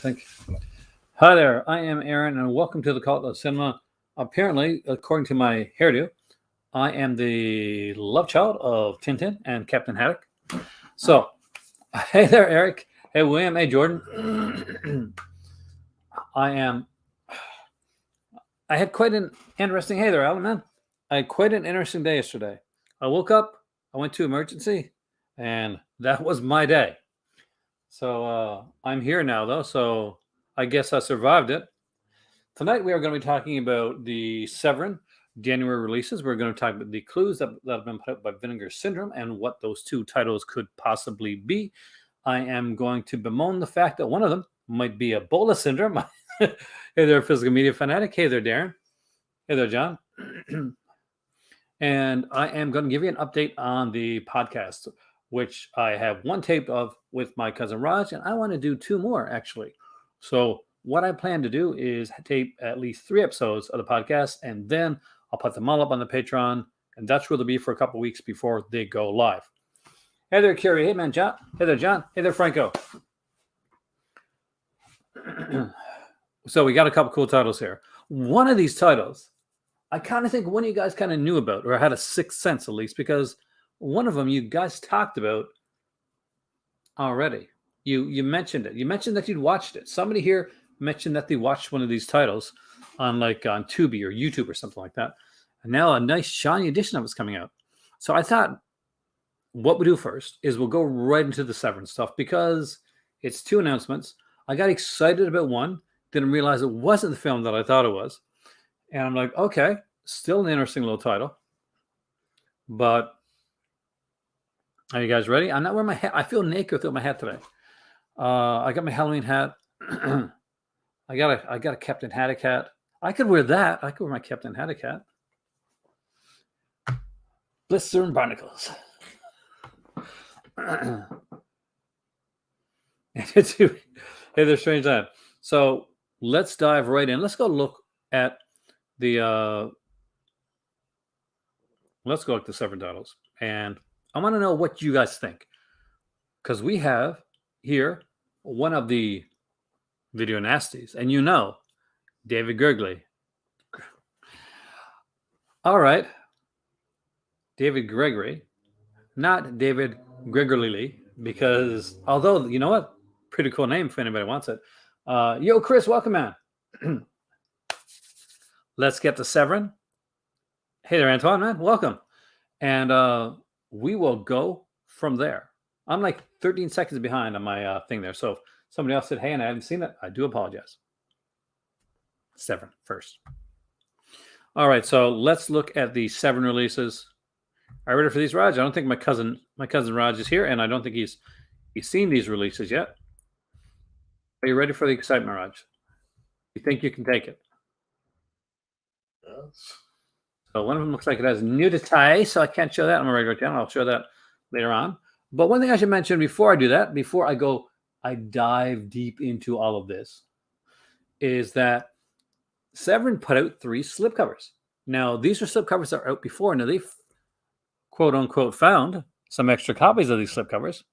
think. Hi there, I am Aaron, and welcome to the Cult of Cinema. Apparently, according to my hairdo, I am the love child of Tintin and Captain Haddock. So, hey there, Eric. Hey, William. Hey, Jordan. I had quite an interesting. Hey there, Alan, man. I had quite an interesting day yesterday. I woke up, I went to emergency, and that was my day. So I'm here now, though. So I guess I survived it. Tonight we are going to be talking about the Severin January releases. We're going to talk about the clues that have been put out by Vinegar Syndrome and what those two titles could possibly be. I am going to bemoan the fact that one of them might be Ebola syndrome. Hey there, physical media fanatic. Hey there, Darren. Hey there, John. And I am going to give you an update on the podcast, which I have one tape of with my cousin Raj, and I want to do two more, actually. So what I plan to do is tape at least 3 episodes of the podcast, and then I'll put them all up on the Patreon, and that's where they'll be for a couple weeks before they go live. Hey there, Kerry. Hey, man, John. Hey there, John. Hey there, Franco. So we got a couple cool titles here. One of these titles, I kind of think one of you guys kind of knew about, or had a sixth sense at least, because one of them you guys talked about already. You mentioned it. You mentioned that you'd watched it. Somebody here mentioned that they watched one of these titles on Tubi or YouTube or something like that. And now a nice shiny edition of it's coming out. So I thought what we do first is we'll go right into the Severin stuff because it's 2 announcements. I got excited about one, didn't realize it wasn't the film that I thought it was. And I'm like, okay, still an interesting little title. But are you guys ready? I'm not wearing my hat. I feel naked without my hat today. I got my Halloween hat. I got a Captain Haddock hat. I could wear that. I could wear my Captain Haddock hat. Blister and barnacles. Hey there, strange time. So let's dive right in. Let's go look at the Severin titles, and I want to know what you guys think, because we have here one of the video nasties, and David Gregory. All right, David Gregory, not David Gregory, because although you know what, pretty cool name if anybody wants it. Yo, Chris, welcome, man. Let's get to Severin. Hey there, Antoine, man. Welcome. And we will go from there. I'm like 13 seconds behind on my thing there. So if somebody else said, hey, and I haven't seen it, I do apologize. Severin first. All right, so let's look at the Severin releases. Are you ready for these, Raj? I don't think my cousin Raj is here, and I don't think he's seen these releases yet. Are you ready for the excitement, Raj? You think you can take it? So one of them looks like it has nudity, so I can't show that on my regular channel. I'll show that later on. But one thing I should mention before I do that, before I dive deep into all of this, is that Severin put out 3 slipcovers. Now, these are slipcovers that are out before. Now, they've, quote unquote, found some extra copies of these slipcovers,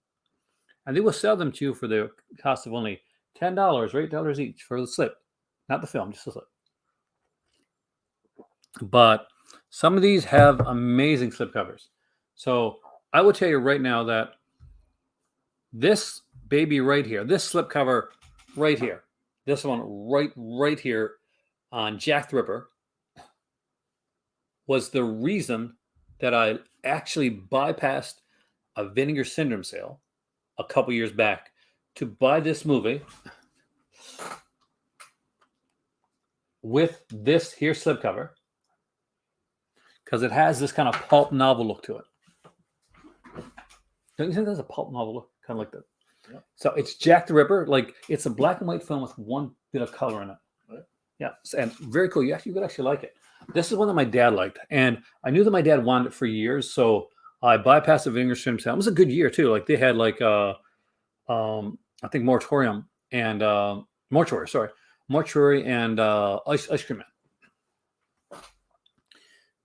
and they will sell them to you for the cost of only $10 or $8 each for the slip. Not the film, just the slip. But some of these have amazing slipcovers. So I will tell you right now that this baby right here, this slipcover right here, this one right here on Jack the Ripper was the reason that I actually bypassed a Vinegar Syndrome sale a couple years back to buy this movie with this here slipcover, because it has this kind of pulp novel look to it. Don't you think that's a pulp novel look? Kind of like that. Yeah. So it's Jack the Ripper. Like, it's a black and white film with one bit of color in it. Right. Yeah. And very cool. You would actually like it. This is one that my dad liked. And I knew that my dad wanted it for years. So I bypassed the Vinegar Syndrome sale. It was a good year, too. Like, they had I think Mortuary and Ice Cream Man.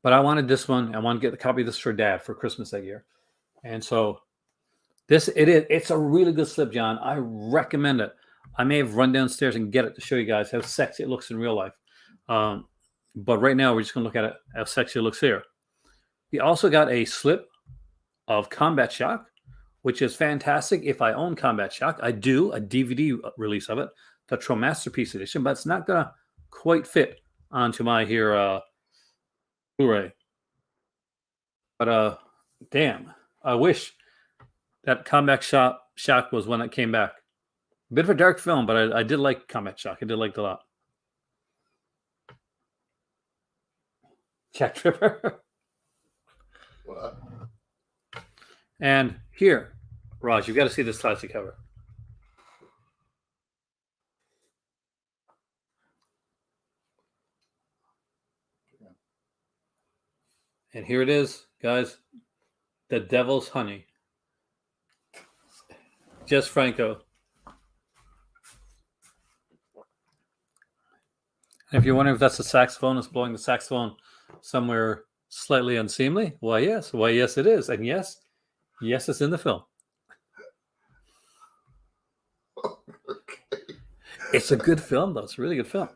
But I wanted this one. I wanted to get the copy of this for Dad for Christmas that year. And so it's a really good slip, John. I recommend it. I may have run downstairs and get it to show you guys how sexy it looks in real life. But right now, we're just going to look at it, how sexy it looks here. We also got a slip of Combat Shock, which is fantastic. If I own Combat Shock, I do a DVD release of it, the Tro Masterpiece Edition, but it's not going to quite fit onto my here Blu-ray. But damn, I wish that Combat Shock was one that came back. A bit of a dark film, but I did like Combat Shock. I did like it a lot. Jack Tripper. What? And here, Raj, you've got to see this classic cover. And here it is, guys. The Devil's Honey. Jess Franco. And if you're wondering if that's a saxophone, it's blowing the saxophone somewhere slightly unseemly. Why, yes. Why, yes, it is. And yes, it's in the film. Okay. It's a good film, though. It's a really good film.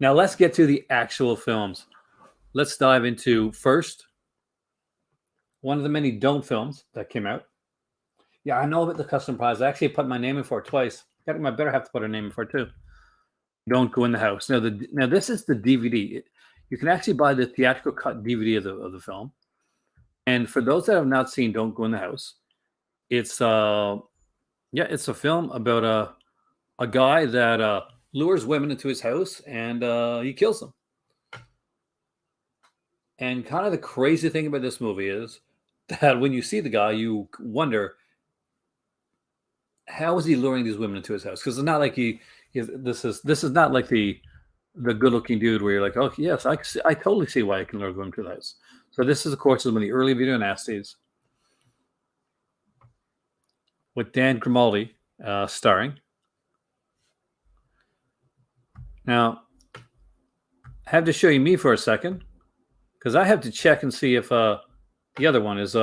Now, let's get to the actual films. Let's dive into, first, one of the many Don't films that came out. Yeah, I know about the custom prize. I actually put my name in for it twice. I better have to put a name in for it, too. Don't Go in the House. Now, this is the DVD. You can actually buy the theatrical cut DVD of the film. And for those that have not seen Don't Go in the House, it's a film about a guy that lures women into his house and he kills them. And kind of the crazy thing about this movie is that when you see the guy, you wonder, how is he luring these women into his house? Because it's not like this is not like the good-looking dude where you're like, oh yes, I totally see why I can lure women to the house. So this is, of course, one of the early video nasties with Dan Grimaldi starring. Now, I have to show you me for a second because I have to check and see if the other one is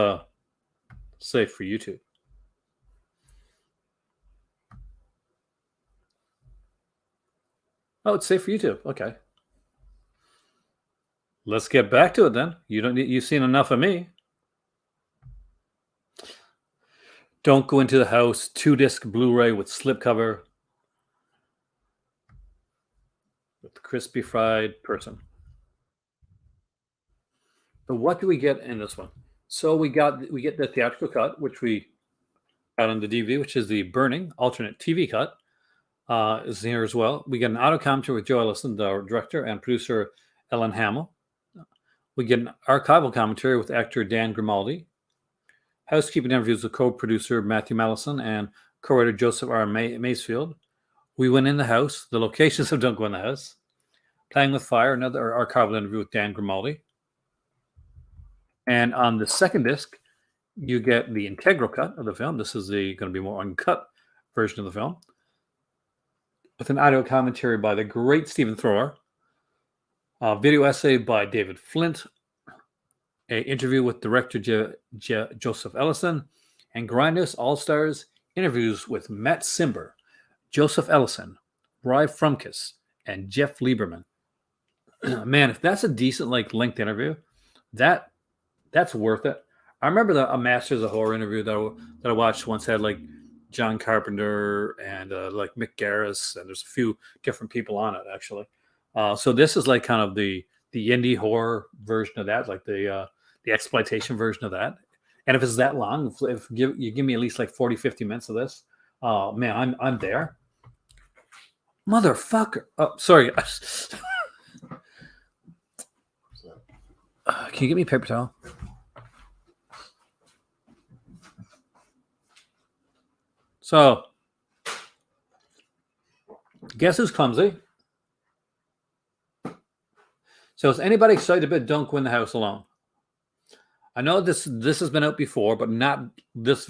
safe for YouTube. Oh, it's safe for YouTube. Okay. Let's get back to it then. You've seen enough of me. Don't Go Into the House, 2-disc Blu-ray with slipcover with the crispy fried person. So what do we get in this one? So we get the theatrical cut, which we got on the DVD, which is the Burning alternate TV cut. Is here as well. We get an audio commentary with Joe Ellison, the director, and producer Ellen Hamill. We get an archival commentary with actor Dan Grimaldi. Housekeeping interviews with co-producer Matthew Mallison and co-writer Joseph R. Masefield. We Went in the House, the locations of Don't Go in the House. Playing with Fire, another archival interview with Dan Grimaldi. And on the second disc, you get the integral cut of the film. This is going to be more uncut version of the film, with an audio commentary by the great Stephen Thrower, a video essay by David Flint, an interview with director Joseph Ellison, and Grindhouse All-Stars interviews with Matt Simber, Joseph Ellison, Bry Frumkes, and Jeff Lieberman. Man, if that's a decent length interview, that's worth it. I remember a Masters of Horror interview that I watched once had John Carpenter and Mick Garris, and there's a few different people on it actually. So this is kind of the indie horror version of that, the exploitation version of that. And if it's that long, if you give me at least 40, 50 minutes of this, man, I'm there. Motherfucker. Oh, sorry. Can you get me a paper towel? So, guess who's clumsy? So, is anybody excited about Don't Go in the House alone? I know this has been out before, but not this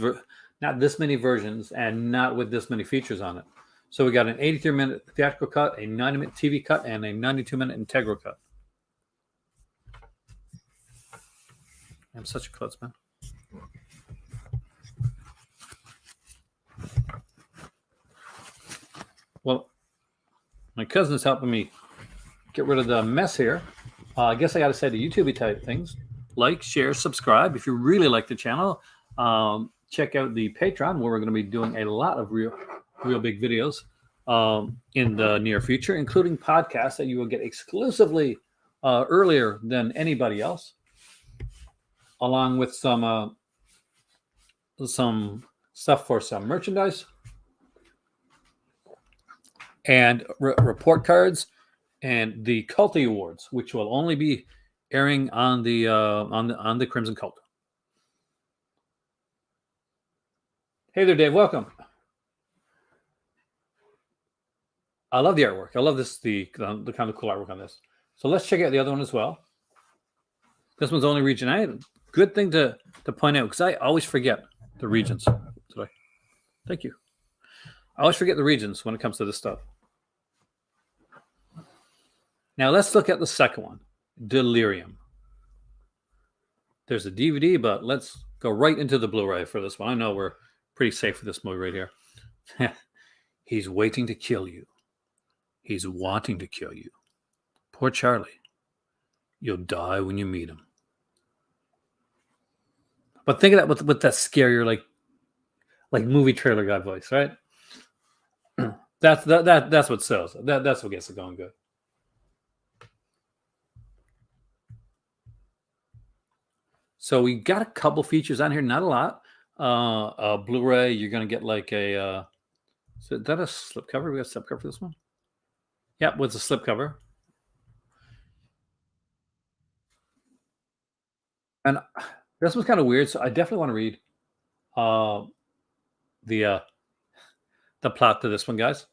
many versions and not with this many features on it. So we got an 83-minute theatrical cut, a 90-minute TV cut, and a 92-minute integral cut. I'm such a klutz, man. Well, my cousin is helping me get rid of the mess here. I guess I got to say the YouTube type things. Like, share, subscribe. If you really like the channel, check out the Patreon, where we're going to be doing a lot of real big videos in the near future, including podcasts that you will get exclusively earlier than anybody else, along with some stuff for some merchandise and report cards and the Culty Awards, which will only be airing on the Crimson Cult. Hey there, Dave. Welcome. I love the artwork. I love the kind of cool artwork on this. So let's check out the other one as well. This one's only region 8. Good thing to point out, because I always forget the regions. Thank you. I always forget the regions when it comes to this stuff. Now let's look at the second one, Delirium. There's a DVD, but let's go right into the Blu-ray for this one. I know we're pretty safe for this movie right here. He's waiting to kill you. He's wanting to kill you. Poor Charlie. You'll die when you meet him. But think of that with that scarier, like movie trailer guy voice, right? That's what sells. That's what gets it going good. So we got a couple features on here, not a lot. Blu-ray, you're gonna get like a. Is that a slipcover? We got a slipcover for this one. Yeah, with a slipcover. And this was kind of weird, so I definitely want to read the plot to this one, guys.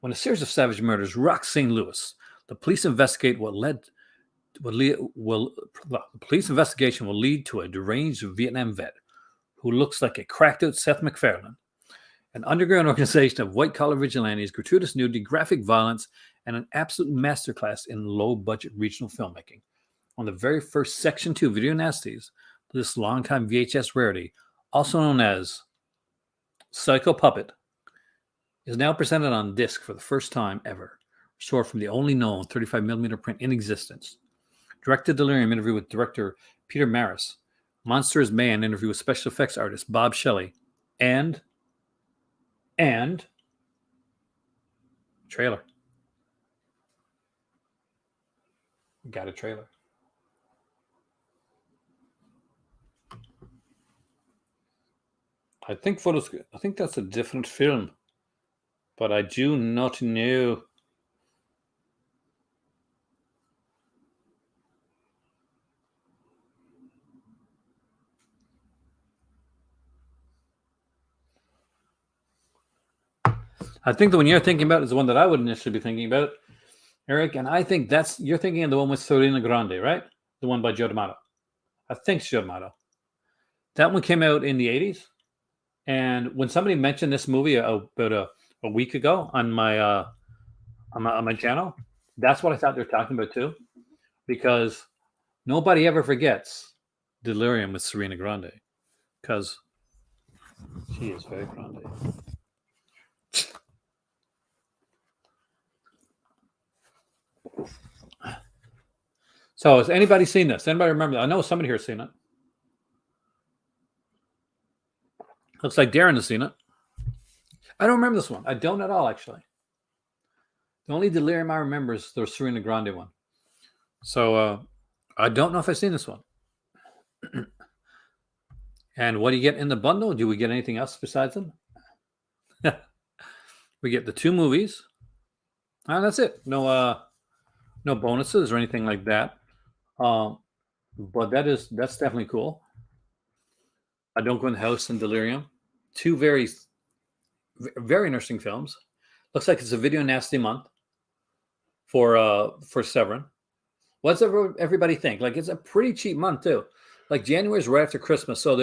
When a series of savage murders rock St. Louis, the police investigate the police investigation will lead to a deranged Vietnam vet who looks like a cracked-out Seth MacFarlane. An underground organization of white-collar vigilantes, gratuitous nudity, graphic violence, and an absolute masterclass in low-budget regional filmmaking. On the very first Section 2 video nasties, this longtime VHS rarity, also known as Psycho Puppet, is now presented on disc for the first time ever, restored from the only known 35mm print in existence. Directed Delirium interview with director Peter Maris, Monster is Man interview with special effects artist Bob Shelley, and trailer. We got a trailer. I think that's a different film, but I do not know. I think the one you're thinking about is the one that I would initially be thinking about, Eric, and I think you're thinking of the one with Serena Grande, right? The one by Joe D'Amato. I think it's Joe D'Amato. That one came out in the 80s, and when somebody mentioned this movie about a week ago on my channel, that's what I thought they were talking about too, because nobody ever forgets Delirium with Serena Grande, because she is very grande. So has anybody seen this? Anybody remember that? I know somebody here has seen it. Looks like Darren has seen it. I don't remember this one. I don't at all, actually. The only Delirium I remember is the Serena Grande one. So I don't know if I've seen this one. And what do you get in the bundle? Do we get anything else besides them? We get the 2 movies. And that's it. No bonuses or anything like that. But that's definitely cool. I Don't Go in the House and Delirium. 2 very, very interesting films. Looks like it's a video nasty month for Severin. What's everybody think? Like, it's a pretty cheap month too. Like, January is right after Christmas, so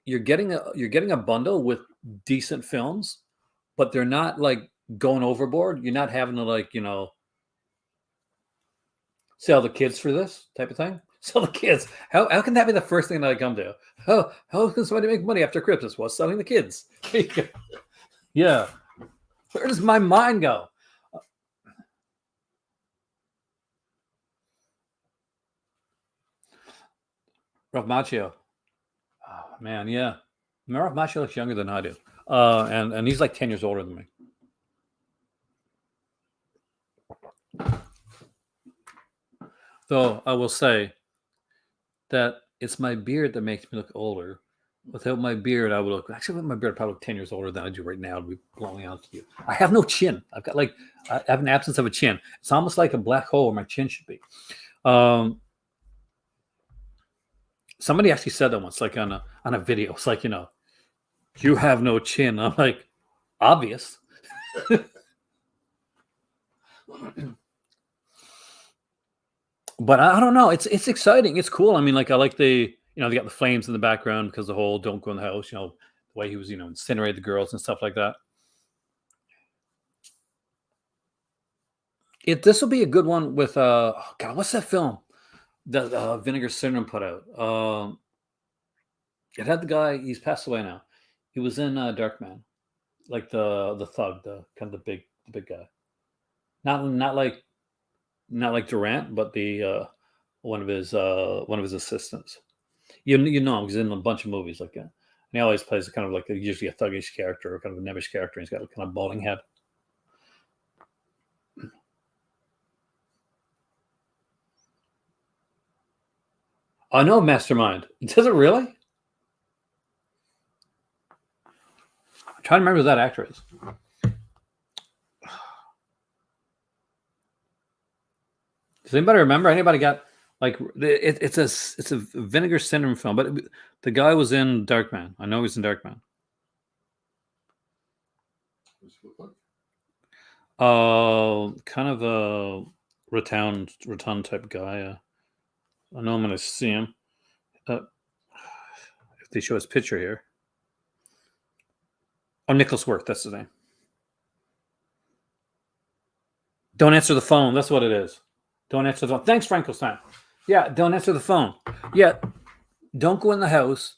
you're getting a bundle with decent films, but they're not like going overboard. You're not having to sell the kids for this type of thing. Sell the kids. How can that be the first thing that I come to? How can somebody make money after Christmas? Well, selling the kids. Yeah. Where does my mind go? Ralph Macchio. Oh, man, yeah. Ralph Macchio looks younger than I do. And he's like 10 years older than me. Though I will say that it's my beard that makes me look older. Without my beard, I would look, actually, with my beard, I'd probably look 10 years older than I do right now, to be bluntly honest with you. I have no chin. I have an absence of a chin. It's almost like a black hole where my chin should be. Somebody actually said that once, like on a video. It's like, you have no chin. I'm like, obvious. But I don't know. It's exciting. It's cool. I mean, like I like they got the flames in the background because the whole "don't go in the house." The way he was, incinerate the girls and stuff like that. This will be a good one with God, what's that film that Vinegar Syndrome put out? It had the guy. He's passed away now. He was in Darkman, like the thug, the kind of the big guy. Not like Durant, but the one of his assistants. You know him, he's in a bunch of movies like that. And he always plays kind of like usually a thuggish character or kind of a nebbish character. And he's got a kind of balding head. I know Mastermind. Does it really? I'm trying to remember who that actor is. Does anybody remember? Anybody got like it's a Vinegar Syndrome film, but the guy was in Darkman. I know he's in Darkman. Kind of a rotund type guy. I know I'm going to see him. If they show his picture here. Oh, Nicholas Worth, that's his name. Don't answer the phone. That's what it is. Don't answer the phone. Thanks, Frankenstein. Yeah, don't answer the phone. Yeah, don't go in the house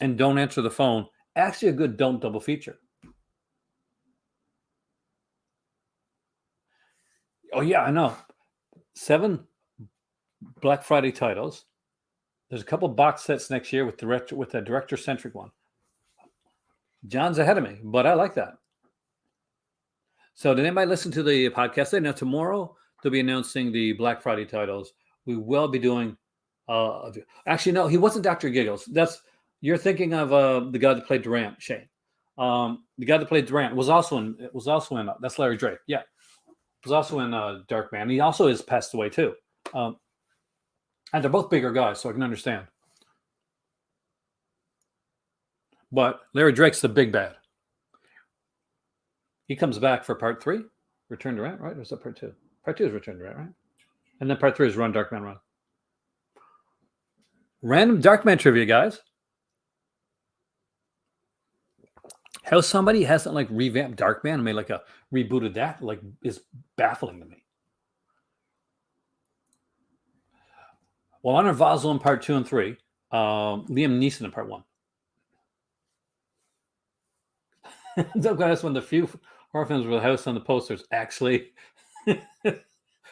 and don't answer the phone. Actually, a good don't double feature. Oh, yeah, I know. 7 Black Friday titles. There's a couple box sets next year with a director-centric one. John's ahead of me, but I like that. So did anybody listen to the podcast today? Now, tomorrow, they'll be announcing the Black Friday titles. We will be doing... actually, no, he wasn't Dr. Giggles. You're thinking of the guy that played Durant, Shane. The guy that played Durant was also in... That's Larry Drake, yeah. Was also in Darkman. He also has passed away, too. And they're both bigger guys, so I can understand. But Larry Drake's the big bad. He comes back for part 3, Return to Rent, right? Or is that part 2? Part 2 is Return to Rent, right? And then part 3 is Run, Darkman, Run. Random Darkman trivia, guys. How somebody hasn't like revamped Darkman and made like a rebooted that like is baffling to me. Well, Honor Vosel in part 2 and 3, Liam Neeson in part 1. That's one of the few horror films with a house on the posters actually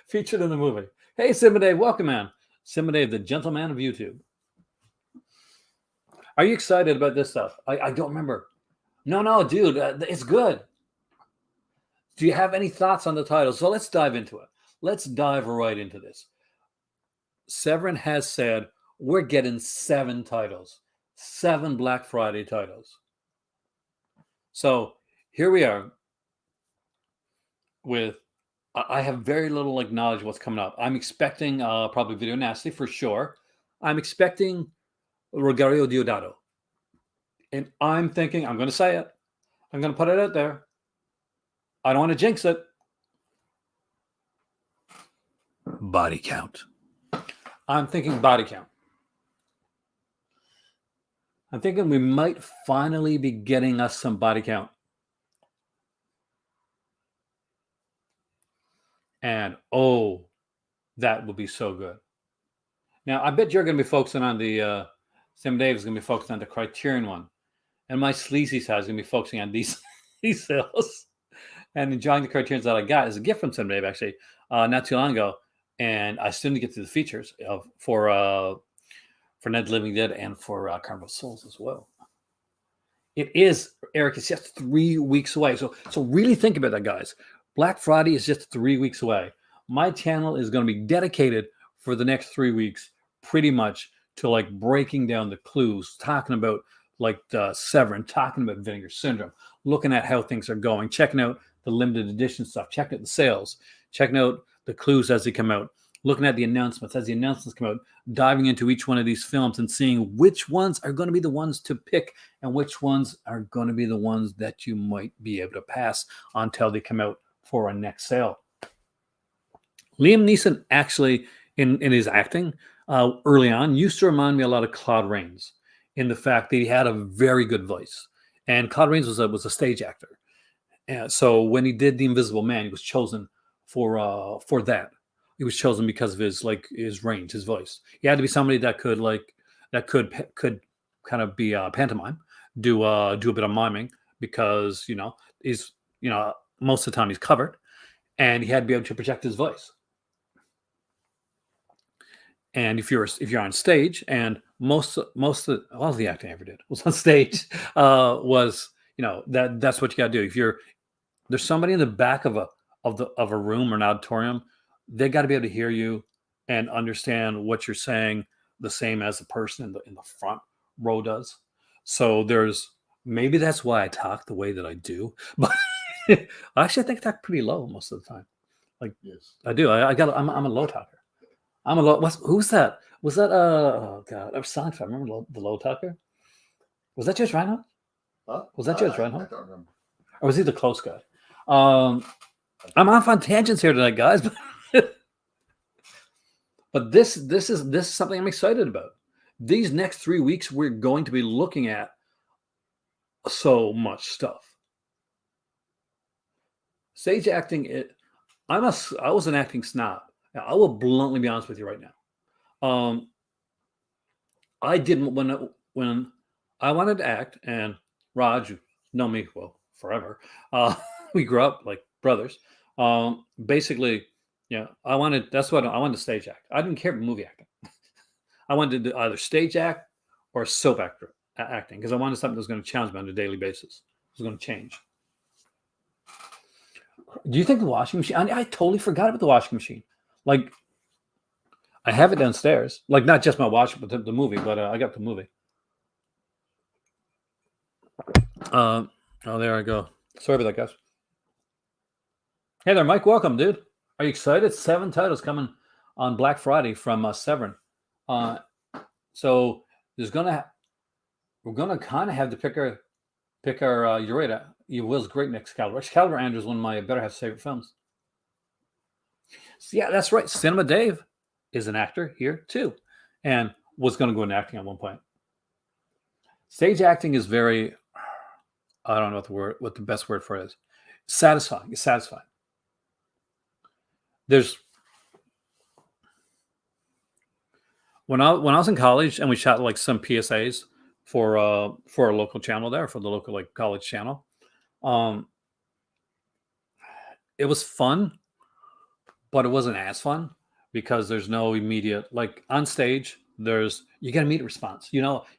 featured in the movie. Hey, Simba welcome, man. Simba the gentleman of YouTube. Are you excited about this stuff? I don't remember. No, dude, it's good. Do you have any thoughts on the title? So let's dive into it. Let's dive right into this. Severin has said we're getting 7 titles, 7 Black Friday titles. So here we are with, I have very little like knowledge of what's coming up. I'm expecting probably Video Nasty for sure. I'm expecting Rogerio Deodato. And I'm thinking, I'm going to say it. I'm going to put it out there. I don't want to jinx it. Body count. I'm thinking body count. I'm thinking we might finally be getting us some body count. And that would be so good. Now, I bet you're going to be focusing on the, Sam Dave is going to be focusing on the Criterion one. And my sleazy side is going to be focusing on these sales. and enjoying the cartoons that I got as a gift from Cinema Dave, actually, not too long ago. And I still need to get to the features for Ned Living Dead and for Carnival of Souls as well. It is, Eric, it's just 3 weeks away. So really think about that, guys. Black Friday is just 3 weeks away. My channel is going to be dedicated for the next 3 weeks, pretty much to like breaking down the clues, talking about like Severin, talking about Vinegar Syndrome, looking at how things are going, checking out the limited edition stuff, checking out the sales, checking out the clues as they come out, looking at the announcements as the announcements come out, diving into each one of these films and seeing which ones are going to be the ones to pick and which ones are going to be the ones that you might be able to pass until they come out for a next sale. Liam Neeson actually, in his acting early on, used to remind me a lot of Claude Rains in the fact that he had a very good voice. And Claude Rains was a stage actor. And so when he did The Invisible Man, he was chosen for that. He was chosen because of his range, his voice. He had to be somebody that could kind of be pantomime, do a bit of miming, because he's most of the time he's covered, and he had to be able to project his voice. And if you're on stage, and most of the acting I ever did was on stage, that's what you got to do. There's somebody in the back of a room or an auditorium, they got to be able to hear you and understand what you're saying the same as the person in the front row does. So maybe that's why I talk the way that I do, but actually I think I talk pretty low most of the time. Like, Yes. I do. I'm a low talker. I'm a low. Who's that? Was that oh god? I was Seinfeld. Remember the low talker? Was that Judge Reinhold? Huh? Was that Judge Reinhold? I don't remember. Or was he the close guy? I'm off on tangents here tonight, guys. But this is something I'm excited about. These next 3 weeks, we're going to be looking at so much stuff. Stage acting. I was an acting snob. I will bluntly be honest with you right now. I didn't when I wanted to act, and Raj, you know me well forever. We grew up like brothers. Basically, I wanted to stage act. I didn't care about movie acting. I wanted to do either stage act or soap acting, because I wanted something that was going to challenge me on a daily basis. It was going to change. Do you think the washing machine? I totally forgot about the washing machine. Like, I have it downstairs. Like, not just my washing, but the movie. But I got the movie. Oh, there I go. Sorry about that, guys. Hey there, Mike. Welcome, dude. Are you excited? 7 titles coming on Black Friday from Severin. So we're gonna kind of have to pick our Ureta. You Will's great in Excalibur. Excalibur Andrew is one of my better half's favorite films. So yeah, that's right. Cinema Dave is an actor here too, and was going to go into acting at one point. Stage acting is very, I don't know what the best word for it is. Satisfying. It's satisfying. When I was in college and we shot like some PSAs for a local channel there, for the local like college channel. It was fun, but it wasn't as fun because there's no immediate, like on stage, you get immediate response.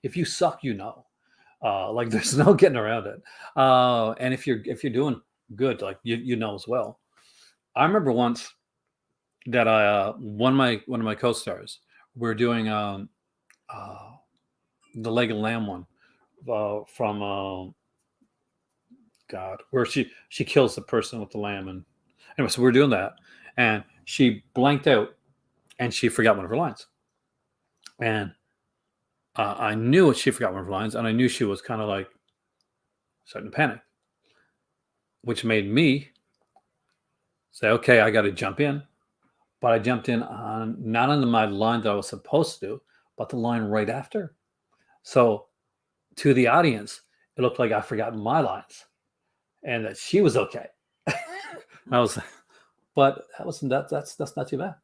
If you suck, like there's no getting around it. And if you're doing good, like you as well. I remember once that one of my co-stars, we're doing the Leg of Lamb one from God, where she kills the person with the lamb. And anyway, so we're doing that, and she blanked out and she forgot one of her lines. And I knew she forgot one of her lines, and I knew she was kind of like starting to panic, which made me say, okay, I got to jump in. But I jumped in not on my line that I was supposed to do, but the line right after. So to the audience, it looked like I forgot my lines and that she was okay. That's not too bad.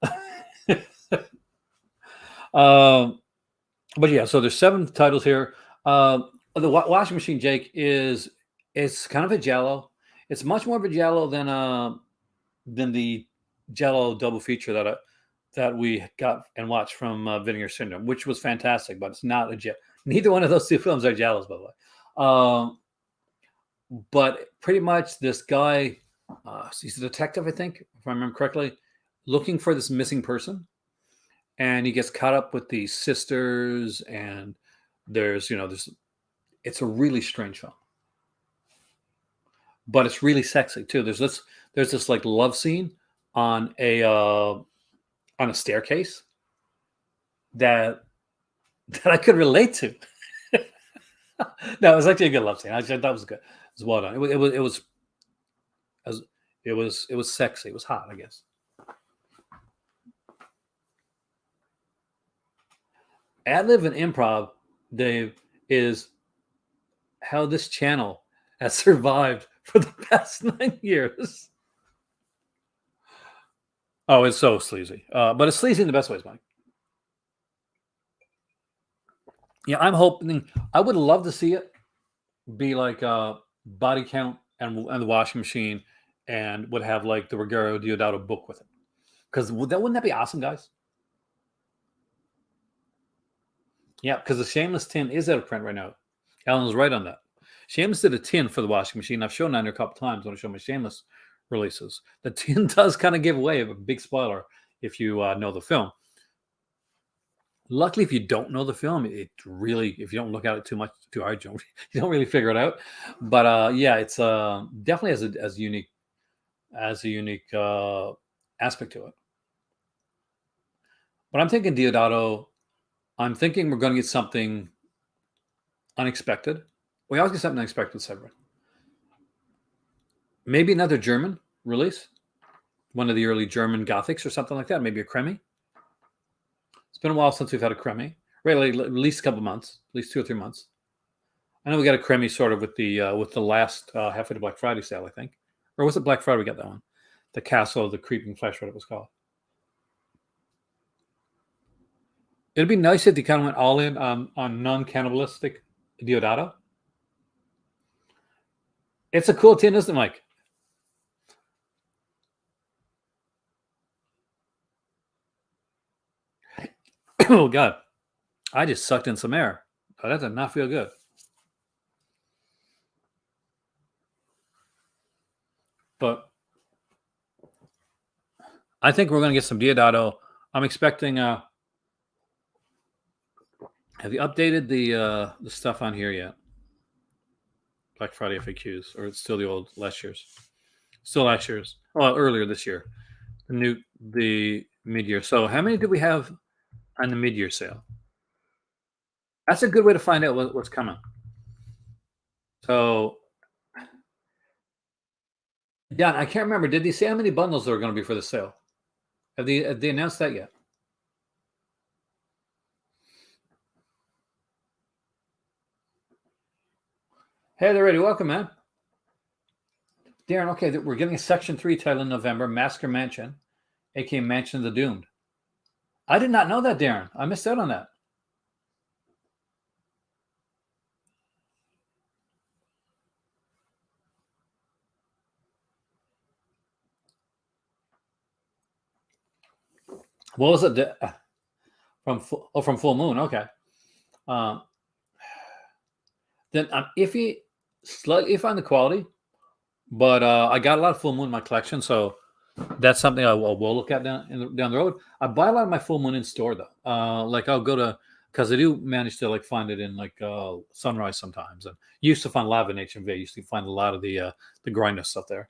But yeah, so there's 7 titles here. The washing machine, Jake, it's kind of a jello. It's much more of a Jello than the Jello double feature that we got and watched from Vinegar Syndrome, which was fantastic. But it's not a Jello. Neither one of those two films are Jellos, by the way. But pretty much this guy, he's a detective, I think, if I remember correctly, looking for this missing person, and he gets caught up with these sisters, and there's it's a really strange film, but it's really sexy too. There's this like love scene on a staircase that I could relate to. No, it was actually a good love scene. I thought that was good. It was well done. It was sexy. It was hot, I guess. Ad-lib and improv, Dave, is how this channel has survived for the past 9 years. Oh, it's so sleazy. But it's sleazy in the best ways, Mike. Yeah, I'm hoping. I would love to see it be like body count and the washing machine, and would have like the Ruggero Deodato book with it. Because wouldn't that be awesome, guys? Yeah, because the Shameless tin is out of print right now. Alan was right on that. Shameless did a tin for the washing machine. I've shown that a couple times when I show my Shameless releases. The tin does kind of give away a big spoiler if you know the film. Luckily, if you don't know the film, it really, if you don't look at it too hard, you don't really figure it out. But yeah, it's definitely has a unique aspect to it. But I'm thinking Deodato. I'm thinking we're going to get something unexpected. We always get something unexpected with Severin. Maybe another German release, one of the early German Gothics or something like that. Maybe a Cremi. It's been a while since we've had a Cremi. Really, at least a couple months, at least 2 or 3 months. I know we got a Cremi sort of with the last half of the Black Friday sale, I think. Or was it Black Friday we got that one? The Castle of the Creeping Flesh, what it was called. It'd be nice if they kind of went all in on non-cannibalistic Deodato. It's a cool tin, isn't it, Mike? Oh, God. I just sucked in some air. Oh, that did not feel good. But I think we're going to get some Deodato. I'm expecting... have you updated the stuff on here yet? Black Friday FAQs, or it's still the old last year's? Still last year's. Well, earlier this year. The mid-year. So how many do we have on the mid-year sale? That's a good way to find out what's coming. So, John, I can't remember. Did they say how many bundles there are going to be for the sale? Have they announced that yet? Hey there, Eddie. Welcome, man. Darren, okay, we're getting a Section 3 title in November, Masker Mansion, aka Mansion of the Doomed. I did not know that, Darren. I missed out on that. What was it? From Full Moon. Okay. Then I'm slightly iffy on the quality, but I got a lot of Full Moon in my collection, so that's something I will look at down the road. I buy a lot of my Full Moon in store though. Like I'll go to, because I do manage to like find it in like Sunrise sometimes, and used to find a lot of in HMV. I used to find a lot of the grinder stuff there.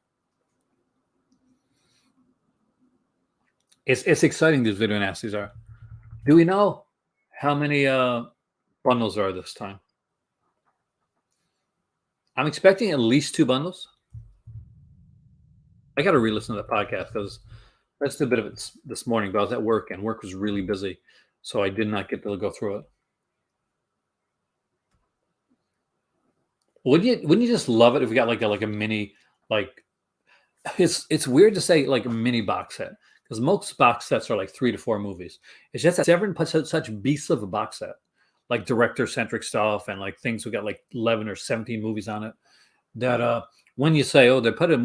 It's exciting. These video nasties are. Do we know how many bundles are this time? I'm expecting at least 2 bundles. I got to re-listen to that podcast because I did a bit of it this morning, but I was at work and work was really busy, so I did not get to go through it. Wouldn't you just love it if we got like a mini, like it's weird to say like a mini box set because most box sets are like 3 to 4 movies. It's just that Severin puts out such beasts of a box set, like director centric stuff and like things we got like 11 or 17 movies on it that when you say, "Oh, they put a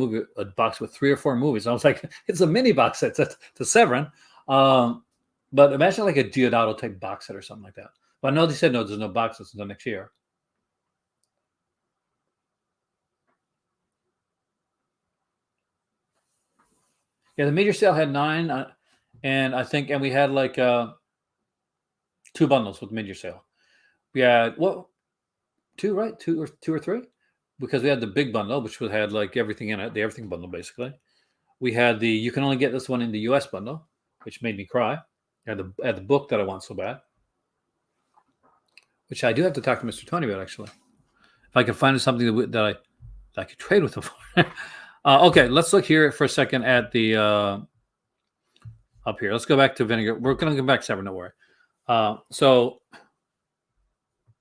box with 3 or 4 movies," I was like, "It's a mini box set to Severin." But imagine like a Diodato type box set or something like that. But no, they said no. There's no boxes until next year. Yeah, the major sale had 9, and I think, and we had like 2 bundles with major sale. We had what 2, right? 2 or 3, because we had the big bundle, which had like everything in it, the everything bundle basically. We had the you can only get this one in the US bundle, which made me cry. I had the book that I want so bad, which I do have to talk to Mr. Tony about actually. If I can find something that I could trade with him for. Okay, let's look here for a second at the up here. Let's go back to Vinegar. We're going to go back to Severin, don't worry. So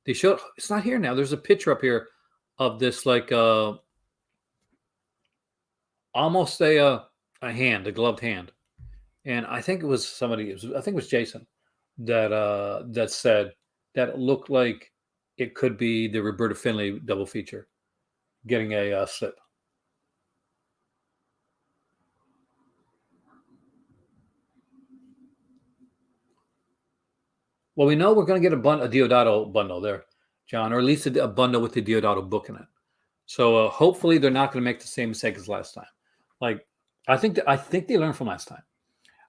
they showed it's not here now. There's a picture up here of this like almost a hand, a gloved hand, and I think it was somebody. I think it was Jason that said that it looked like it could be the Roberta Finley double feature, getting a slip. Well, we know we're going to get a Diodato bundle there, John, or at least a bundle with the Diodato book in it. So hopefully they're not going to make the same mistake as last time. Like I think they learned from last time.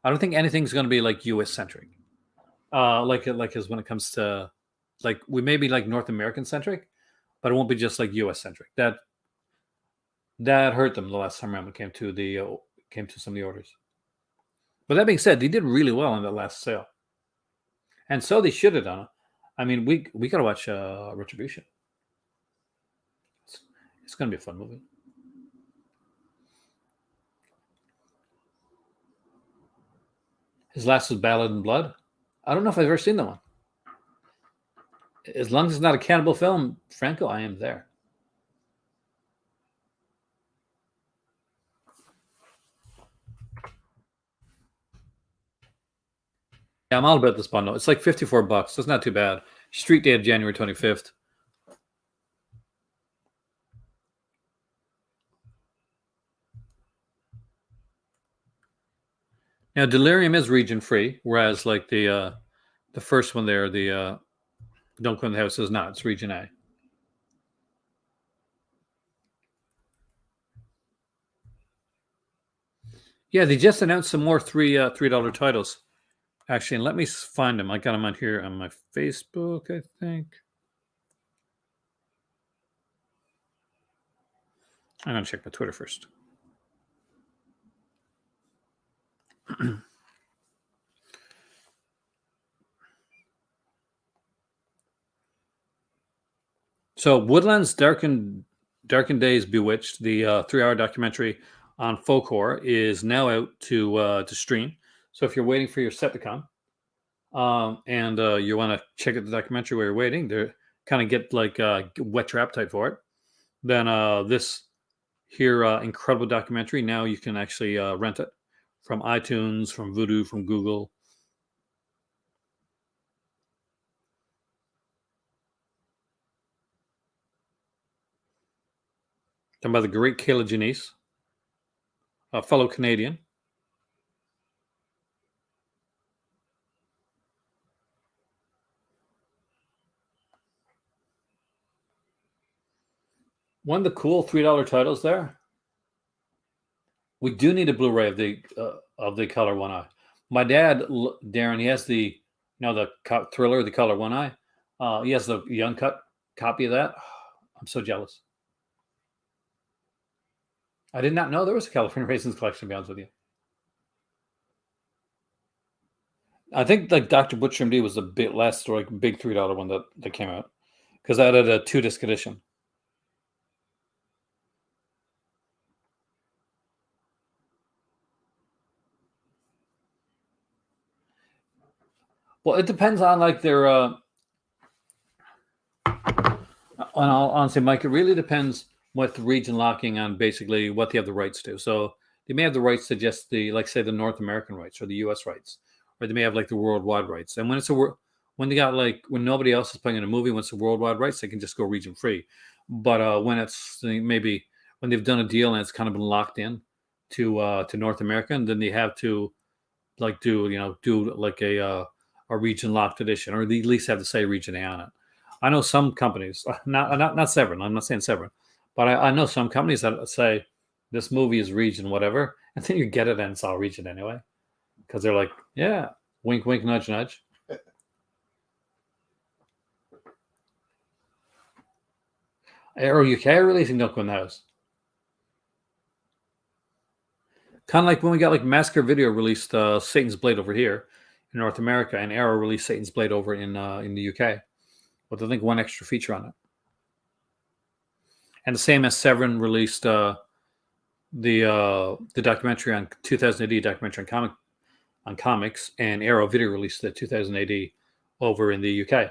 I don't think anything's going to be like U.S. centric. Like as when it comes to like we may be like North American centric, but it won't be just like U.S. centric. That hurt them the last time around when it came to some of the orders. But that being said, they did really well on that last sale. And so they should have done it. I mean, we got to watch Retribution. It's going to be a fun movie. His last was Ballad in Blood. I don't know if I've ever seen that one. As long as it's not a cannibal film, Franco, I am there. Yeah, I'm all about this bundle. It's like $54. That's not too bad. Street day of January 25th. Now, Delirium is region free, whereas like the first one there, the Don't Go in the House is not. It's region A. Yeah, they just announced some more $3 titles. Actually, and let me find them. I got them on here on my Facebook, I think. I'm going to check my Twitter first. So, Woodlands Darkened Days Bewitched, the 3-hour documentary on folk horror, is now out to stream. So, if you're waiting for your set to come, and you want to check out the documentary while you're waiting, to kind of get like whet your appetite for it, then this here incredible documentary, now you can actually rent it from iTunes, from Vudu, from Google. Done by the great Kayla Janice, a fellow Canadian. One of the cool $3 titles there. We do need a Blu-ray of the Color One Eye. My dad, Darren, he has the thriller, The Color One Eye. He has the uncut copy of that. I'm so jealous. I did not know there was a California Raisins collection, to be honest with you. I think like Dr. Butcher MD was the last like big $3 one that came out, because that had a 2-disc edition. Well, it depends on like their honestly, Mike, it really depends what the region locking on, basically what they have the rights to. So they may have the rights to just say the North American rights or the US rights, or they may have like the worldwide rights. And when when they got like when nobody else is playing in a movie, when it's the worldwide rights, they can just go region free. But when it's maybe when they've done a deal and it's kind of been locked in to North America, and then they have to like do like a region locked edition, or at least have to say region A on it. I know some companies, not Severin. I'm not saying Severin, but I know some companies that say this movie is region whatever, and then you get it and it's all region anyway, because they're like, yeah, wink, wink, nudge, nudge. Arrow UK are releasing Don't Go in the House. Kind of like when we got like Massacre Video released Satan's Blade over here in North America, and Arrow released Satan's Blade over in the UK, with I think one extra feature on it. And the same as Severin released the documentary on 2000 AD documentary on comics, and Arrow Video released the 2000 AD over in the UK.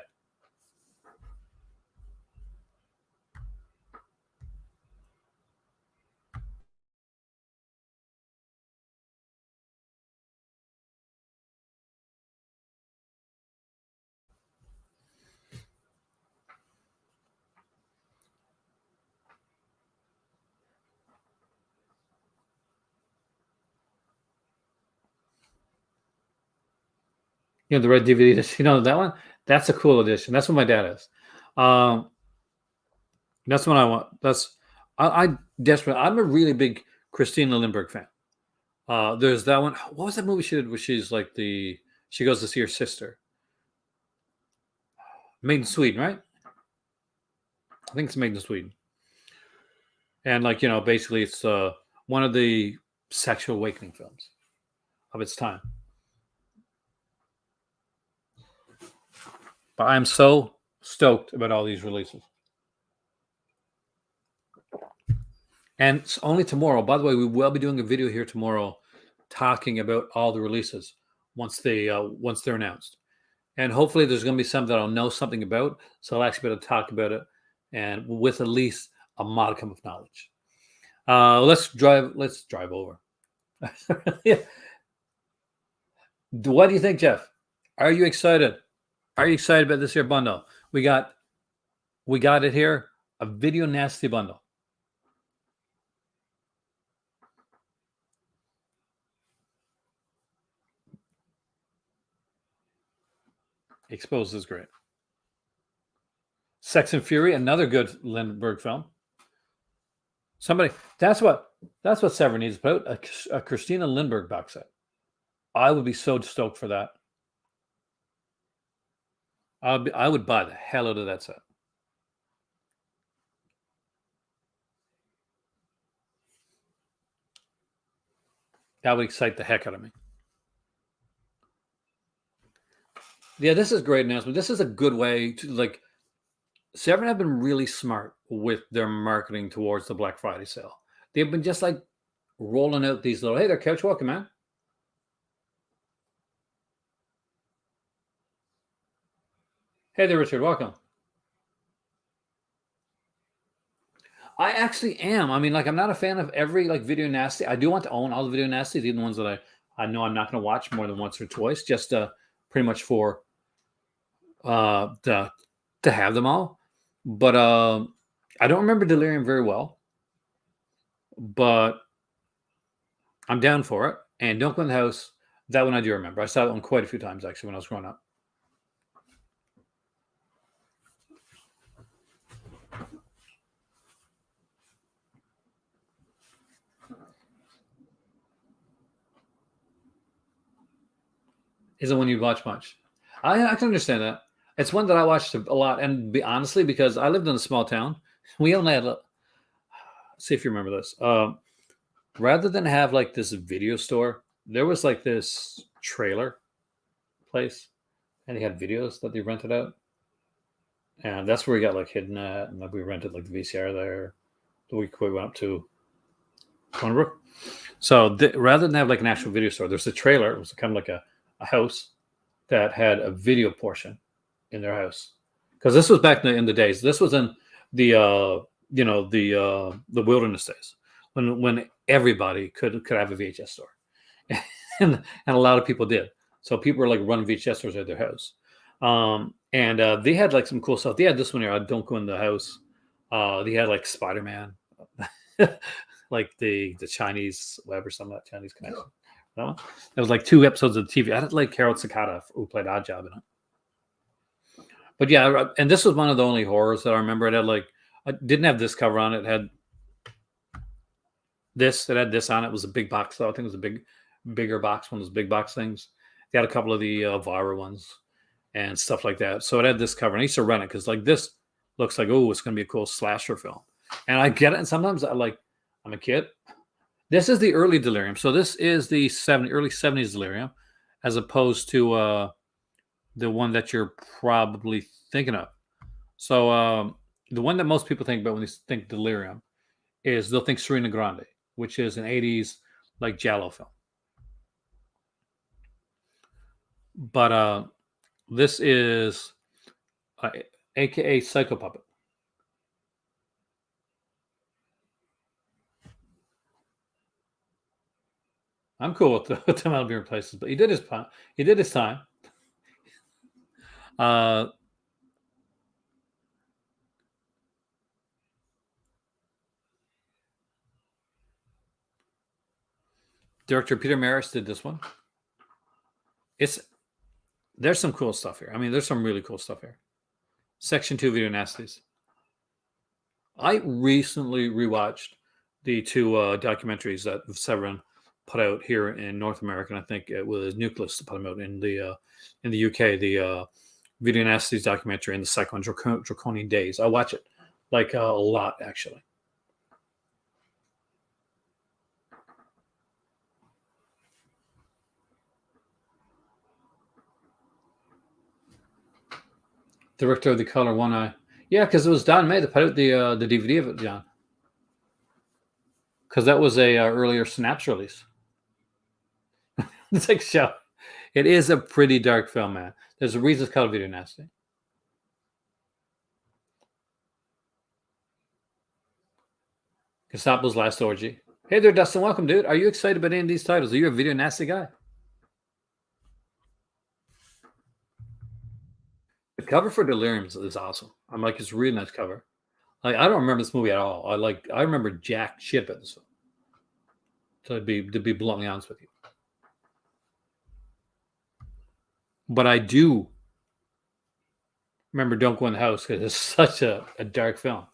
You know, the red DVD edition, you know, that one? That's a cool edition. That's what my dad is. That's what I want. I desperately, I'm a really big Christina Lindbergh fan. There's that one. What was that movie she did where she's like she goes to see her sister? Made in Sweden, right? I think it's made in Sweden. And like, you know, basically it's one of the sexual awakening films of its time. But I'm so stoked about all these releases. And it's only tomorrow. By the way, we will be doing a video here tomorrow talking about all the releases once they're announced. And hopefully there's going to be some that I'll know something about, so I'll actually be able to talk about it, and with at least a modicum of knowledge. Let's drive over. Yeah. What do you think, Jeff? Are you excited? Are you excited about this here bundle? We got it here, a Video Nasty bundle. Exposed is great. Sex and Fury, another good Lindbergh film. That's what Severin needs to put out, a Christina Lindbergh box set. I would be so stoked for that. I would buy the hell out of that set. That would excite the heck out of me. Yeah, this is a great announcement. This is a good way to, like, Severin have been really smart with their marketing towards the Black Friday sale. They've been just like rolling out these little, hey there, Couch, welcome, man. Hey there, Richard, welcome. I actually am. I mean, like, I'm not a fan of every like Video Nasty. I do want to own all the Video Nasties, even the ones that I know I'm not going to watch more than once or twice, just pretty much for to have them all. But I don't remember Delirium very well, but I'm down for it. And Don't Go in the House, that one I do remember. I saw that one quite a few times actually when I was growing up. Isn't one you watch much. I can understand that. It's one that I watched a lot, and honestly, because I lived in a small town, we only had. See if you remember this. Rather than have like this video store, there was like this trailer place, and they had videos that they rented out, and that's where we got like hidden at, and like we rented like the VCR there. The week we went up to Cornerbrook. So rather than have like an actual video store, there's a trailer. It was kind of like a house that had a video portion in their house, because this was back in the days. This was in the the wilderness days when everybody could have a VHS store, and a lot of people did. So people were like running VHS stores at their house, and they had like some cool stuff. They had this one here. Don't Go in the House. They had like Spider-Man. like the Chinese web or something, that Chinese connection. That one? It was like 2 episodes of the TV. I had like Carol Cicada, who played Oddjob in it. But yeah, and this was one of the only horrors that I remember. It had like, I didn't have this cover on it. It had this. It had this on it. It was a big box though. I think it was a bigger box, one of those big box things. They had a couple of the Vira ones and stuff like that. So it had this cover. And I used to rent it because like this looks like, oh, it's going to be a cool slasher film. And I get it. And sometimes I'm a kid. This is the early Delirium. So this is the early 70s Delirium, as opposed to the one that you're probably thinking of. So the one that most people think about when they think Delirium is they'll think Serena Grande, which is an 80s like Giallo film. But this is AKA Psycho Puppet. I'm cool with the amount of being places, but he did his time. Director Peter Maris did this one. There's some cool stuff here. I mean, there's some really cool stuff here. Section 2 Video Nasties. I recently rewatched the 2 documentaries that Severin put out here in North America, and I think it was Nucleus to put them out in the UK. The Video Nasties documentary and the second one, Draconian Days. I watch it like a lot, actually. Director of The Color, One Eye. Yeah, because it was Don May that put out the DVD of it, John. Because that was a earlier Synapse release. It's like show. It is a pretty dark film, man. There's a reason it's called Video Nasty. Gestapo's Last Orgy. Hey there, Dustin. Welcome, dude. Are you excited about any of these titles? Are you a Video Nasty guy? The cover for Delirium is awesome. I'm like, it's a really nice cover. Like, I don't remember this movie at all. I remember jack shit about this film. To be bluntly honest with you. But I do remember Don't Go in the House because it's such a dark film.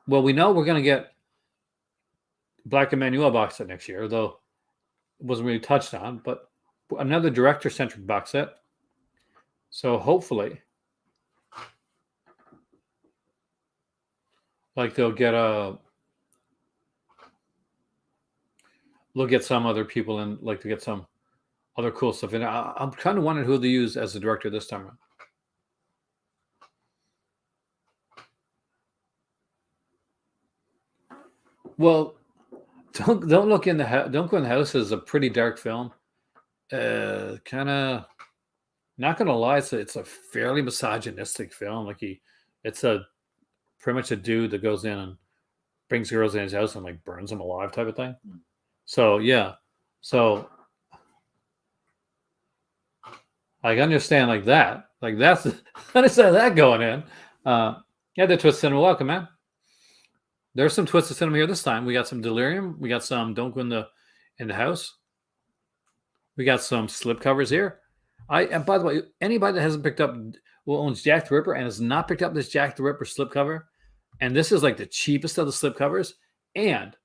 Well, we know we're going to get Black Emmanuel box set next year, though it wasn't really touched on, but another director-centric box set. So hopefully, like they'll get some other people in, like to get some other cool stuff. And I'm kind of wondering who they use as the director this time around. Well, don't look in the house. Don't Go in the House is a pretty dark film. Kind of, not gonna lie, it's a fairly misogynistic film. Like it's pretty much a dude that goes in and brings girls in his house and like burns them alive type of thing. So yeah, so I understand like that. Like that's I understand that going in. Yeah, the Twist Cinema. Welcome, man. There's some Twisted Cinema here this time. We got some Delirium. We got some Don't Go in the House. We got some slipcovers here. And by the way, anybody that hasn't picked up, owns Jack the Ripper and has not picked up this Jack the Ripper slipcover, and this is like the cheapest of the slipcovers, and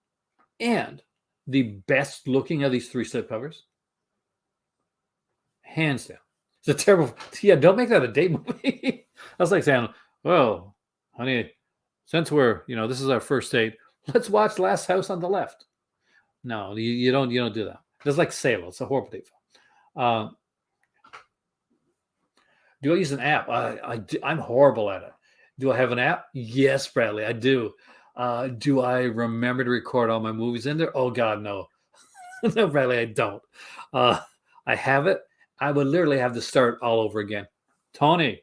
the best looking of these 3 slipcovers, hands down. It's a terrible. Yeah, don't make that a date movie. That's like saying, "Well, honey, since we're, this is our first date, let's watch Last House on the Left." No, you don't do that. It's like Salo. It's a horrible date film. Do I use an app? I'm horrible at it. Do I have an app? Yes, Bradley, I do. Do I remember to record all my movies in there? Oh God, no. No, Bradley, I don't. I have it. I would literally have to start all over again. Tony,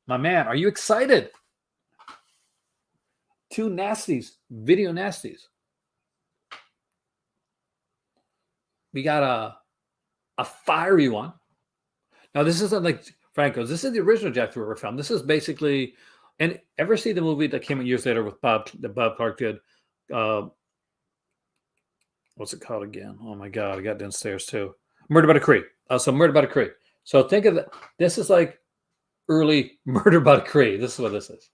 my man, are you excited? 2 nasties, video nasties. We got a fiery one. Now, this isn't like Franco's. This is the original Jack the Ripper film. This is basically And ever see the movie that came out years later with that Bob Clark did? What's it called again? Oh my God, I got downstairs too. Murder by Decree. So Murder by Decree. So think of it. This is like early Murder by Decree. This is what this is.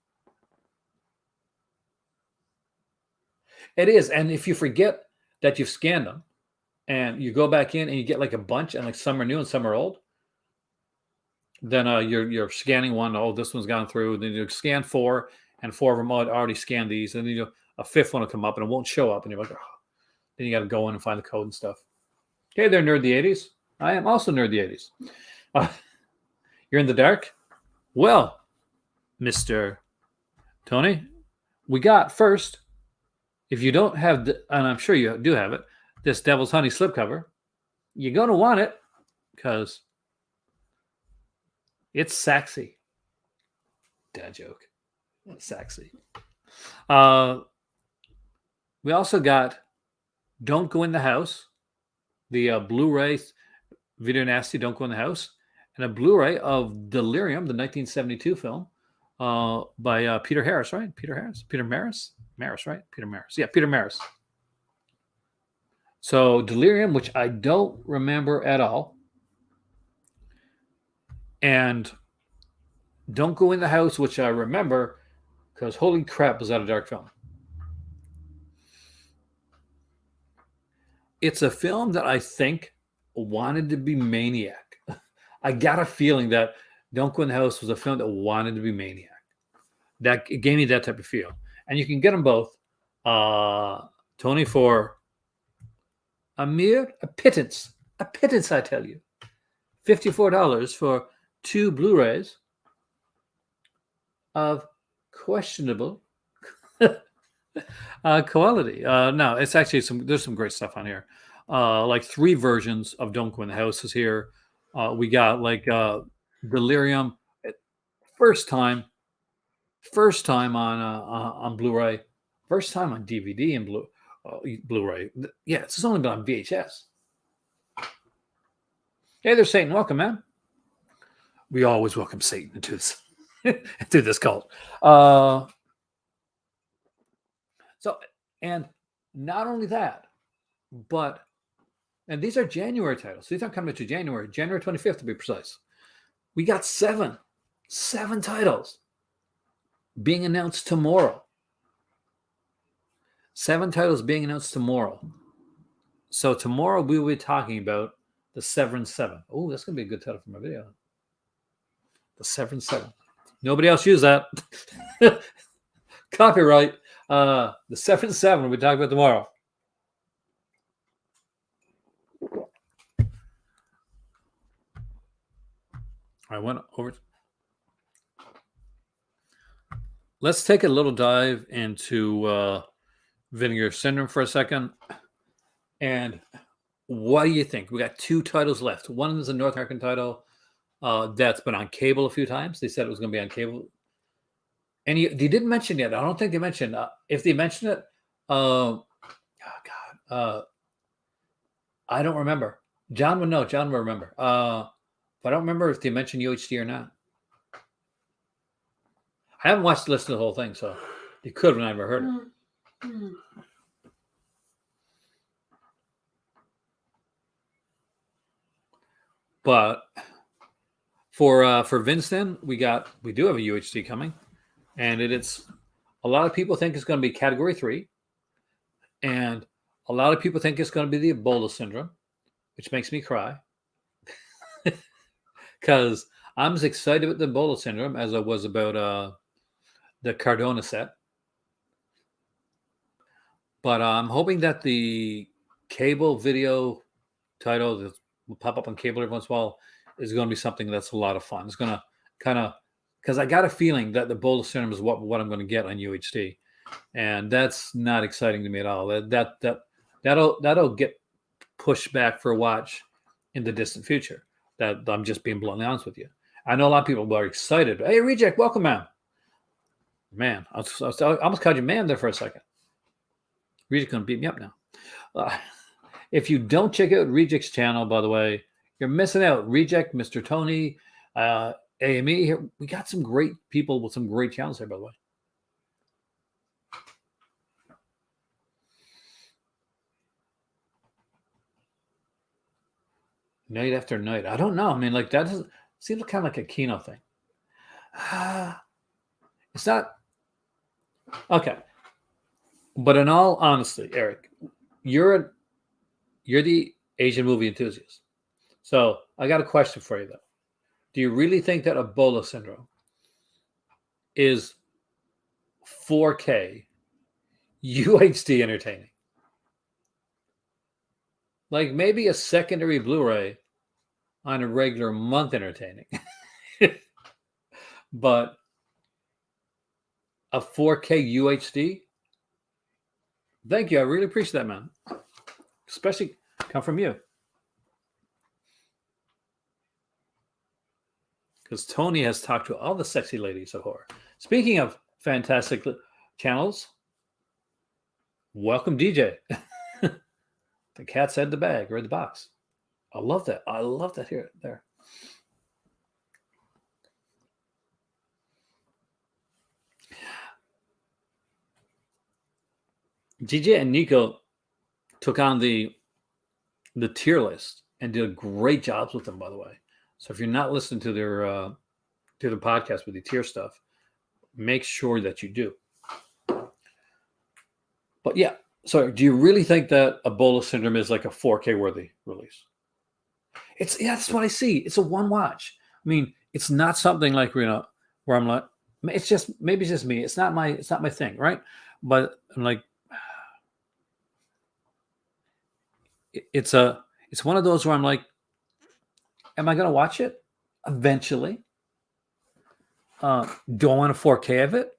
It is. And if you forget that you've scanned them and you go back in and you get like a bunch and like some are new and some are old, then you're scanning one. Oh, this one's gone through. Then you scan 4 and 4 of them already scanned these. And then a 5th one will come up and it won't show up. And you're like, oh. Then you got to go in and find the code and stuff. Okay, they're Nerd the 80s. I am also Nerd the 80s. You're in the dark? Well, Mr. Tony, we got first, if you don't have, and I'm sure you do have it, this Devil's Honey slipcover, you're going to want it because it's sexy. Dad joke. Sexy. We also got Don't Go in the House, the Blu-ray Video Nasty Don't Go in the House, and a Blu-ray of Delirium, the 1972 film by Peter Harris, right? Peter Harris? Peter Maris? Maris, right? Peter Maris. Yeah, Peter Maris. So Delirium, which I don't remember at all, and Don't Go in the House, which I remember because holy crap, was that a dark film. It's a film that I think wanted to be Maniac. I got a feeling that Don't Go in the House was a film that wanted to be Maniac. That it gave me that type of feel. And you can get them both, Tony, for a pittance. A pittance, I tell you. $54 for 2 Blu-rays of questionable quality. No, it's actually there's some great stuff on here. Like 3 versions of Don't Go in the House is here. We got like Delirium, first time on Blu-ray, first time on DVD and Blu-ray. Yeah, it's only been on VHS. Hey there, Satan. Welcome, man. We always welcome Satan into this into this cult. So, and not only that, but, and these are January titles. These aren't coming to January 25th to be precise. We got 7 titles being announced tomorrow. 7 titles being announced tomorrow. So tomorrow we will be talking about the Severin 7. Oh, that's going to be a good title for my video. The Severin 7. Nobody else use that. Copyright. The Severin 7 we'll be talking about tomorrow. I went over. Let's take a little dive into Vinegar Syndrome for a second. And what do you think? We got 2 titles left. One is a North American title that's been on cable a few times. They said it was going to be on cable. And they didn't mention yet. I don't think they mentioned. If they mentioned it, I don't remember. John would know. John would remember. But I don't remember if they mentioned UHD or not. I haven't watched the list of the whole thing, so they could have never heard it. But for Vincent, we do have a UHD coming, and it's a lot of people think it's going to be Category 3, and a lot of people think it's going to be the Ebola syndrome, which makes me cry because I'm as excited about the Ebola syndrome as I was about the Cardona set. But I'm hoping that the cable video title that will pop up on cable every once in a while is going to be something that's a lot of fun. It's going to kind of, because I got a feeling that the Ebola syndrome is what I'm going to get on UHD, and that's not exciting to me at all. That'll get pushed back for a watch in the distant future. That I'm just being bluntly honest with you. I know a lot of people are excited. Hey, Reject, welcome, man. Man, I almost called you man there for a second. Reject's going to beat me up now. If you don't check out Reject's channel, by the way, you're missing out. Reject, Mr. Tony, AME here. We got some great people with some great channels here, by the way. Night after night. I don't know. I mean, like that doesn't seems kind of like a Kino thing. It's not okay. But in all honesty, Eric, you're the Asian movie enthusiast. So I got a question for you though. Do you really think that Ebola syndrome is 4K UHD entertaining? Like maybe a secondary Blu-ray on a regular month entertaining. But a 4K UHD? Thank you. I really appreciate that, man. Especially come from you. Because Tony has talked to all the sexy ladies of horror. Speaking of fantastic channels, welcome DJ. The cat's out of the bag or in the box. I love that. I love that here there. DJ and Nico took on the tier list and did great jobs with them, by the way. So if you're not listening to their podcast with the tier stuff, make sure that you do. But yeah, so do you really think that Ebola syndrome is like a 4K worthy release? That's what I see. It's a one watch. I mean, it's not something like where I'm like, maybe it's just me. It's not my thing, right? But I'm like, it's one of those where I'm like, am I going to watch it eventually? Do I want a 4K of it?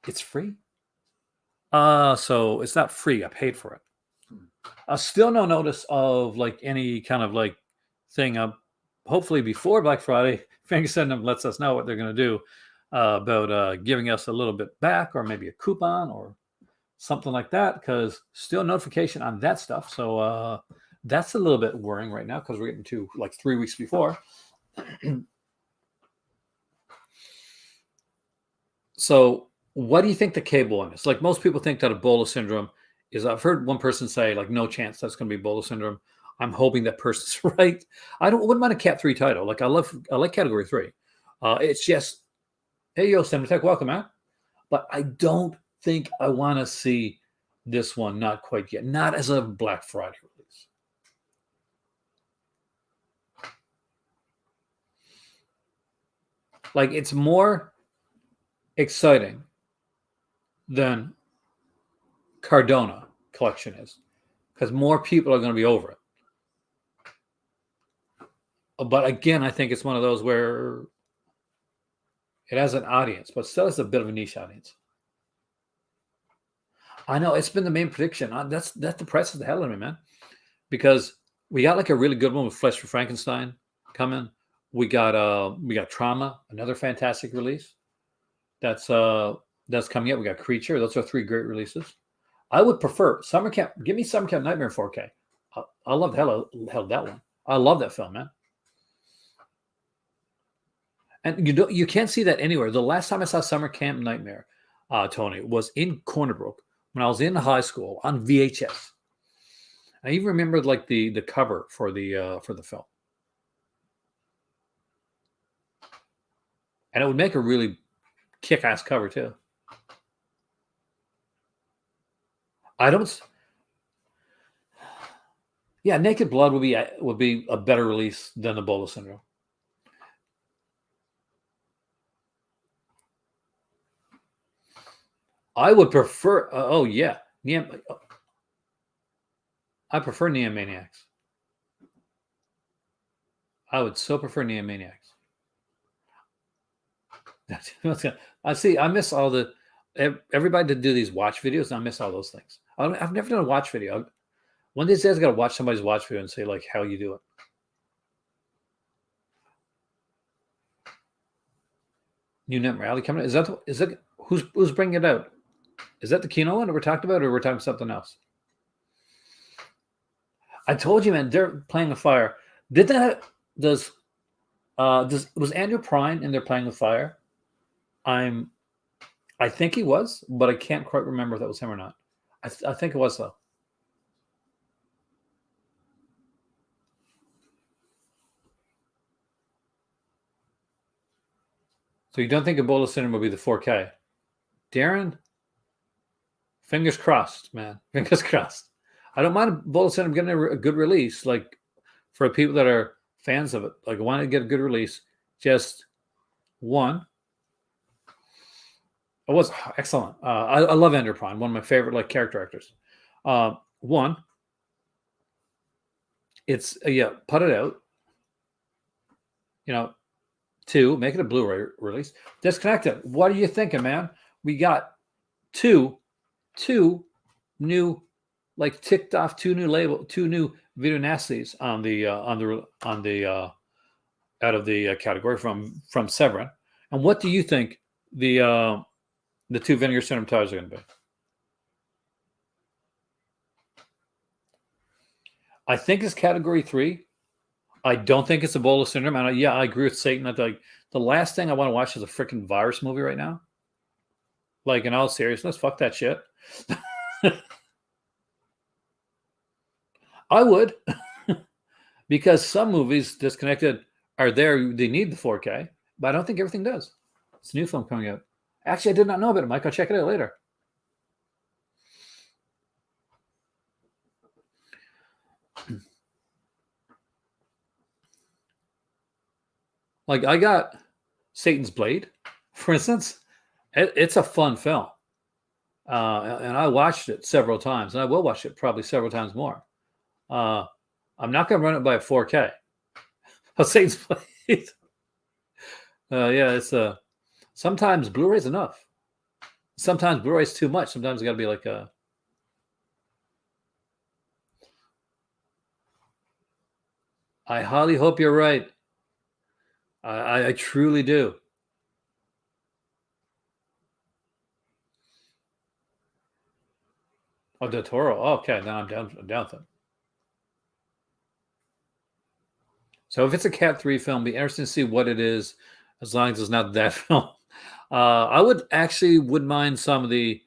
It's free. So it's not free. I paid for it. Still no notice of like any kind of like thing. Hopefully before Black Friday, Frankenstein lets us know what they're going to do about giving us a little bit back, or maybe a coupon or something like that. Because still notification on that stuff. So that's a little bit worrying right now because we're getting to like 3 weeks before. So what do you think the cable one is? Like most people think that Ebola syndrome is, I've heard one person say like, no chance that's going to be Ebola syndrome. I'm hoping that person's right. Wouldn't mind a Cat 3 title. Like I like Category 3. It's just, hey, yo, Cinematech, welcome, man. But I don't think I want to see this one, not quite yet. Not as a Black Friday release. Like it's more exciting than Cardona collection is, because more people are going to be over it. But again, I think it's one of those where it has an audience, but still it's a bit of a niche audience. I know it's been the main prediction. That depresses the hell out of me, man, because we got like a really good one with Flesh for Frankenstein coming. We got Trauma, another fantastic release. That's coming out. We got Creature. Those are 3 great releases. I would prefer Summer Camp. Give me Summer Camp Nightmare in 4K. I love the hell of that one. I love that film, man. And you can't see that anywhere. The last time I saw Summer Camp Nightmare, Tony, was in Corner Brook when I was in high school on VHS. I even remember like the cover for the film, and it would make a really kick-ass cover too. Yeah, Naked Blood would be a better release than Ebola Syndrome. I would prefer. Oh yeah, I prefer Neomaniacs. I would so prefer Neomaniacs. I see. I miss all the everybody to do these watch videos. And I miss all those things. I've never done a watch video. One of these days, I got to watch somebody's watch video and say like how you do it. New Nightmare Alley coming. Is that who's bringing it out? Is that the Kino one that we're talking about, or we're talking something else? I told you, man. They're playing the fire. Does Was Andrew Prine in there playing with fire? I think he was, but I can't quite remember if that was him or not. I think it was though. So you don't think Ebola syndrome will be the 4K? Darren, fingers crossed, man. Fingers crossed. I don't mind Ebola syndrome getting a good release, like for people that are fans of it. Like, I want to get a good release. Just one. It was excellent. I love Andrew Prine, one of my favorite like character actors. One, it's yeah, put it out. You know, two, make it a Blu-ray release. Disconnected. What are you thinking, man? We got two new, like ticked off two new video nasties on the out of the category from Severin. And what do you think the two Vinegar Syndrome tires are going to be? I think it's category 3. I don't think it's Ebola syndrome. And yeah, I agree with Satan that like the last thing I want to watch is a freaking virus movie right now. Like, in all seriousness, fuck that shit. I would, because some movies Disconnected are there. They need the 4K, but I don't think everything does. It's a new film coming out. Actually, I did not know about it, Mike. I'll check it out later. Like, I got Satan's Blade, for instance. It's a fun film. And I watched it several times, and I will watch it probably several times more. I'm not going to run it by a 4K. But Satan's Blade. Yeah, it's sometimes Blu-ray's enough. Sometimes Blu-ray's too much. Sometimes it got to be like a. I highly hope you're right. I truly do. Oh, Del Toro. Oh, okay, then I'm down with it. So if it's a Cat 3 film, be interesting to see what it is, as long as it's not that film. I wouldn't mind some of the.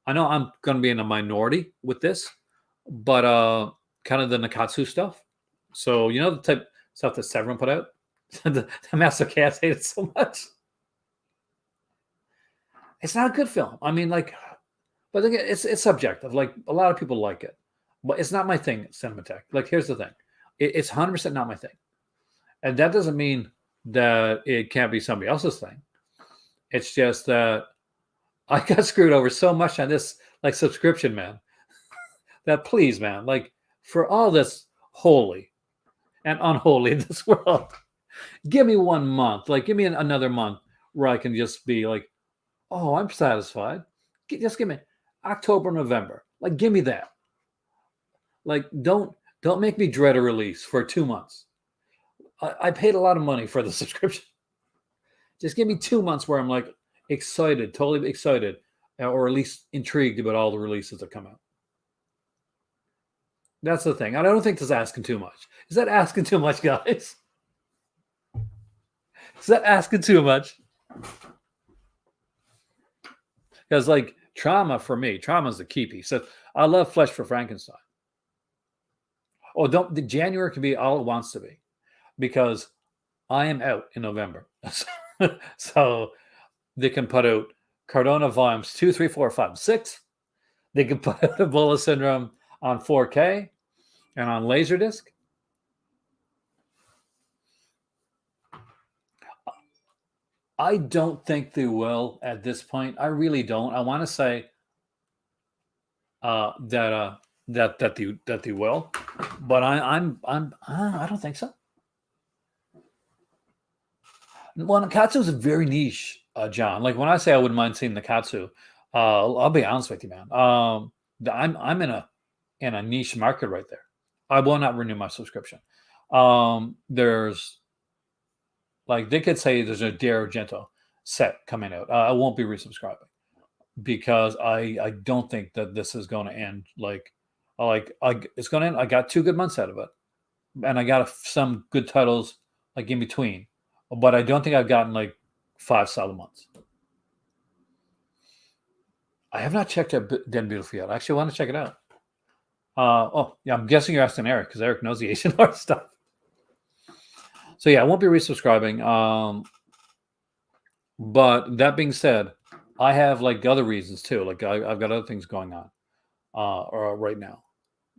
I know I'm going to be in a minority with this, but kind of the Nakatsu stuff. So you know the type stuff that Severin put out. the Master Cats hate it so much. It's not a good film. I mean, like, but again, it's subjective. Like, a lot of people like it, but it's not my thing. Cinematech. Like, here's the thing. It's 100% not my thing, and that doesn't mean that it can't be somebody else's thing. It's just that I got screwed over so much on this like subscription, man. That please, man, like, for all this holy and unholy in this world, give me 1 month. Like, give me another month where I can just be like, oh, I'm satisfied. Just give me October, November. Like, give me that. Like, don't make me dread a release for 2 months. I paid a lot of money for the subscription. Just give me 2 months where I'm like excited, totally excited, or at least intrigued about all the releases that come out. That's the thing. I don't think that's asking too much. Is that asking too much, guys? Is that asking too much? Because like trauma for me, trauma is the key piece. So I love Flesh for Frankenstein. Oh, the January can be all it wants to be, because I am out in November. So they can put out Cardona volumes 2, 3, 4, 5, 6. They can put out Ebola Syndrome on 4K and on Laserdisc. I don't think they will at this point. I really don't. I want to say that they will, but I don't think so. Well, Nakatsu is very niche, John. Like, when I say I wouldn't mind seeing Nakatsu, I'll be honest with you, man. I'm in a niche market right there. I will not renew my subscription. There's like, they could say there's a Dario Argento set coming out. I won't be resubscribing, because I don't think that this is going to end it's going to end. I got 2 good months out of it, and I got some good titles like in between. but I don't think I've gotten like 5 solid months. I have not checked out Dead and Beautiful yet. I actually want to check it out. Oh, yeah, I'm guessing you're asking Eric because Eric knows the Asian horror stuff. So yeah, I won't be resubscribing. But that being said, I have like other reasons too. Like I've got other things going on right now.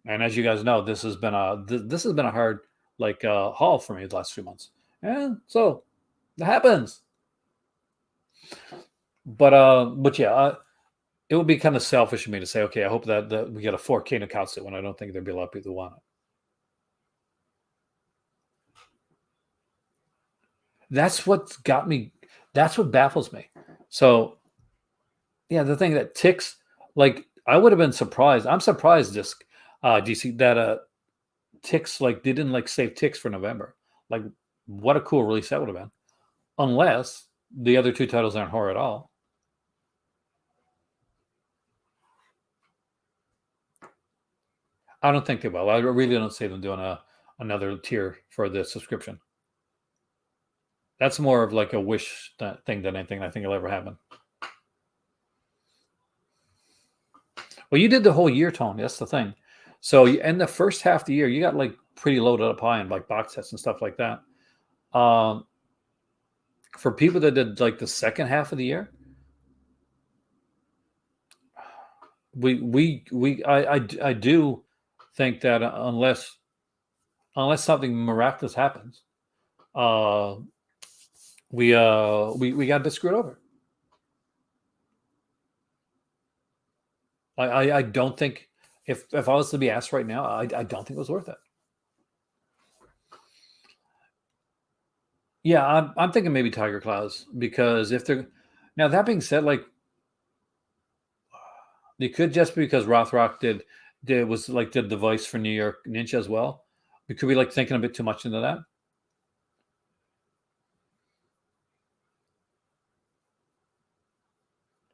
And as you guys know, this has been a hard haul for me the last 3 months. And so it happens. But yeah, it would be kind of selfish of me to say, okay, I hope that we get a 4K Nakatsu when I don't think there'd be a lot of people who want it. That's what got me. That's what baffles me. So, yeah, the thing that ticks, like I would have been surprised. I'm surprised disc DC that ticks like they didn't like save ticks for November. Like, what a cool release that would have been. Unless the other 2 titles aren't horror at all. I don't think they will. I really don't see them doing another tier for the subscription. That's more of like a wish thing than anything I think will ever happen. Well, you did the whole year, Tony. That's the thing. So in the first half of the year, you got like pretty loaded up high in like box sets and stuff like that. For people that did like the second half of the year, I do think that unless something miraculous happens, we got a bit screwed over. I don't think if I was to be asked right now, I don't think it was worth it. Yeah, I'm thinking maybe Tiger Claws because if they're now that being said, like they could just be because Rothrock did the voice for New York Ninja as well. We could be like thinking a bit too much into that.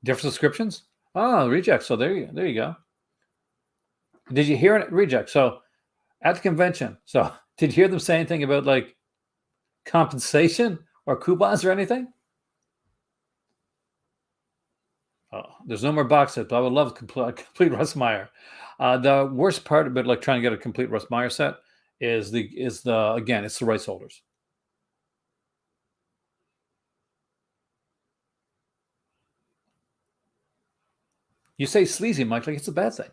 Different subscriptions? Oh, reject. So there you go. Did you hear it? Reject. So at the convention. So did you hear them say anything about like compensation or coupons or anything? Oh, there's no more box sets, but I would love a complete Russ Meyer. The worst part about like trying to get a complete Russ Meyer set is again, it's the rights holders. You say sleazy, Mike, like it's a bad thing.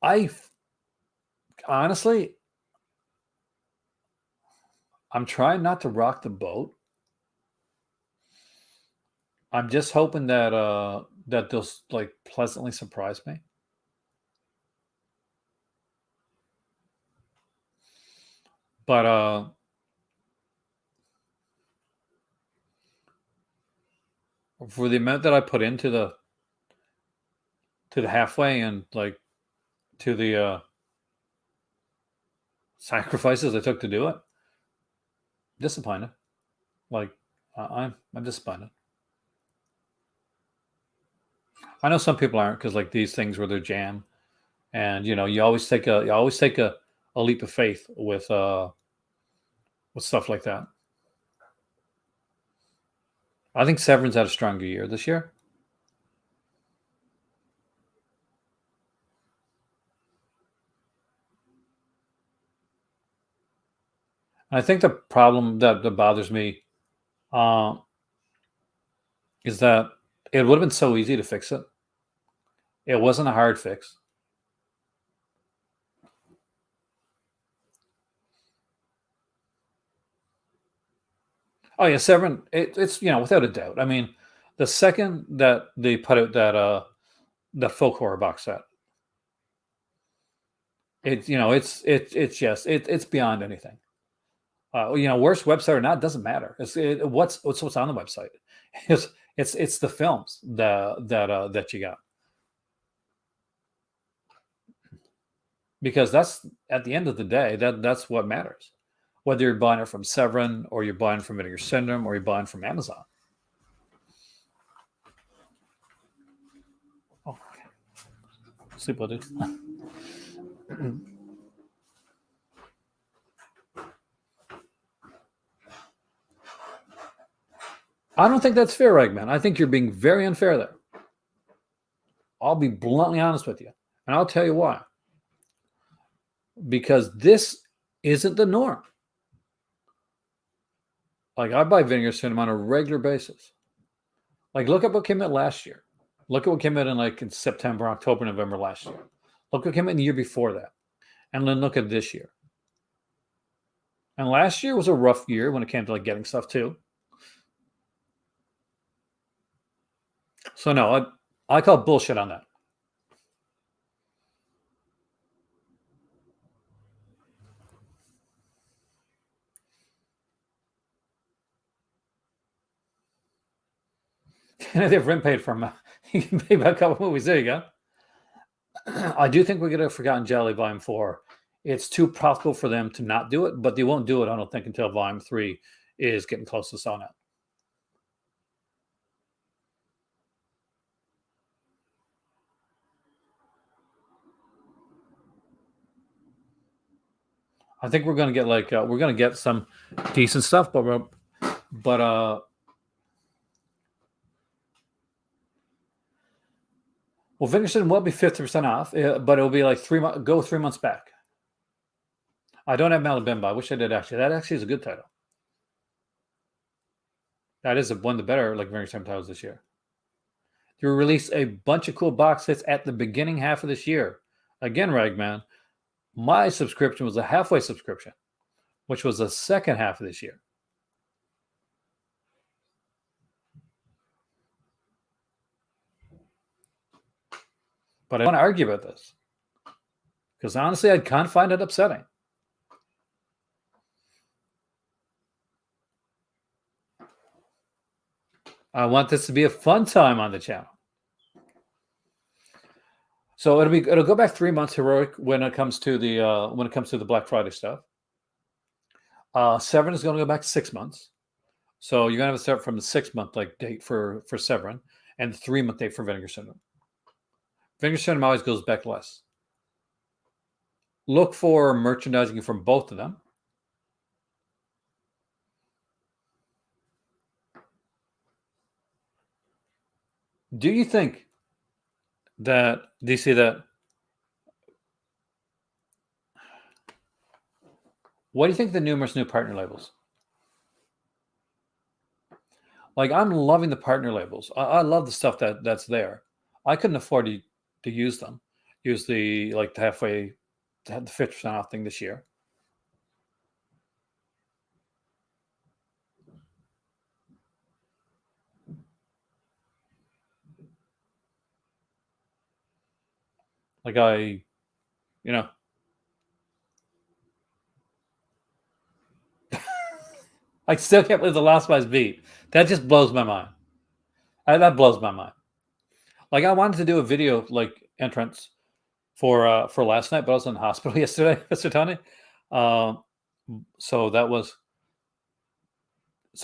I honestly, I'm trying not to rock the boat. I'm just hoping that they'll like pleasantly surprise me. But for the amount that I put into the halfway and like to the sacrifices I took to do it, disappointed. Like I'm disappointed. I know some people aren't because like these things were their jam, and you always take a leap of faith with stuff like that. I think Severin's had a stronger year this year. And I think the problem that bothers me is that it would have been so easy to fix it. It wasn't a hard fix. Oh yeah, Severin. It's without a doubt. I mean, the second that they put out that folk horror box set, it's beyond anything. Worst website or not doesn't matter. What's on the website. It's the films that you got, because that's at the end of the day that's what matters. Whether you're buying it from Severin or you're buying from Vinegar Syndrome or you're buying from Amazon. Oh, Sleep well, dude. I don't think that's fair, Eggman. I think you're being very unfair there. I'll be bluntly honest with you. And I'll tell you why. Because this isn't the norm. Like, I buy Vinegar Syndrome on a regular basis. Like, look at what came out last year. Look at what came out in September, October, November last year. Look what came out in the year before that. And then look at this year. And last year was a rough year when it came to getting stuff too. So no, I call bullshit on that. And if rent paid for them, you can pay back a couple movies. There you go. I do think we're going to have Forgotten Jelly Volume 4. It's too profitable for them to not do it, but they won't do it, I don't think, until Volume 3 is getting close to selling out. I think we're going to get we're going to get some decent stuff, but well, Vinegar will be 50% off, but it'll be 3 months. Go 3 months back. I don't have Malabimba. I wish I did actually. That actually is a good title. That is one of the better Vinegar Syndrome titles this year. They released a bunch of cool box sets at the beginning half of this year. Again, Ragman, my subscription was a halfway subscription, which was the second half of this year. But I don't want to argue about this because honestly, I kind of find it upsetting. I want this to be a fun time on the channel. So it'll go back 3 months heroic when it comes to the Black Friday stuff. Severin is going to go back 6 months. So you're going to have to start from the 6 month date for Severin and the 3 month date for Vinegar Syndrome. Vinegar Syndrome always goes back less. Look for merchandising from both of them. Do you think that, do you see that? What do you think of the numerous new partner labels? I'm loving the partner labels. I love the stuff that's there. I couldn't afford to use them. Use the halfway, the 50% off thing this year. I still can't believe the Last Boys beat. That just blows my mind. That blows my mind. I wanted to do a video entrance for last night, but I was in the hospital yesterday, Mr. Tony. So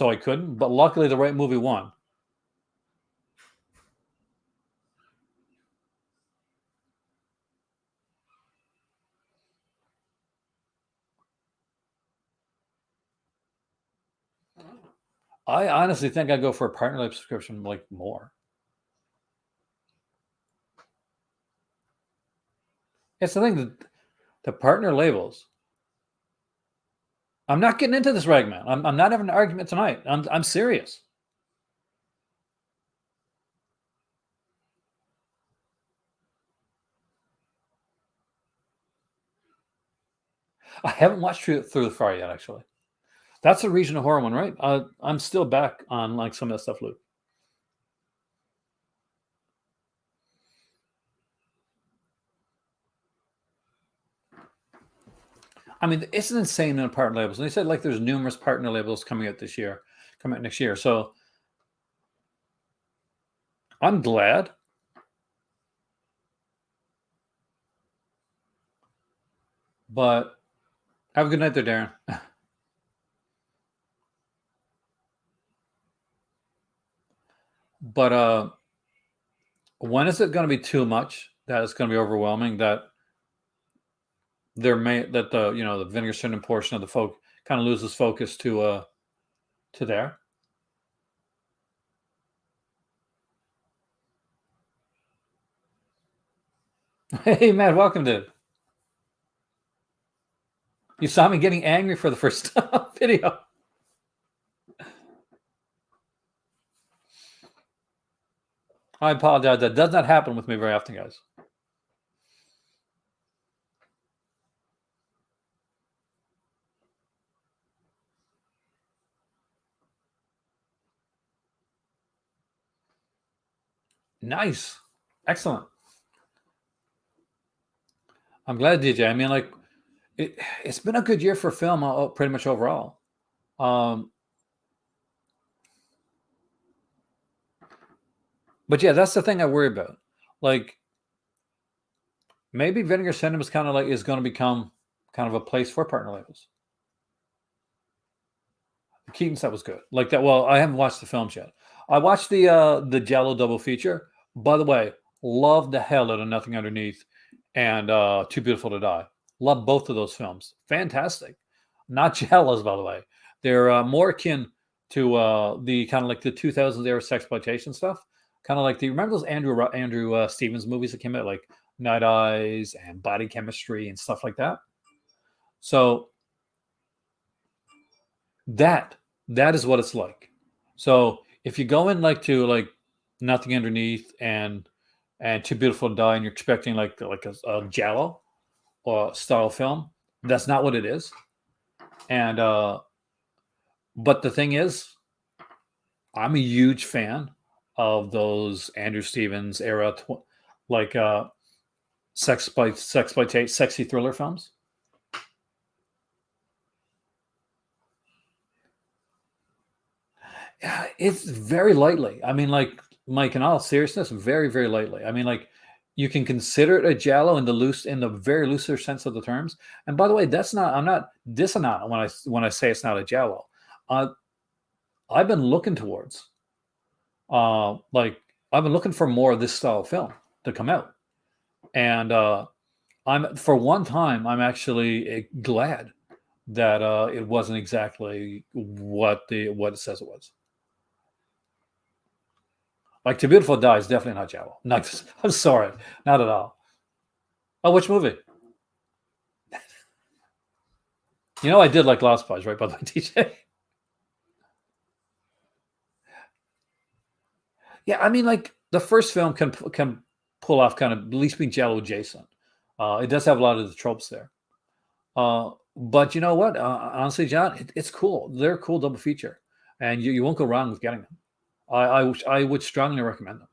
I couldn't. But luckily, the right movie won. I honestly think I'd go for a partner label subscription more. It's the thing that the partner labels. I'm not getting into this, Ragman. I'm not having an argument tonight. I'm serious. I haven't watched Through the Fire yet, actually. That's a regional horror one, right? I'm still back on some of that stuff, Luke. I mean, it's an insane amount of partner labels. And they said there's numerous partner labels coming out next year. So I'm glad. But have a good night there, Darren. But when is it going to be too much that it's going to be overwhelming. That the vinegar syndrome portion of the folk kind of loses focus to there. Hey, Matt, welcome, dude. You saw me getting angry for the first video. I apologize. That does not happen with me very often, guys. Nice. Excellent. I'm glad, DJ. I mean, like, it's been a good year for film, pretty much overall. But yeah, that's the thing I worry about. Like, maybe Vinegar Syndrome is kind of like is going to become kind of a place for partner labels. The Keaton stuff was good. Like that. Well, I haven't watched the films yet. I watched the Jello double feature. By the way, love the hell out of Nothing Underneath and Too Beautiful to Die. Love both of those films. Fantastic. Not jealous, by the way. They're more akin to the kind of like the 2000s era sexploitation stuff. Kind of like remember those Andrew Stevens movies that came out, like Night Eyes and Body Chemistry and stuff like that. So that is what it's like. So if you go in like to like Nothing Underneath and Too Beautiful to Die, and you're expecting like a giallo or style film, that's not what it is. And but the thing is, I'm a huge fan of those Andrew Stevens era sexploitation, sexy thriller films. Yeah, it's very lightly. I mean, like, Mike, in all seriousness, very, very lightly. I mean, like, you can consider it a giallo in the very looser sense of the terms. And by the way, I'm not dissonant when I say it's not a giallo. I've been looking towards, like, I've been looking for more of this style of film to come out, and for one time, I'm actually glad that it wasn't exactly what it says it was. Like, Too Beautiful to Die is definitely not giallo. Not, I'm sorry, not at all. Oh, which movie? You know, I did like Lost Boys, right? By the way, DJ. Yeah, I mean, like, the first film can pull off kind of at least being giallo adjacent. It does have a lot of the tropes there. But you know what? Honestly, John, it's cool. They're a cool double feature, and you won't go wrong with getting them. I would strongly recommend them.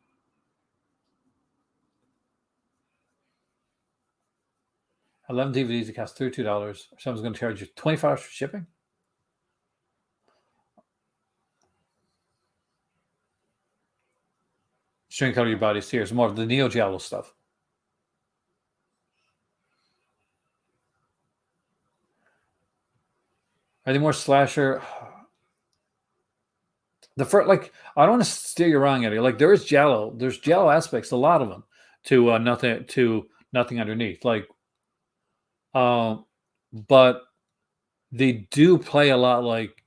11 DVDs, it costs $32. Someone's going to charge you $25 for shipping. String Color Your Body's Tears, more of the Neo Giallo stuff. Any more slasher? The first, like, I don't want to steer you wrong, Eddie. Like, there's Giallo aspects, a lot of them, to Nothing Underneath. Like, but they do play a lot, like,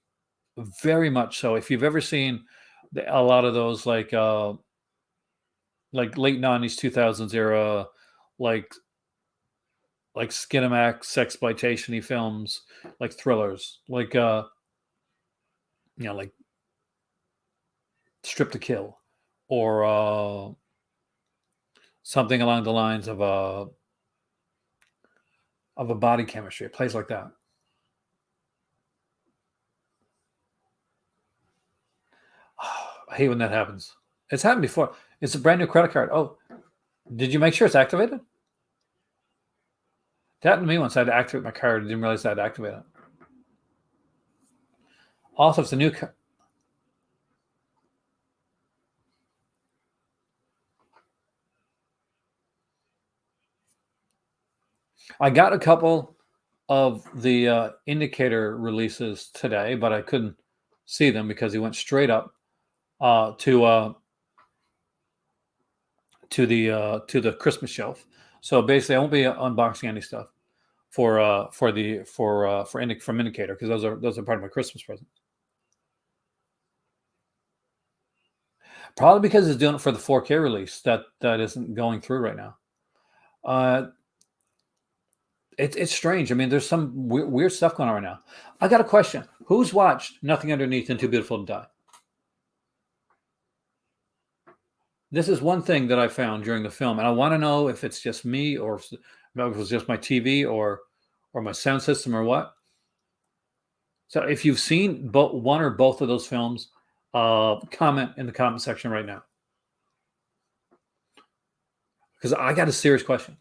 very much so. If you've ever seen a lot of those, like late 90s, 2000s era, like Skinamax, sexploitation-y films, like thrillers, like like Strip to Kill, or something along the lines of a Body Chemistry. It plays like that. I hate when that happens. It's happened before. It's a brand new credit card. Oh, did you make sure it's activated? That happened to me once. I had to activate my card. I didn't realize I had to activate it. Also, it's a new card. I got a couple of the indicator releases today, but I couldn't see them because he went straight up to to the Christmas shelf. So basically, I won't be unboxing any stuff from Indicator, because those are part of my Christmas present. Probably because it's doing it for the 4K release that isn't going through right now. It's strange. I mean, there's some weird stuff going on right now. I got a question. Who's watched Nothing Underneath and Too Beautiful to Die? This is one thing that I found during the film, and I want to know if it's just me, or if it was just my TV, or my sound system, or what. So if you've seen one or both of those films, comment in the comment section right now, because I got a serious question.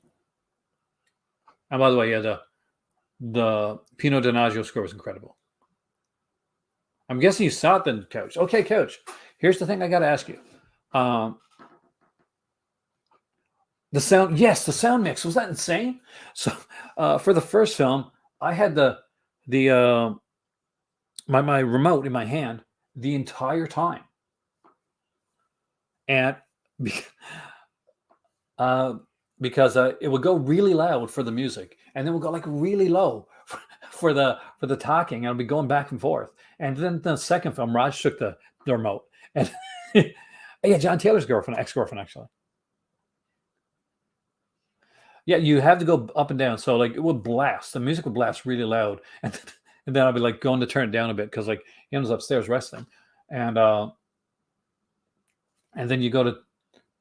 And by the way, yeah, the Pino Donaggio score was incredible. I'm guessing you saw it then, Coach. Okay, Coach. Here's the thing I got to ask you. The sound, yes, the sound mix, was that insane? So for the first film, I had my remote in my hand the entire time, and because it would go really loud for the music, and then it would go like really low for the talking, and I'd be going back and forth. And then the second film, Raj took the remote, and yeah, John Taylor's ex-girlfriend, actually. Yeah, you have to go up and down. So like it would blast. The music would blast really loud, and then I'd be like going to turn it down a bit, because like he was upstairs resting, and then you go to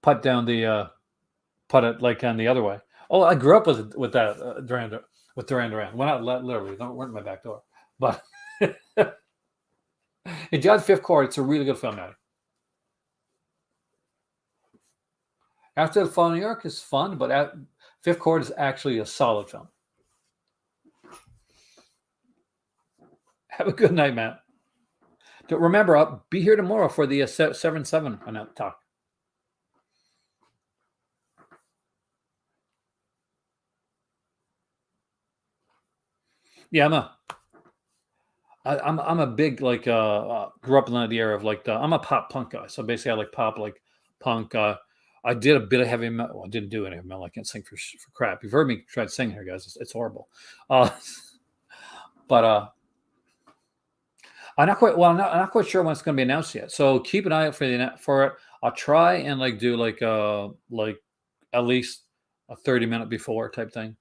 put it like on the other way. Oh, I grew up with that Duran Duran. Well, not literally, they weren't my back door, but in John's Fifth Chord, it's a really good film, now. After the Fall of New York is fun, but Fifth Chord is actually a solid film. Have a good night, Matt. Remember, I'll be here tomorrow for the Severin 7 talk. Yeah, I'm a big, like, grew up in the era of like I'm a pop punk guy. So basically, I like pop, like punk. I did a bit of heavy metal. Well, I didn't do any heavy metal. I can't sing for crap. You've heard me try to sing here, guys. It's horrible. But I'm not quite sure when it's going to be announced yet. So keep an eye out for it. I'll try and like do like at least a 30-minute before type thing.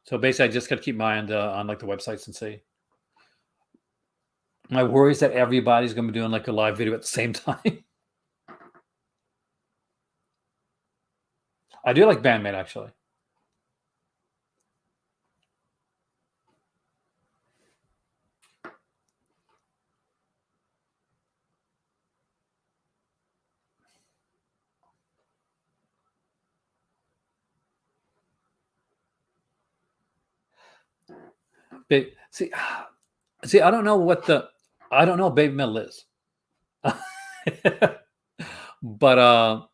So basically, I just got to keep my eye on like the websites and see. My worry is that everybody's going to be doing like a live video at the same time. I do like Bandmate, actually. But see, I don't know Baby Metal is. But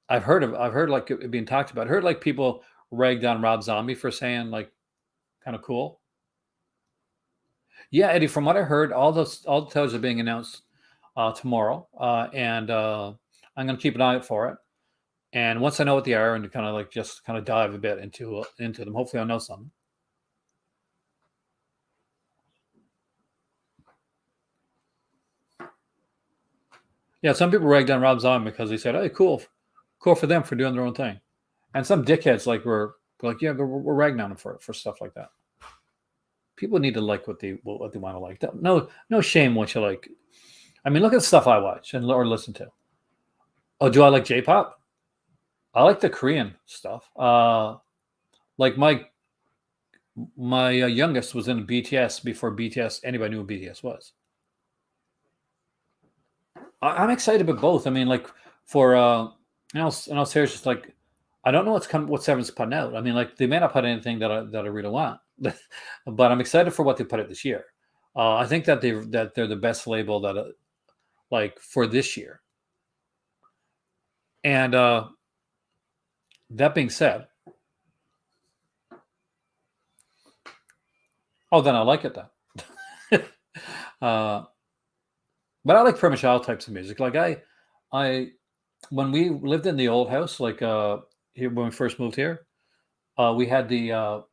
I've heard like it being talked about. I heard like people ragged on Rob Zombie for saying like kind of cool. Yeah, Eddie, from what I heard, all the titles are being announced tomorrow, and I'm going to keep an eye out for it. And once I know what they are, and kind of like just kind of dive a bit into them, hopefully I'll know something. Yeah, some people ragged on Rob Zombie because they said, "Hey, cool for them for doing their own thing," and some dickheads like were like, "Yeah, we're ragging on them for stuff like that." People need to like what they want to like. No shame what you like. I mean, look at the stuff I watch or listen to. Oh, do I like J-pop? I like the Korean stuff. Like my youngest was in BTS before anybody knew what BTS was. I'm excited about both. I mean, like for and I'll say it's just like I don't know what Severin's putting out. I mean, like they may not put anything that I really want, but I'm excited for what they put out this year. I think that they're the best label that like for this year. And that being said, then I like it then. But I like pretty much all types of music. Like I when we lived in the old house, like here when we first moved here, we had the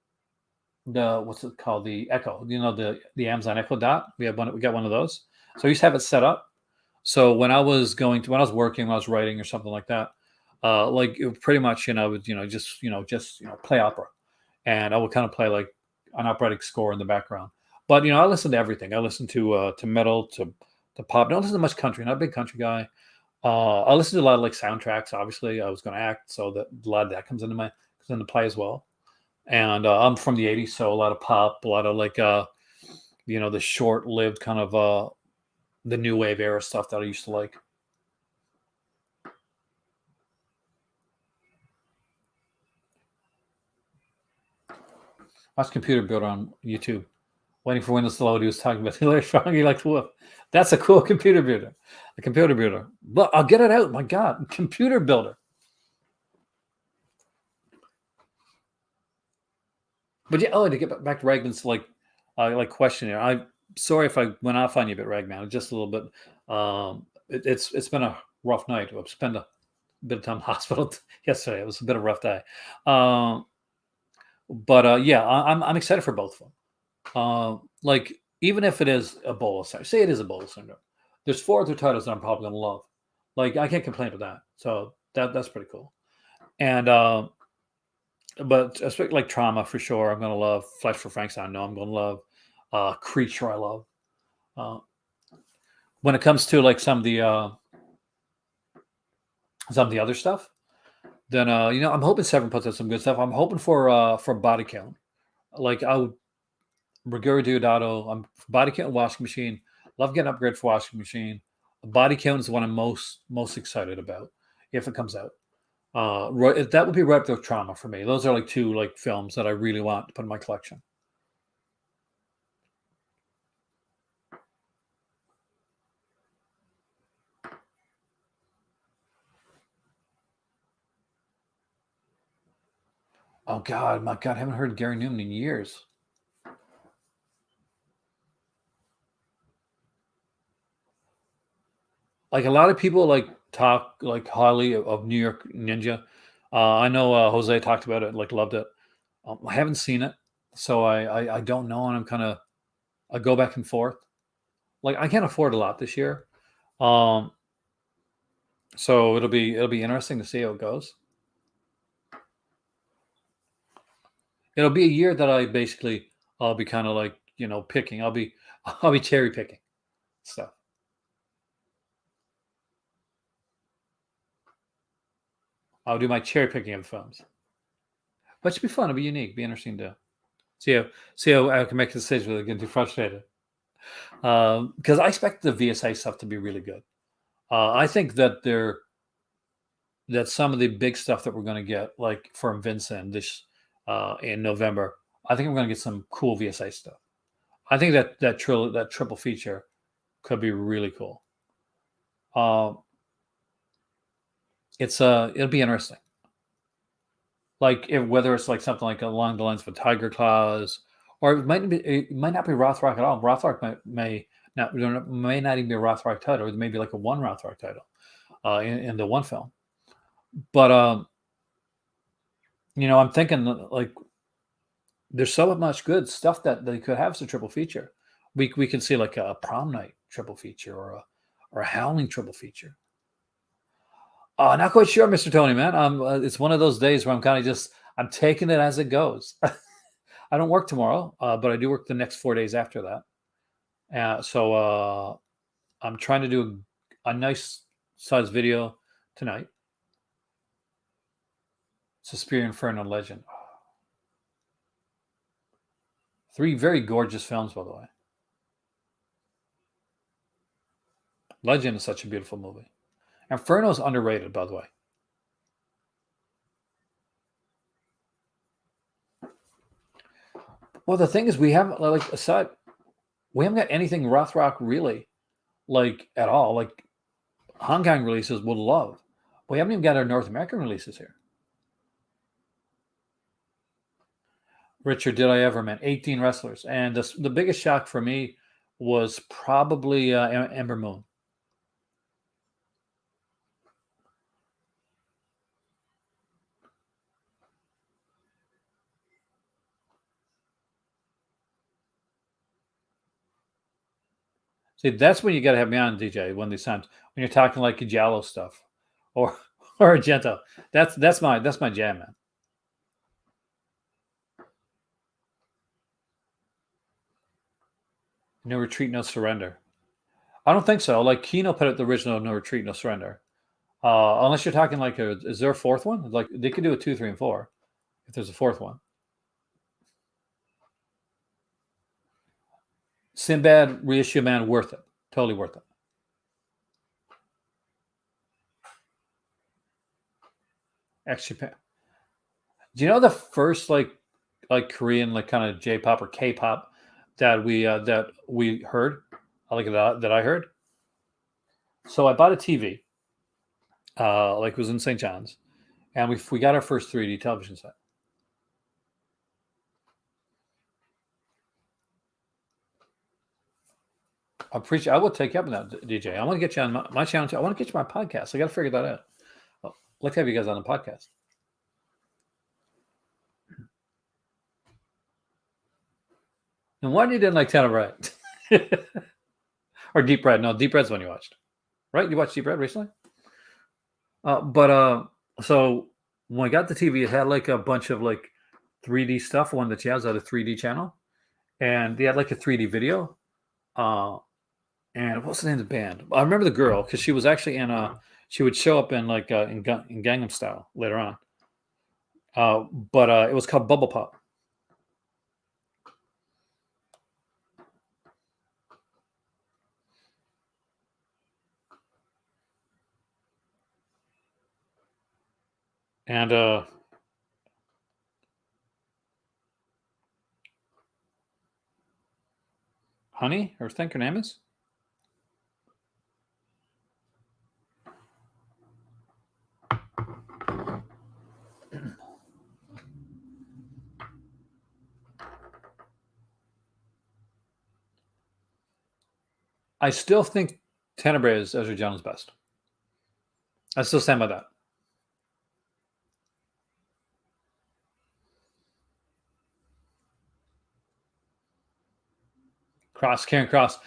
what's it called, the Echo, the Amazon Echo Dot. We got one of those. So I used to have it set up. So when I was working, when I was writing or something like that, like it would pretty much, I would, just play opera, and I would kind of play like an operatic score in the background. But I listen to everything. I listen to metal, to pop. Don't listen to much country. Not a big country guy. I listen to a lot of like soundtracks. Obviously, I was going to act, so that a lot of that comes into play as well. And I'm from the '80s, so a lot of pop, a lot of like the short-lived kind of the new wave era stuff that I used to like. Watch Computer Builder on YouTube. Waiting for Windows to load. He was talking about the Delirium. You're like, whoa, that's a cool computer builder. A computer builder. But I'll get it out. My God, computer builder. But yeah, to get back to Ragman's like question here. I'm sorry if I went off on you a bit, Ragman. Just a little bit. It's been a rough night. I've spent a bit of time in the hospital yesterday. It was a bit of a rough day. Um, but yeah, I'm excited for both of them. Like even if it is a bolus, say it is a bolus syndrome. There's four other titles that I'm probably gonna love. Like I can't complain with that. So that's pretty cool. And but especially like Trauma for sure. I'm gonna love Flesh for Frankenstein. No, I'm gonna love Creature. I love. Uh, when it comes to like some of the other stuff, then I'm hoping Severin puts out some good stuff. I'm hoping for Body Count. Like I would Rigura Diodato. I'm Body Count and Washing Machine. Love getting upgrade for Washing Machine. Body Count is the one I'm most excited about if it comes out. That would be right up there with Trauma for me. Those are like two like films that I really want to put in my collection. Oh God, my God, I haven't heard Gary Newman in years. Like a lot of people like talk like highly of New York Ninja. I know Jose talked about it, like loved it. I haven't seen it, so I don't know, and I'm kind of I go back and forth. Like I can't afford a lot this year, um, so it'll be interesting to see how it goes. It'll be a year that I basically I'll be kind of like picking. I'll be cherry picking stuff. I'll do my cherry picking of films, but it should be fun. It'll be unique, be interesting to see how I can make a decision without getting too frustrated. Because I expect the VSA stuff to be really good. I think that some of the big stuff that we're going to get, like from Vincent this in November, I think we're going to get some cool VSA stuff. I think that triple feature could be really cool. Uh, it'll be interesting. Like whether it's like something like along the lines of a Tiger Claws, or it might not be Rothrock at all. Rothrock may not even be a Rothrock title. It may be like a one Rothrock title in the one film. But I'm thinking like there's so much good stuff that they could have as a triple feature. We could see like a Prom Night triple feature or a Howling triple feature. Not quite sure, Mr. Tony, man. It's one of those days where I'm kind of just I'm taking it as it goes. I don't work tomorrow, but I do work the next 4 days after that. So I'm trying to do a nice size video tonight. Suspiria, Inferno, Legend. Three very gorgeous films, by the way. Legend is such a beautiful movie. Inferno is underrated, by the way. Well, the thing is, we haven't got anything Rothrock really like at all. Like Hong Kong releases would love. We haven't even got our North American releases here. Richard, did I ever, man? 18 wrestlers. And the biggest shock for me was probably Ember Moon. See, that's when you got to have me on, DJ. One of these times when you're talking like Giallo stuff, or or Argento. That's my jam, man. No Retreat, No Surrender. I don't think so. Like Kino put out the original No Retreat, No Surrender. Unless you're talking like, is there a fourth one? Like they could do a 2, 3, and 4 if there's a fourth one. Sinbad reissue, man, worth it. Totally worth it. Actually, do you know the first like Korean like kind of J-pop or K-pop that we heard, like that I heard? So I bought a TV, like it was in St. John's, and we got our first 3D television set. I appreciate. I will take you up on that, DJ. I want to get you on my channel too. I want to get you on my podcast. I got to figure that out. I'd like to have you guys on the podcast. And why you didn't like Tenebrae? Or Deep Red? No, Deep Red's one you watched, right? You watched Deep Red recently. So when I got the TV, it had like a bunch of like 3D stuff. One that she has at a 3D channel, and they had like a 3D video. And what's the name of the band? I remember the girl because she was actually in she would show up in like in Gangnam Style later on. But it was called Bubble Pop. And Honey, or I think her name is. I still think Tenebrae is Ezra Jones' best. I still stand by that. Karen Cross.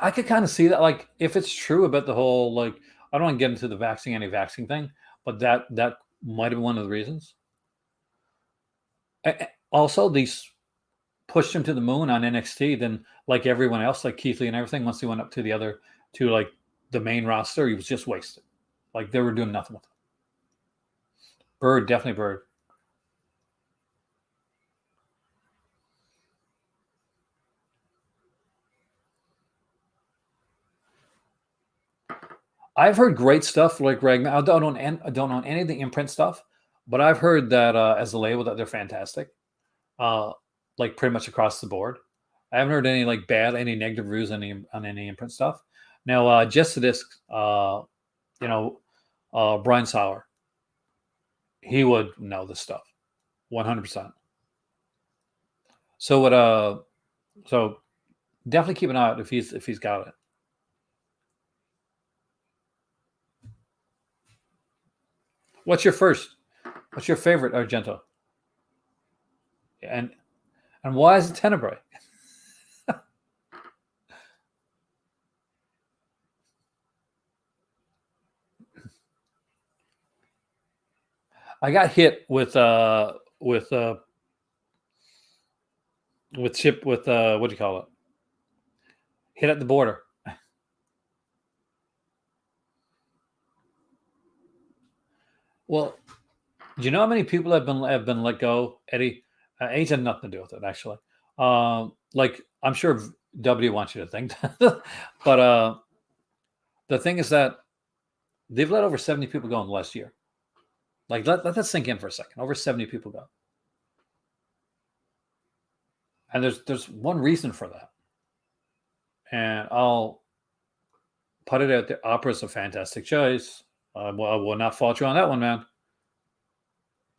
I could kind of see that. Like, if it's true about the whole, like, I don't want to get into the anti-vaccine thing, but that might have been one of the reasons. Also, these pushed him to the moon on NXT. Then, like everyone else, like Keith Lee and everything, once he went up to like the main roster, he was just wasted. Like they were doing nothing with him. Bird, definitely Bird. I've heard great stuff like Greg. I don't know any of the imprint stuff, but I've heard that as a label that they're fantastic, like pretty much across the board. I haven't heard any like any negative reviews on any imprint stuff. Now, just to this, Brian Sauer, he would know this stuff, 100%. So so definitely keep an eye out if he's got it. What's your favorite Argento? And why is it Tenebrae? I got hit with what do you call it? Hit at the border. Well, do you know how many people have been let go, Eddie? Age had nothing to do with it, actually. Like I'm sure W wants you to think, but the thing is that they've let over 70 people go in the last year. Like let that sink in for a second. Over 70 people go, and there's one reason for that, and I'll put it out there. Opera's a fantastic choice. I will not fault you on that one, man.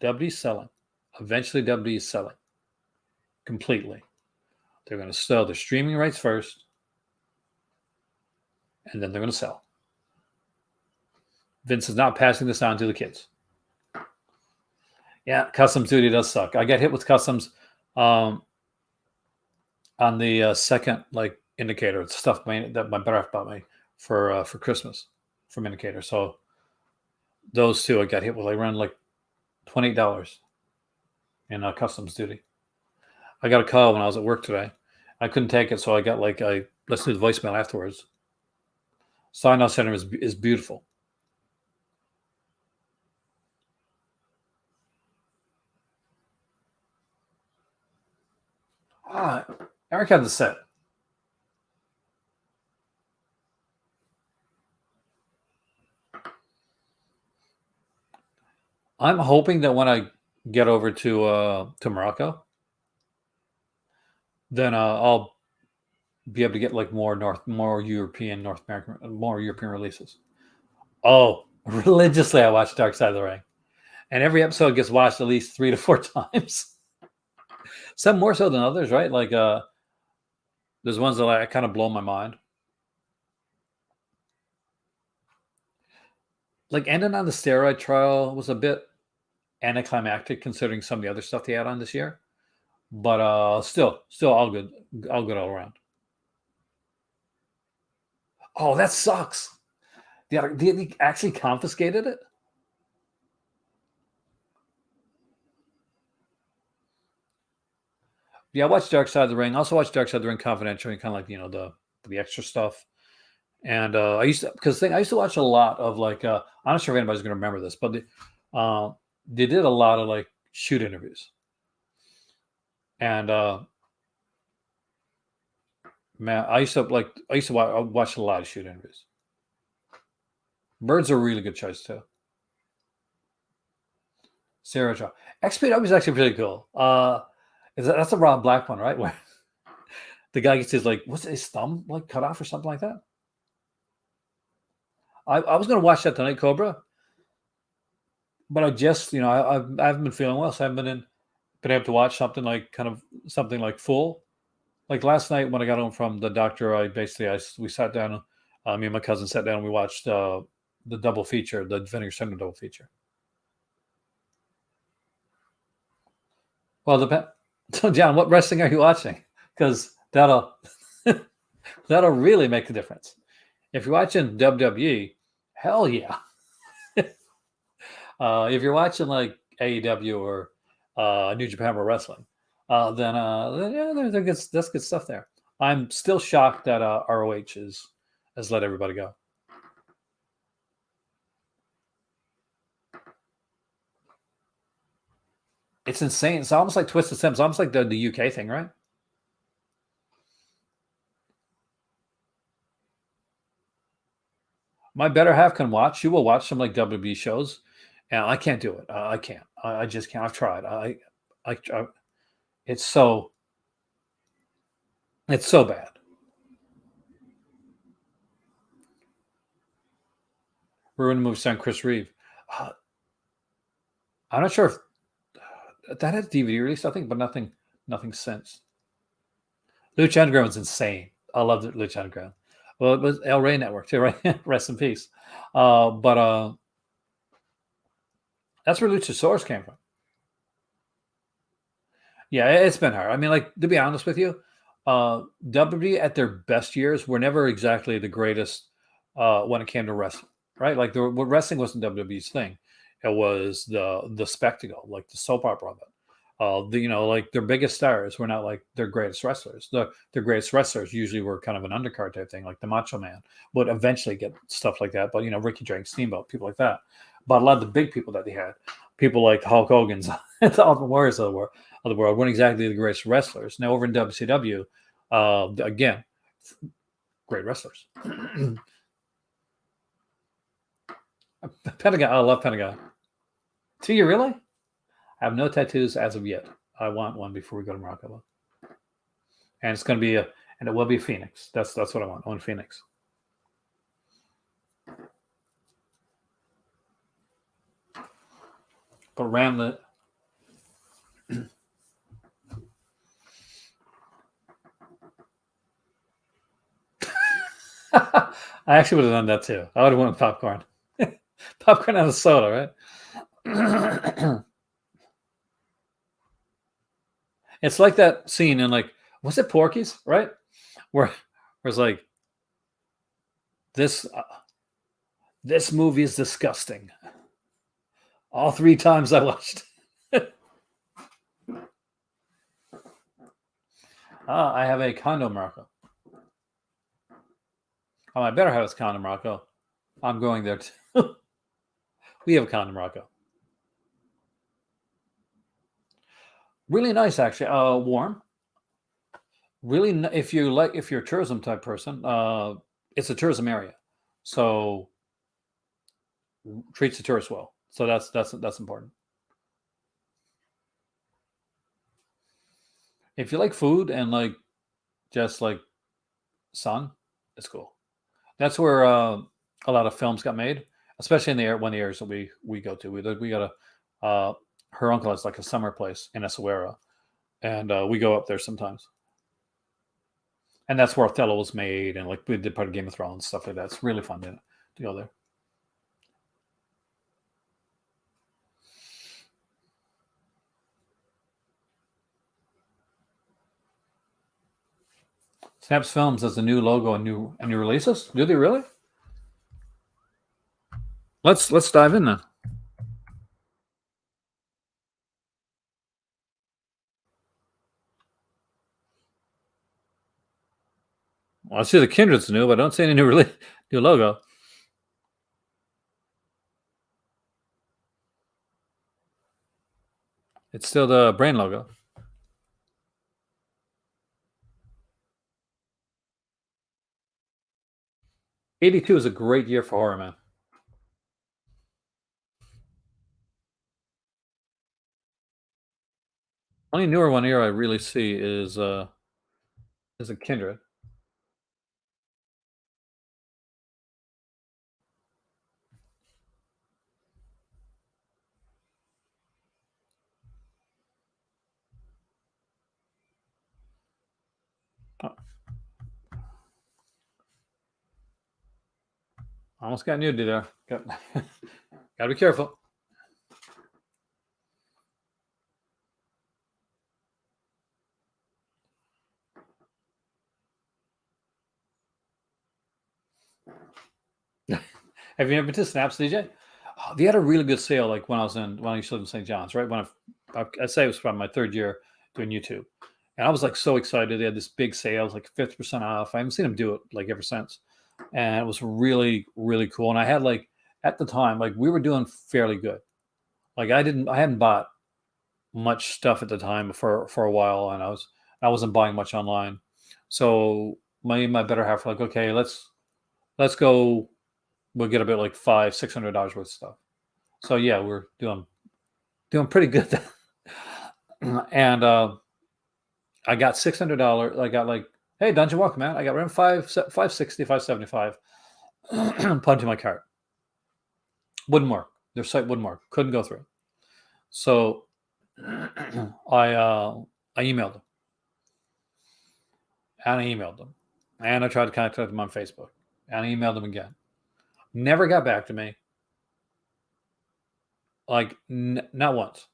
WWE's selling. Eventually, WWE is selling completely. They're going to sell the streaming rights first, and then they're going to sell. Vince is not passing this on to the kids. Yeah, customs duty does suck. I got hit with customs on the second, like Indicator. It's stuff that my better half bought me for Christmas from Indicator. So those two I got hit with around like $28 in customs duty. I got a call when I was at work today. I couldn't take it, so I got I listened to the voicemail afterwards. Sign-off center is beautiful. Eric had the set. I'm hoping that when I get over to Morocco, then I'll be able to get like more European North American, more European releases. Oh, religiously, I watch Dark Side of the Ring, and every episode gets watched at least 3 to 4 times. Some more so than others, right? Like there's ones that kind of blow my mind. Like ending on the steroid trial was a bit anticlimactic considering some of the other stuff they had on this year, but still all good all around. Oh, that sucks. They actually confiscated it. Yeah, I watched Dark Side of the Ring. Also watched Dark Side of the Ring Confidential, and kind of like the extra stuff. And I used to watch a lot of I'm not sure if anybody's going to remember this, but they did a lot of like shoot interviews, and man, I used to watch a lot of shoot interviews. Birds are a really good choice too. Sarah John XPW is actually pretty cool. That's a Rob Black one, right? Where the guy gets what's his thumb cut off or something like that. I was going to watch that tonight, Cobra, but I just I haven't been feeling well, so I haven't been able to watch something like full. Like last night when I got home from the doctor, we sat down. Me and my cousin sat down and we watched the double feature, the Vinegar Syndrome double feature. Well, so John, what wrestling are you watching? Because that'll really make the difference. If you're watching WWE, hell yeah. If you're watching like AEW or New Japan Pro Wrestling, then yeah, that's good stuff there. I'm still shocked that ROH has let everybody go. It's insane. It's almost like Twisted Sims. Almost like the UK thing, right? My better half can watch. She will watch some like WWE shows, and I can't do it. I can't. I just can't. I've tried. I it's so bad. Ruined movie starring Chris Reeve. I'm not sure if that had DVD release, I think, but nothing since. Lucha Underground's insane. I love Lucha Underground. Well, it was El Rey Network too, right? Rest in peace. But that's where Luchasaurus came from. Yeah, it's been hard. I mean, like, to be honest with you, WWE at their best years were never exactly the greatest when it came to wrestling, right? Like, wrestling wasn't WWE's thing. It was the spectacle, like the soap opera of it. Like their biggest stars were not like their greatest wrestlers. Their greatest wrestlers usually were kind of an undercard type thing, like the Macho Man would eventually get stuff like that. But Ricky Drake, Steamboat, people like that. But a lot of the big people that they had, people like Hulk Hogan's, the Ultimate Warriors of the world, weren't exactly the greatest wrestlers. Now over in WCW, again, great wrestlers. Pentagon, I love Pentagon. Do you really? I have no tattoos as of yet. I want one before we go to Morocco. And it's going to be and it will be a Phoenix. That's what I want. I want Phoenix. But Ramlet. I actually would have done that too. I would have wanted popcorn. Popcorn and a soda, right? It's like that scene in was it Porky's, right? Where it's like this. This movie is disgusting. All 3 times I watched. I have a condo in Morocco. Oh, I better have a condo in Morocco. I'm going there too. We have a condo in Morocco. Really nice, actually. Warm. Really, if you're a tourism type person, it's a tourism area, so treats the tourists well. So that's important. If you like food and like just like sun, it's cool. That's where a lot of films got made, especially in the one of the areas that we go to. We got her uncle has like a summer place in Essaouira, and we go up there sometimes. And that's where Othello was made, and like we did part of Game of Thrones stuff like that. It's really fun to go there. Snaps Films has a new logo and new releases. Do they really? Let's dive in then. Well, I see the Kindred's new, but I don't see any new logo. It's still the Brain logo. '82 is a great year for horror, man. Only newer one here I really see is a Kindred. Oh, almost got nudity there. Gotta be careful. Have you ever been to Snaps, DJ? Oh, they had a really good sale, like when I used to live in St. John's, right? When I say it was from my 3rd year doing YouTube, and I was like so excited. They had this big sale, it was like 50% off. I haven't seen them do it like ever since, and it was really really cool. And I had like at the time, like we were doing fairly good. Like I hadn't bought much stuff at the time for a while, and I wasn't buying much online. So my better half were like, okay, let's go. We'll get about like $500-600 worth of stuff. So yeah, we're doing pretty good. And I got $600. I got like, hey, Dungeon Walk, man. I got around 560, 575. Put into my cart. Wouldn't work. Their site wouldn't work. Couldn't go through. So I emailed them. And I emailed them. And I tried to contact them on Facebook. And I emailed them again. Never got back to me. Like not once.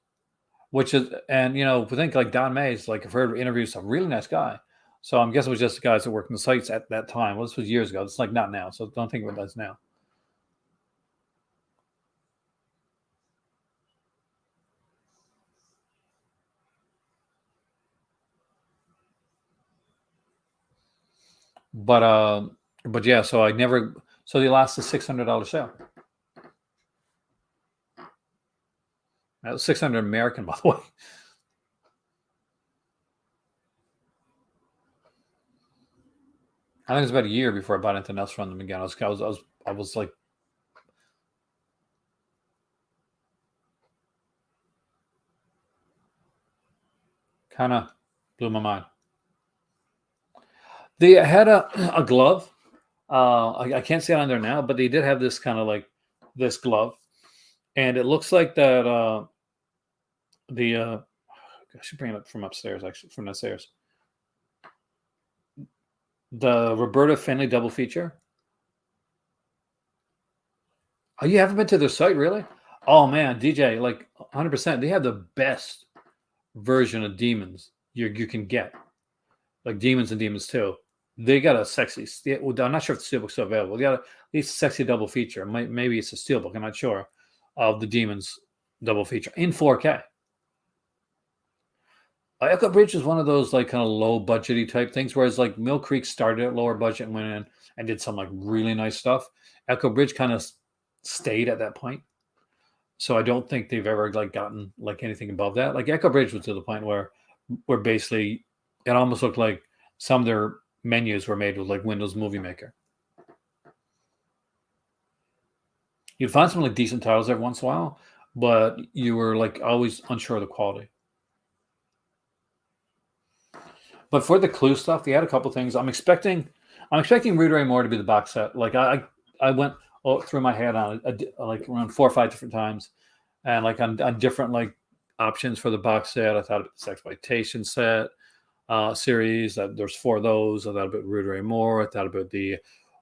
Which is, and we think like Don Mays, like I've heard interviews, a really nice guy. So I'm guessing it was just the guys that worked in the sites at that time. Well, this was years ago. It's like not now. So don't think of it as now. But yeah, so I never, so they lost the $600 sale. That was 600 American, by the way. I think it was about a year before I bought anything else from them again. I was like, kind of blew my mind. They had a glove. I can't see it on there now, but they did have this kind of like this glove, and it looks like that. I should bring it up from upstairs, actually, from downstairs. The Roberta Finley double feature. Oh, you haven't been to their site, really? Oh man, DJ, like 100%. They have the best version of Demons you can get, like Demons and Demons 2. they got a sexy. Well, I'm not sure if the steelbook's still available. They got at least a sexy double feature. Maybe it's a steelbook. I'm not sure of the Demons double feature in 4K. Echo Bridge is one of those like kind of low budgety type things, whereas like Mill Creek started at lower budget and went in and did some like really nice stuff. Echo Bridge kind of stayed at that point, so I don't think they've ever like gotten like anything above that. Like Echo Bridge was to the point where basically it almost looked like some of their menus were made with like Windows Movie Maker. You'd find some like decent titles every once in a while, but you were like always unsure of the quality. But for the Clue stuff, they had a couple things. I'm expecting Read Ray More to be the box set. Like I went through my head on it like around 4 or 5 different times, and like on different like options for the box set. I thought about the Sexploitation set series. There's 4 of those. I thought about Read Ray More. I thought about the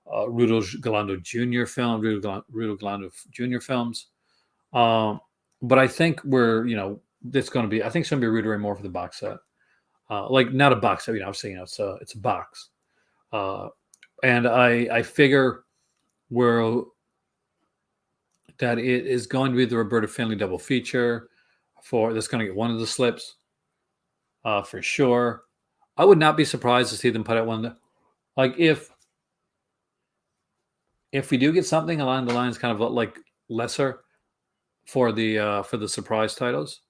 Rudo Galando Jr. film, Rudo Galando Jr. films. But I think it's going to be. I think it's going to be Read Ray More for the box set. Like not a box set, obviously, it's a box. And I figure that it is going to be the Roberta Finley double feature that's going to get one of the slips for sure. I would not be surprised to see them put out one. Like if we do get something along the lines kind of like lesser for the surprise titles.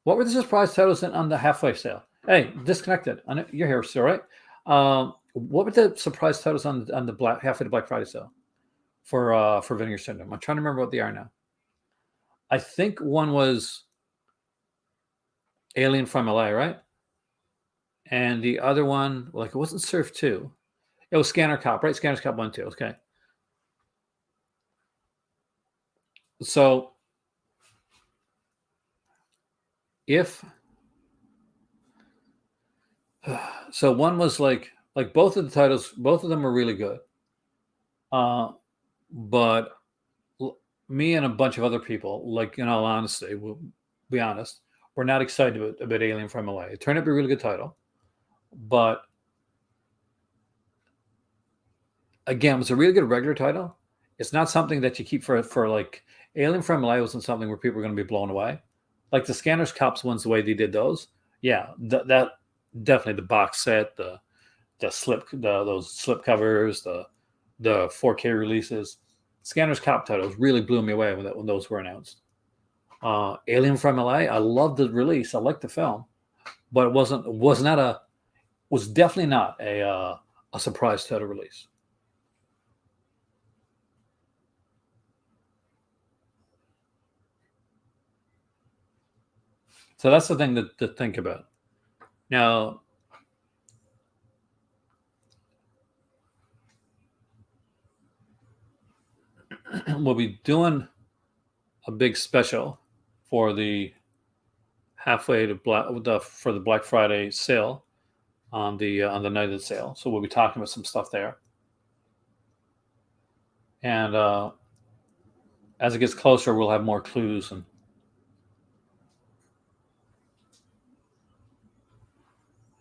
What were the surprise titles on the halfway sale? Hey, disconnected. You're here still, right? What were the surprise titles on the halfway to Black Friday sale for Vinegar Syndrome? I'm trying to remember what they are now. I think one was Alien from LA, right? And the other one, like it wasn't Surf 2. It was Scanner Cop, right? Scanner Cop 1, 2. Okay. So one was like both of the titles, both of them were really good. But me and a bunch of other people, like in all honesty, we'll be honest, we're not excited about Alien from LA. It turned out to be a really good title, but again, it was a really good regular title. It's not something that you keep for like Alien from LA wasn't something where people are going to be blown away. Like the Scanners Cops ones, the way they did those, yeah, that definitely the box set, those slip covers, the 4K releases. Scanners Cop titles really blew me away when those were announced. Alien from LA, I loved the release. I liked the film, but it was definitely not a surprise title release. So that's the thing to think about. Now, we'll be doing a big special for the for the Black Friday sale on the night of the sale. So we'll be talking about some stuff there. And as it gets closer, we'll have more clues and.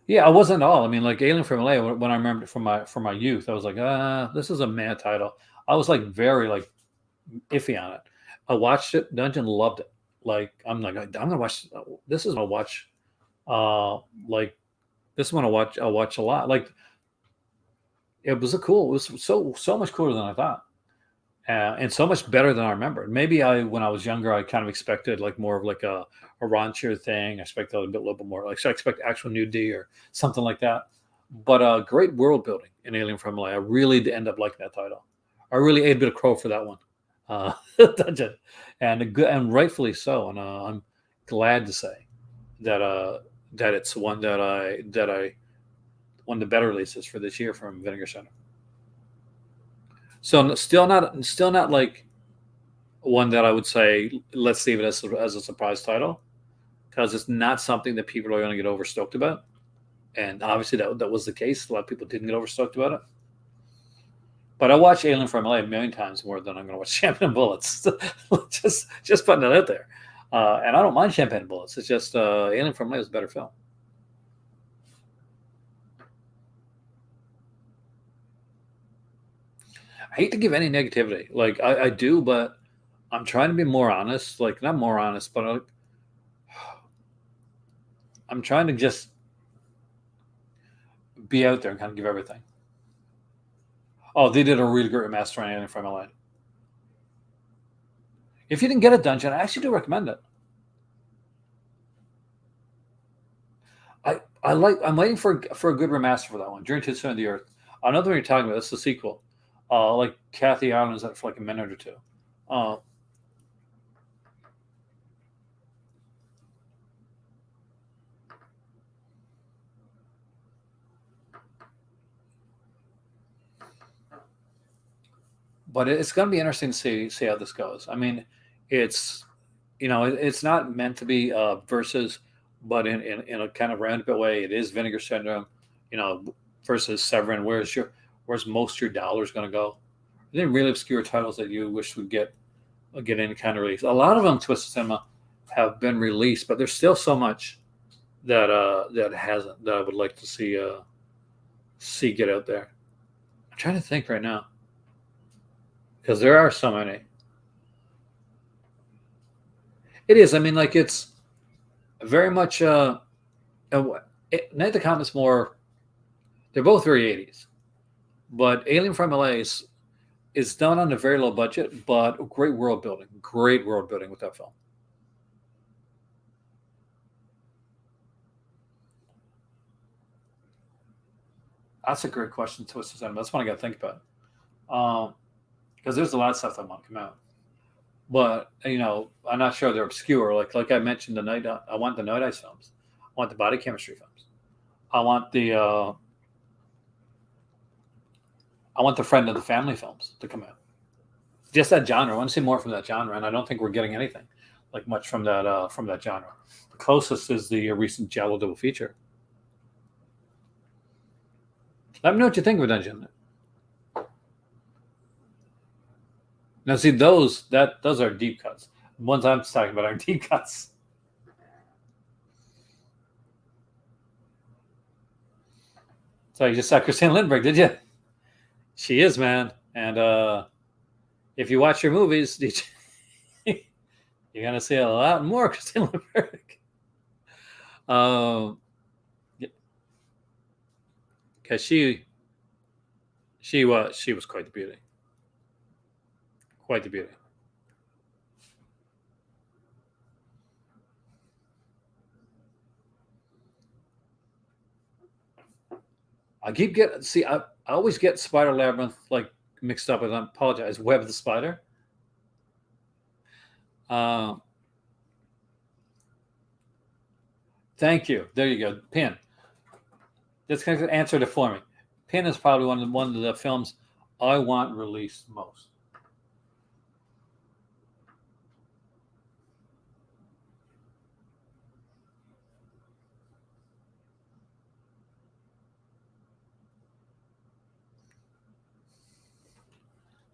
Yeah, I wasn't at all. I mean, like Alien from LA, when I remember from my youth, I was like, this is a mad title. I was like very like iffy on it. I watched it, Dungeon loved it. Like I'm gonna watch this is gonna watch like this one I'll watch a lot. Like it was it was so much cooler than I thought. And so much better than I remembered. Maybe when I was younger, I kind of expected like more of like a raunchier thing. I expected a little bit more. Like, so I expect actual nudity or something like that. But great world building in Alien from LA. I really did end up liking that title. I really ate a bit of crow for that one. Dungeon, and rightfully so. And I'm glad to say that it's one that I one of the better releases for this year from Vinegar Syndrome. So still not like one that I would say let's leave it as a surprise title, because it's not something that people are going to get overstoked about, and obviously that was the case. A lot of people didn't get overstoked about it. But I watch Alien from LA a million times more than I'm going to watch Champagne and Bullets. just putting it out there, and I don't mind Champagne and Bullets. It's just Alien from LA is a better film. I hate to give any negativity. Like I do, but I'm trying to be more honest. Like not more honest, but I'm trying to just be out there and kind of give everything. Oh, they did a really great remaster on Alien from LA. If you didn't get a dungeon, I actually do recommend it. I'm waiting for a good remaster for that one. Journey to the Center of the Earth. Another one you're talking about. That's the sequel. Like Kathy Allen's in it for like a minute or two. Uh, but it's going to be interesting to see how this goes. I mean, it's it's not meant to be versus, but in a kind of roundabout way, it is Vinegar Syndrome, you know, versus Severin. Where's most of your dollars going to go? And then really obscure titles that you wish would get any kind of release. A lot of them, Twisted Cinema, have been released, but there's still so much that hasn't that I would like to see get out there. I'm trying to think right now because there are so many. It is. I mean, like it's very much. Night the Comet's more. They're both very 80s, but Alien from LA is done on a very low budget, but great world building. Great world building with that film. That's a great question, Twisted Cinema. That's one I got to think about. Because there's a lot of stuff that want to come out, but I'm not sure they're obscure. Like I mentioned, I want the Night Eyes films. I want the Body Chemistry films. I want the Friend of the Family films to come out. Just that genre. I want to see more from that genre, and I don't think we're getting anything like much from that genre. The closest is the recent Giallo double feature. Let me know what you think of Dungeon. Now, see those are deep cuts. The ones I'm talking about are deep cuts. So you just saw Christine Lindbergh, did you? She is, man. And if you watch your movies, you're gonna see a lot more Christine Lindbergh. Because she was quite the beauty. Quite the beauty. I always get Spider Labyrinth like mixed up with, I apologize, Web of the Spider. Uh, thank you. There you go. Pin. That's kind of answered it for me. Pin is probably one of the films I want released most.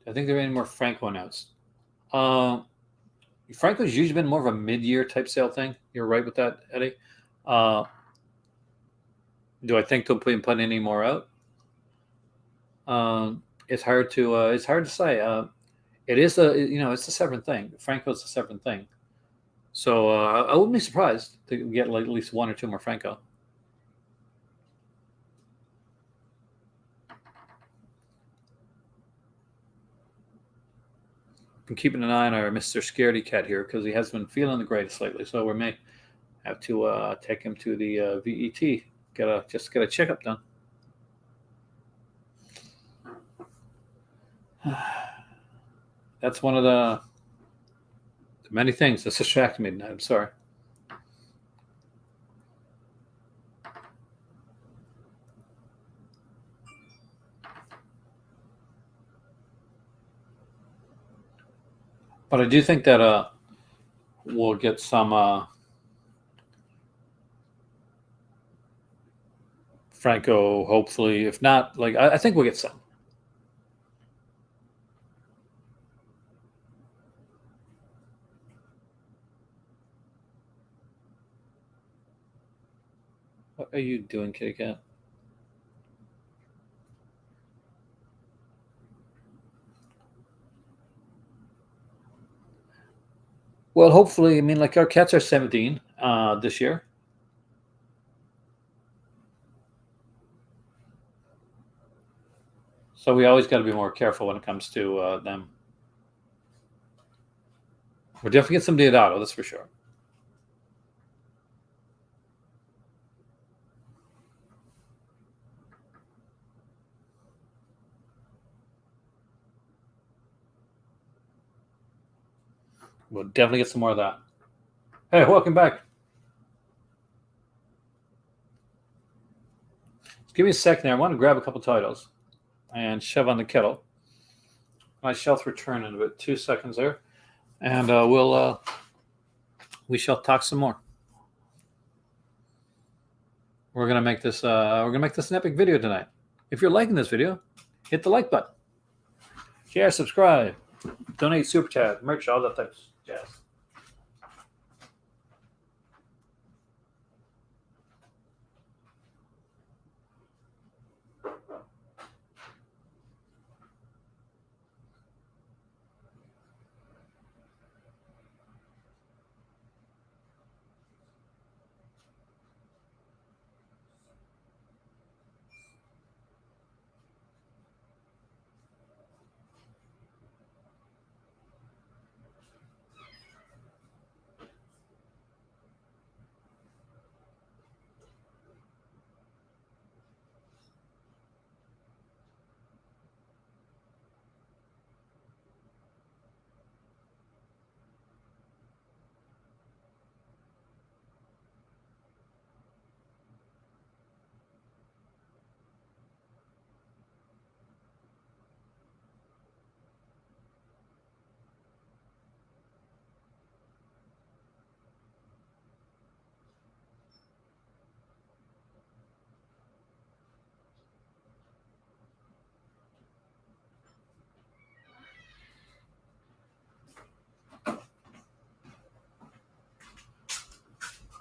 I think there are any more Franco announced. Uh, Franco's usually been more of a mid-year type sale thing. You're right with that, Eddie. Uh, do I think they'll put any more out? It's hard to say. It's a Severin thing. Franco's a Severin thing. So I wouldn't be surprised to get like at least one or two more Franco. Been keeping an eye on our Mr. Scaredy Cat here because he has been feeling the greatest lately. So we may have to take him to the VET. Get a checkup done. That's one of the many things that's distracting me tonight. I'm sorry. But I do think that we'll get some Franco, hopefully. If not, like I think we'll get some. What are you doing, Kitty Cat? Well, hopefully, I mean, like our cats are 17 this year. So we always got to be more careful when it comes to them. We're definitely get some Deodato, that's for sure. We'll definitely get some more of that. Hey, welcome back. Just give me a second there. I want to grab a couple titles and shove on the kettle. I shall return in about 2 seconds there, and we shall talk some more. We're gonna make this an epic video tonight. If you're liking this video, hit the like button, share, subscribe, donate, super chat, merch, all that type of jazz.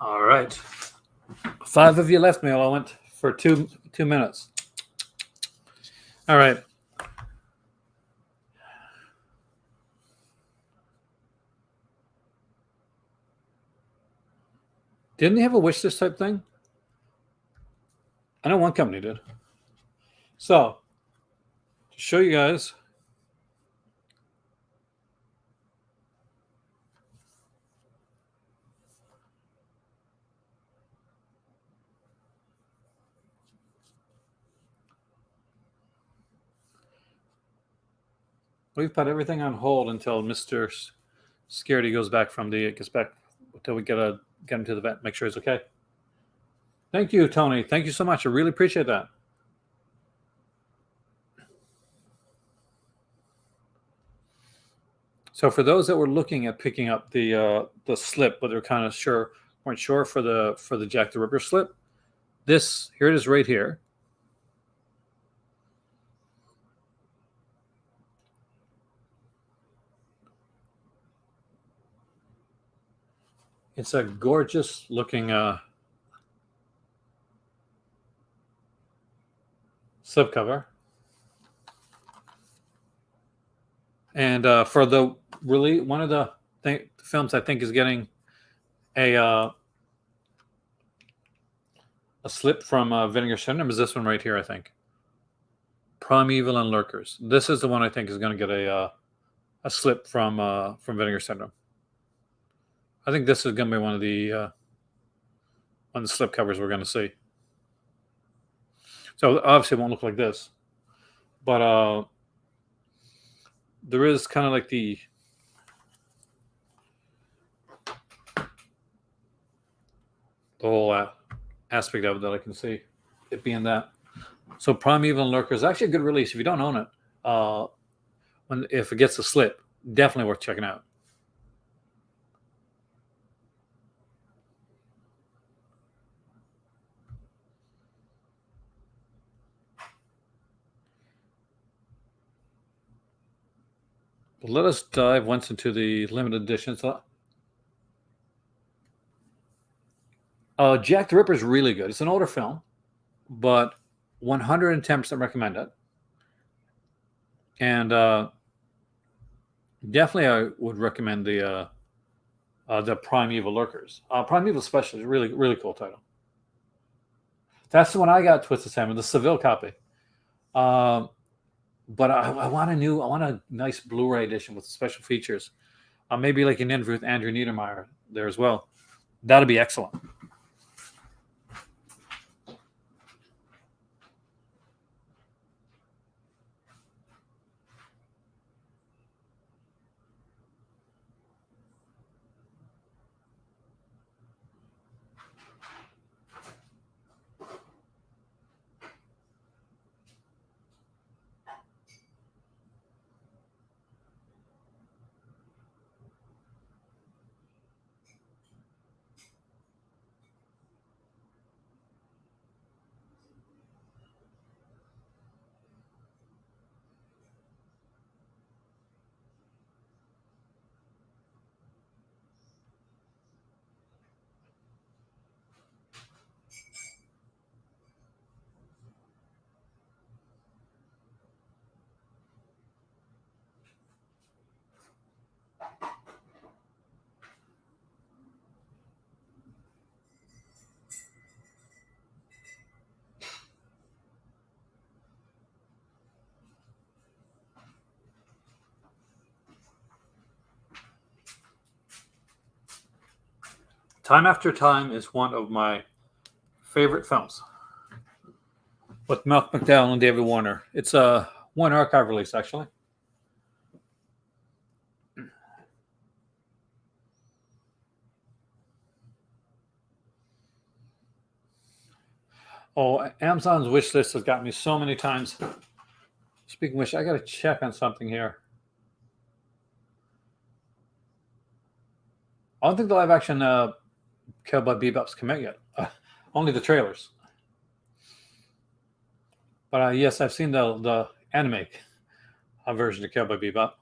All right. 5 of you left me. I went for 2 minutes. All right. Didn't they have a wish list type thing? I know one company did. So, to show you guys, we've put everything on hold until Mr. Scaredy gets back until we get him to the vet, make sure he's okay. Thank you, Tony. Thank you so much. I really appreciate that. So for those that were looking at picking up the slip, but they're kind of weren't sure for the Jack the Ripper slip, here it is right here. It's a gorgeous looking slipcover. And for one of the films I think is getting a slip from Vinegar Syndrome is this one right here, I think. Primeval and Lurkers. This is the one I think is going to get a slip from Vinegar Syndrome. I think this is going to be one of the slip covers we're going to see. So obviously it won't look like this, but there is kind of like the whole aspect of it that I can see it being that. So Primeval and Lurker is actually a good release. If you don't own it, if it gets a slip, definitely worth checking out. But let us dive once into the limited editions. Jack the Ripper is really good. It's an older film, but 110% recommend it. And definitely I would recommend the the Primeval Lurkers. Primeval Special is a really, really cool title. That's the one I got, Twisted Salmon, the Seville copy. But I want a nice Blu-ray edition with special features. Maybe like an interview with Andrew Niedermeyer there as well. That'll be excellent. Time After Time is one of my favorite films with Malcolm McDowell and David Warner. It's one archive release, actually. Oh, Amazon's wish list has got me so many times. Speaking of which, I got to check on something here. I don't think the live action Cowboy Bebop's come out yet. Only the trailers. But yes, I've seen the anime version of Cowboy Bebop.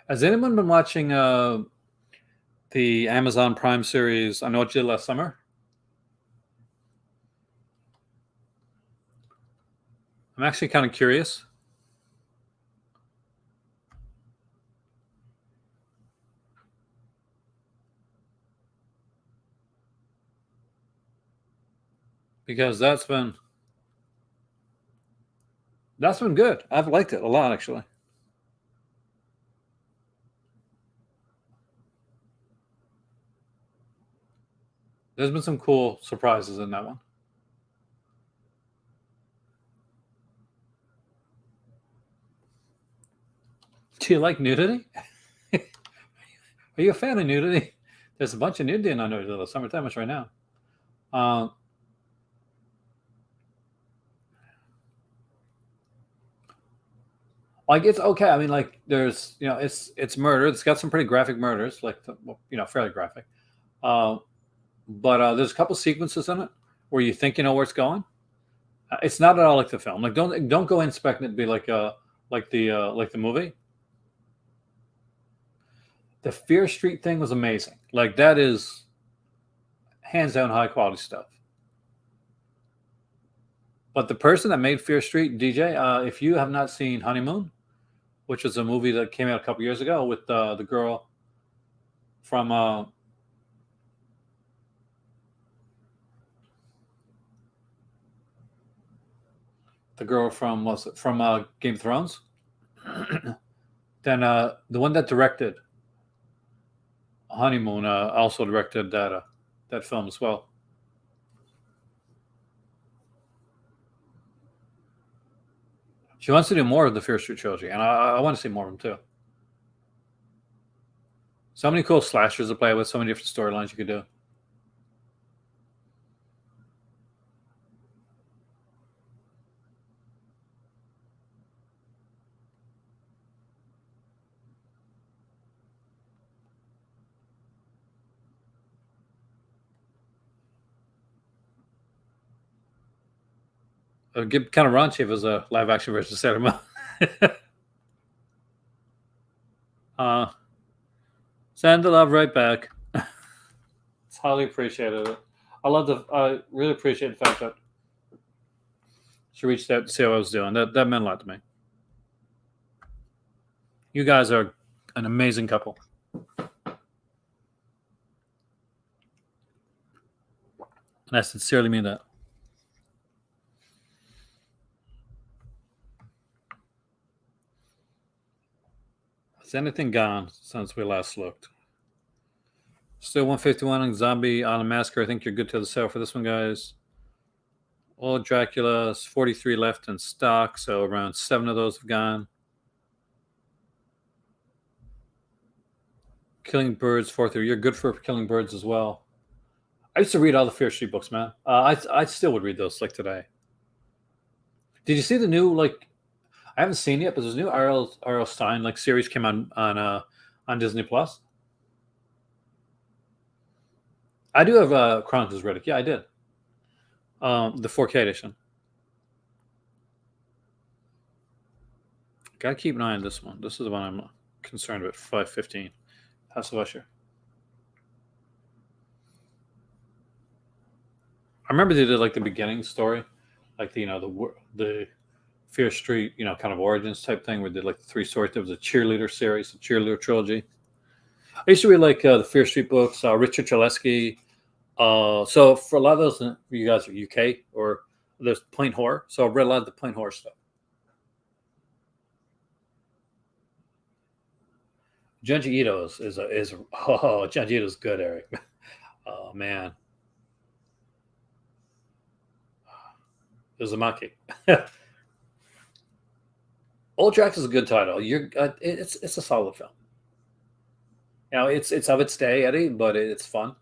Has anyone been watching the Amazon Prime series I Know What You Did Last Summer? I'm actually kind of curious. Because that's been good. I've liked it a lot, actually. There's been some cool surprises in that one. Do you like nudity? Are you a fan of nudity? There's a bunch of nudity in I Know What You Did Last Summer. That much right now. Like it's okay. I mean, like there's it's murder. It's got some pretty graphic murders, like fairly graphic. But there's a couple sequences in it where you think you know where it's going. It's not at all like the film. Like don't go in expecting it to be like the movie. The Fear Street thing was amazing. Like that is hands down high quality stuff. But the person that made Fear Street, DJ, if you have not seen Honeymoon, which was a movie that came out a couple years ago with the girl from Game of Thrones, then the one that directed Honeymoon also directed that film as well. She wants to do more of the Fear Street trilogy, and I want to see more of them too. So many cool slashers to play with, so many different storylines you could do. It would get kind of raunchy if it was a live action version of Sailor Moon. Send the love right back. It's highly appreciated. I really appreciate the fact that she reached out to see how I was doing. That meant a lot to me. You guys are an amazing couple. And I sincerely mean that. Has anything gone since we last looked? Still 151 on Zombie Island Massacre. I think you're good to the sale for this one, guys. All Dracula's 43 left in stock, so around 7 of those have gone. Killing Birds 4-3. You're good for Killing Birds as well. I used to read all the Fear Street books, man. I still would read those like today. Did you see the new like? I haven't seen it yet, but there's a new R.L. Stein like series came on Disney Plus. I do have Chronicles of Riddick. Yeah, I did. The 4K edition. Gotta keep an eye on this one. This is the one I'm concerned with. 515. House of Usher. I remember they did like the beginning story, like the Fear Street, kind of origins type thing. Where they did like the 3 stories. There was a cheerleader series, a cheerleader trilogy. I used to read like the Fear Street books. Richard Chalesky. So for a lot of those, you guys are UK or there's plain horror. So I've read a lot of the plain horror stuff. Junji Ito is Junji Ito's good, Eric. Oh man, Uzumaki. Old Tracks is a good title. It's a solid film. It's of its day, Eddie, but it's fun.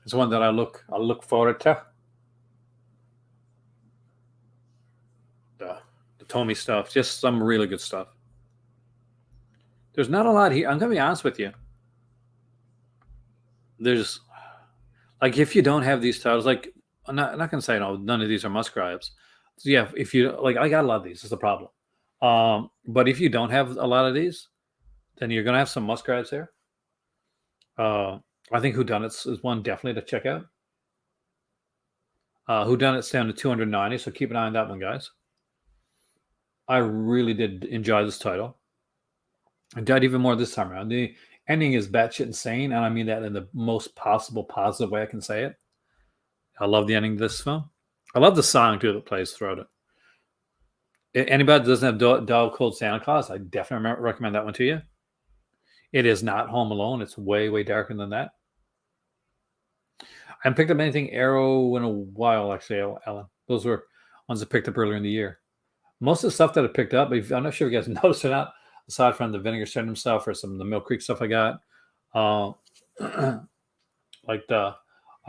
It's one that I look forward to. The Tommy stuff, just some really good stuff. There's not a lot here. I'm gonna be honest with you. There's like if you don't have these titles, like I'm not gonna say no, none of these are must grabs. So yeah, if you like, I got a lot of these. Is the problem. But if you don't have a lot of these, then you're gonna have some must grabs here. I think Whodunits is one definitely to check out. Whodunits down to 290, so keep an eye on that one, guys. I really did enjoy this title. I died even more this time around. The ending is batshit insane, and I mean that in the most possible positive way I can say it. I love the ending of this film. I love the song too that plays throughout it. Anybody that doesn't have Dog Cold Santa Claus, I definitely recommend that one to you. It is not Home Alone. It's way, way darker than that. I haven't picked up anything Arrow in a while, actually, Ellen. Those were ones I picked up earlier in the year. Most of the stuff that I picked up, I'm not sure if you guys noticed or not, aside from the Vinegar Syndrome stuff or some of the Mill Creek stuff I got, I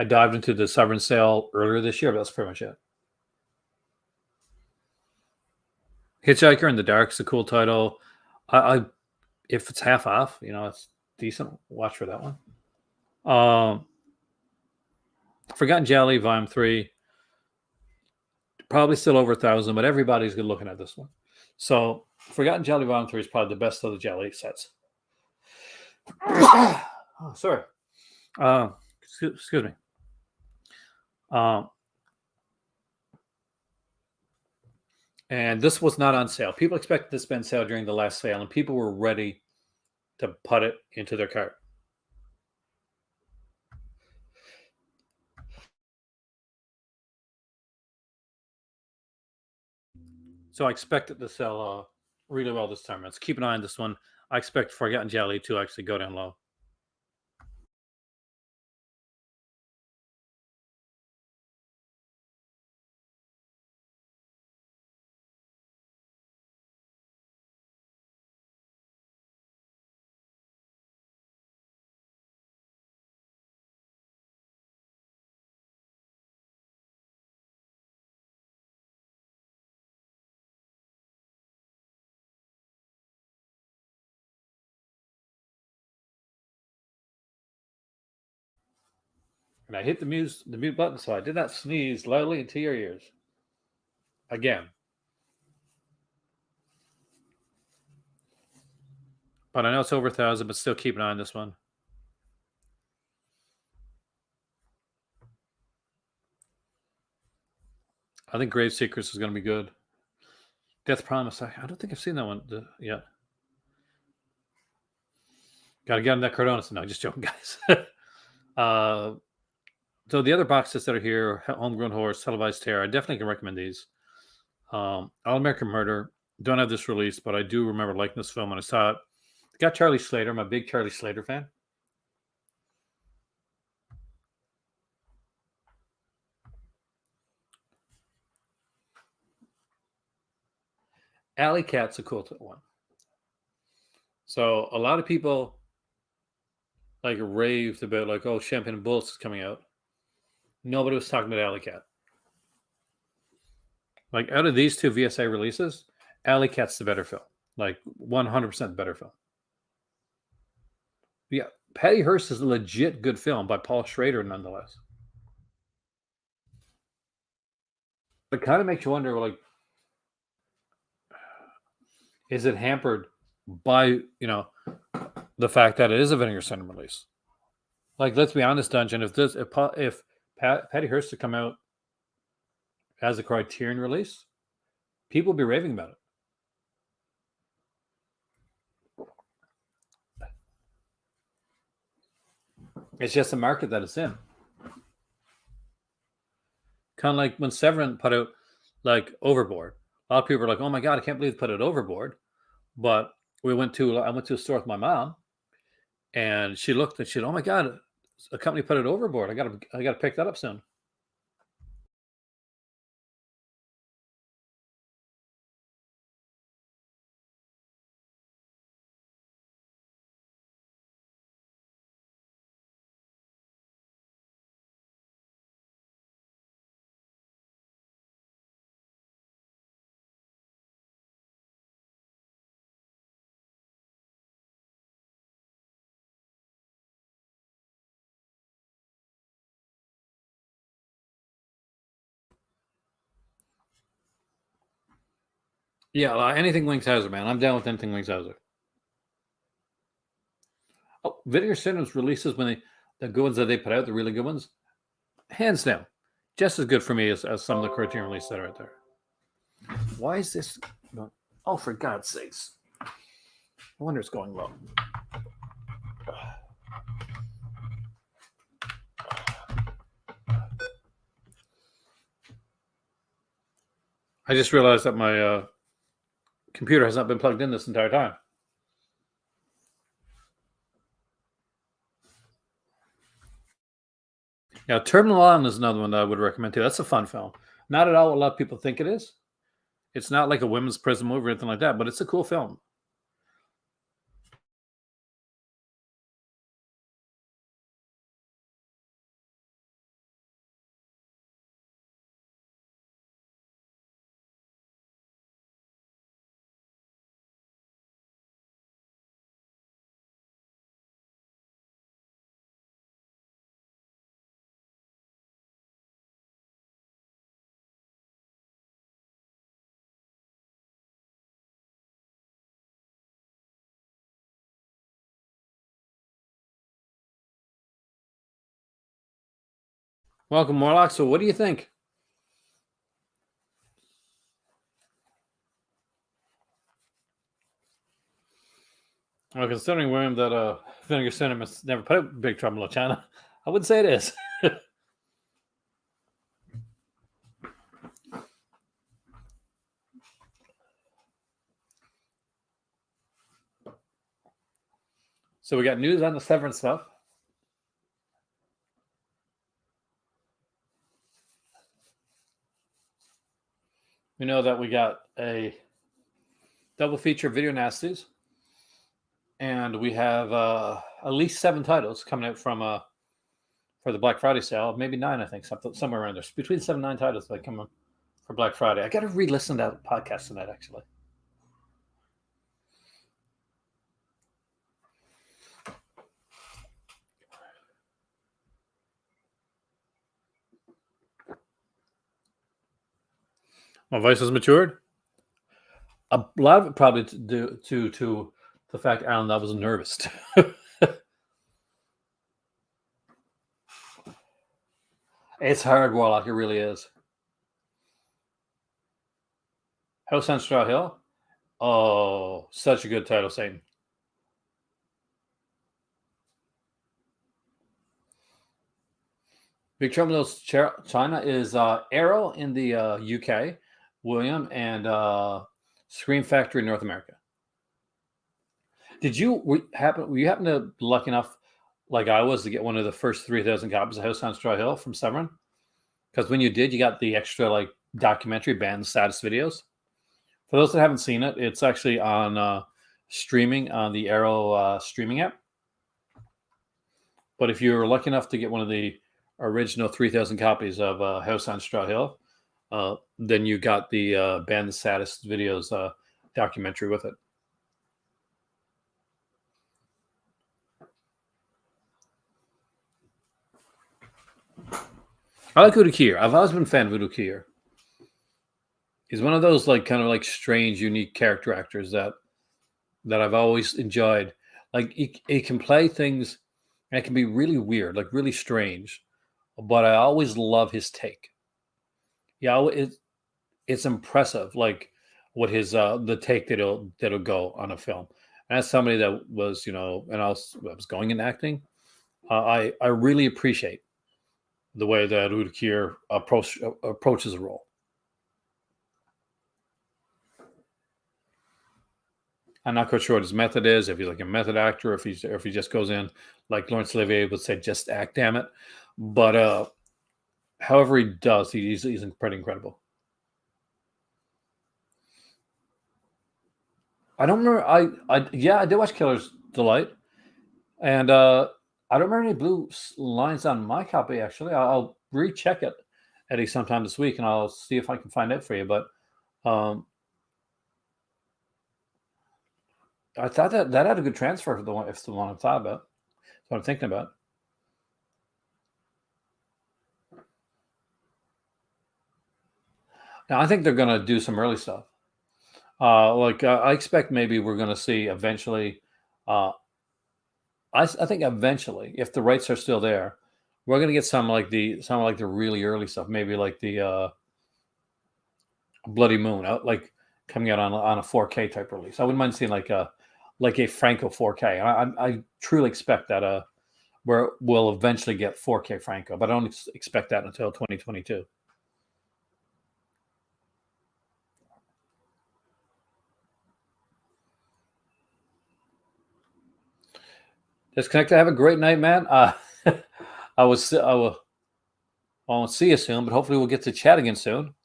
dived into the Severin sale earlier this year, but that's pretty much it. Hitchhiker in the Dark is a cool title. If it's half off, it's decent. Watch for that one. Forgotten Jelly, Volume 3. Probably still over 1,000, but everybody's good looking at this one. So Forgotten Jelly Volume 3 is probably the best of the Jelly sets. Oh, sorry. Excuse me. And this was not on sale. People expected this to be on sale during the last sale, and people were ready to put it into their cart. So I expect it to sell really well this time. Let's keep an eye on this one. I expect Forgotten Jelly to actually go down low. And I hit the mute button, so I did not sneeze loudly into your ears. Again. But I know it's over 1,000, but still keep an eye on this one. I think Grave Secrets is going to be good. Death Promise. I don't think I've seen that one yet. Got to get on that Cardonis. No, just joking, guys. So the other boxes that are here, Homegrown Horse, Televised Terror, I definitely can recommend these. All American Murder. Don't have this release, but I do remember liking this film when I saw it. Got Charlie Slater. I'm a big Charlie Slater fan. Alley Cat's a cool one. So a lot of people like raved about like, oh, Champagne and Bullets is coming out. Nobody was talking about Alley Cat. Like out of these two VSA releases, Alley Cat's the better film. Like 100% better film. Yeah, Patty Hearst is a legit good film by Paul Schrader, nonetheless. It kind of makes you wonder, like, is it hampered by the fact that it is a Vinegar Syndrome release? Like, let's be honest, Dungeon. If Patty Hearst to come out as a Criterion release, people will be raving about it. It's just the market that it's in. Kind of like when Severin put out like Overboard. A lot of people are like, "Oh my god, I can't believe they put it Overboard." But I went to a store with my mom, and she looked and she said, "Oh my god, a company put it Overboard. I got to pick that up soon." Yeah, anything Wings Hauser, man. I'm down with anything Wings Hauser. Oh, Vinegar Syndrome's releases when the good ones that they put out, the really good ones, hands down, just as good for me as some of the Criterion releases that are out there. Why is this? Oh, for God's sakes! I wonder it's going low. I just realized that my computer has not been plugged in this entire time. Now, Terminal Island is another one that I would recommend too. That's a fun film. Not at all what a lot of people think it is. It's not like a women's prison movie or anything like that, but it's a cool film. Welcome, Morlock. So, what do you think? Well, considering, William, that Vinegar Syndrome has never put out Big Trouble in Little China, I wouldn't say it is. So we got news on the Severin stuff. We know that we got a double feature Video Nasties, and we have at least 7 titles coming out from for the Black Friday sale. Maybe 9, I think, somewhere around there. Between 7 and 9 titles that come for Black Friday. I got to re-listen to that podcast tonight, actually. My voice has matured. A lot of it probably to the fact Alan Love was nervous. It's hard, Warlock. It really is. House on Straw Hill. Oh, such a good title, Satan. Big Trouble in Little China is Arrow in the UK, William, and Scream Factory in North America. Were you happen to be lucky enough, like I was, to get one of the first 3,000 copies of House on Straw Hill from Severin? Because when you did, you got the extra like documentary band status videos. For those that haven't seen it, it's actually on streaming on the Arrow streaming app. But if you were lucky enough to get one of the original 3,000 copies of House on Straw Hill, then you got the band status videos documentary with it. I like Voodoo Kier. I've always been a fan of Voodoo Kier. He's one of those like kind of like strange, unique character actors that I've always enjoyed. Like he can play things, and it can be really weird, like really strange. But I always love his take. Yeah, it's impressive, like what his the take that'll go on a film. And as somebody that was, and I was going in acting, I really appreciate the way that Udo Kier approaches a role. I'm not quite sure what his method is. If he's like a method actor, if he just goes in like Laurence Olivier would say, just act, damn it. But however he does, he's pretty incredible. I don't remember. I did watch Killer's Delight, and I don't remember any blue lines on my copy. Actually, I'll recheck it, Eddie, sometime this week, and I'll see if I can find it for you. But I thought that had a good transfer for the one. If it's the one I'm thought about, that's what I'm thinking about. Now I think they're going to do some early stuff. I expect maybe we're going to see eventually. I think eventually, if the rights are still there, we're going to get some like the really early stuff. Maybe like the Bloody Moon out, like coming out on a 4K type release. I wouldn't mind seeing like a Franco 4K. I truly expect that where we'll eventually get 4K Franco, but I don't expect that until 2022. Disconnected. Have a great night, man. I won't see you soon, but hopefully we'll get to chat again soon.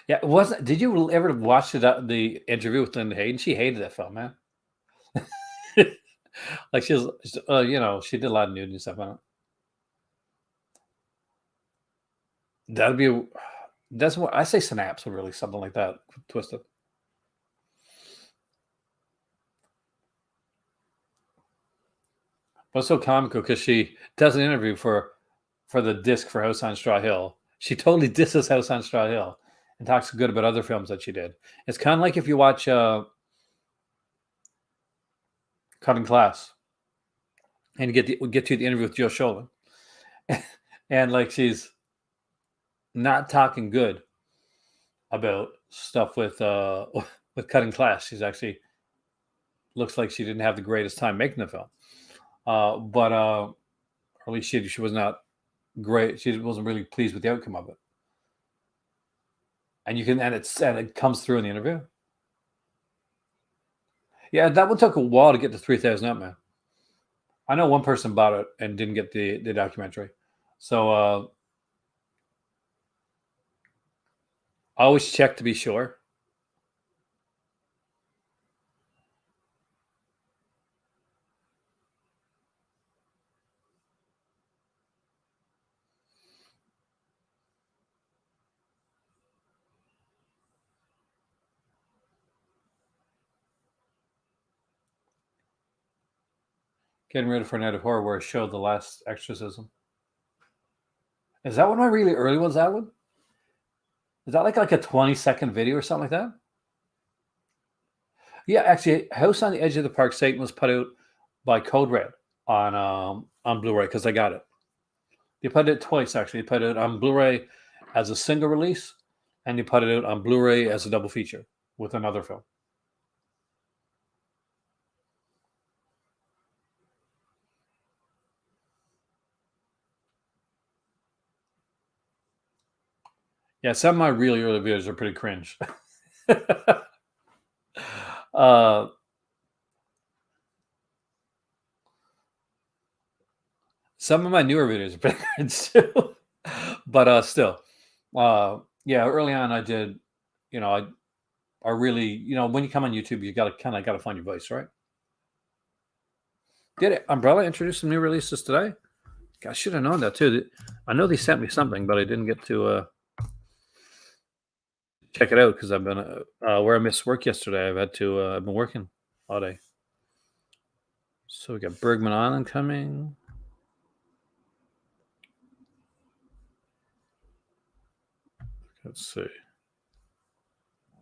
Yeah, did you ever watch the interview with Linda Hayden? She hated that film, man. Like she was, she did a lot of nudity stuff on it. That's what I say. Synapse or really something like that, twisted. What's so comical because she does an interview for the disc for House on Straw Hill. She totally disses House on Straw Hill and talks good about other films that she did. It's kind of like if you watch Cutting Class and you get to the interview with Joe Sholin, and like she's not talking good about stuff with with Cutting Class. She's actually looks like she didn't have the greatest time making the film, but at least she was not great. She wasn't really pleased with the outcome of it, and it comes through in the interview. Yeah, that one took a while to get to 3,000 up, man. I know one person bought it and didn't get the documentary, so always check to be sure. Getting ready for a night of horror where I showed The Last Exorcism. Is that one of my really early ones, that one? Is that like a 20-second video or something like that? Yeah, actually, House on the Edge of the Park Satan was put out by Code Red on Blu-ray because I got it. They put it twice actually. They put it on Blu-ray as a single release, and they put it out on Blu-ray as a double feature with another film. Yeah, some of my really early videos are pretty cringe. uh, some of my newer videos are pretty cringe too, but still, yeah. Early on, I did, I really, when you come on YouTube, you gotta find your voice, right? Did it? Umbrella introduce some new releases today? I should have known that too. I know they sent me something, but I didn't get to check it out because I've been where I missed work yesterday. I've been working all day. So we got Bergman Island coming. Let's see.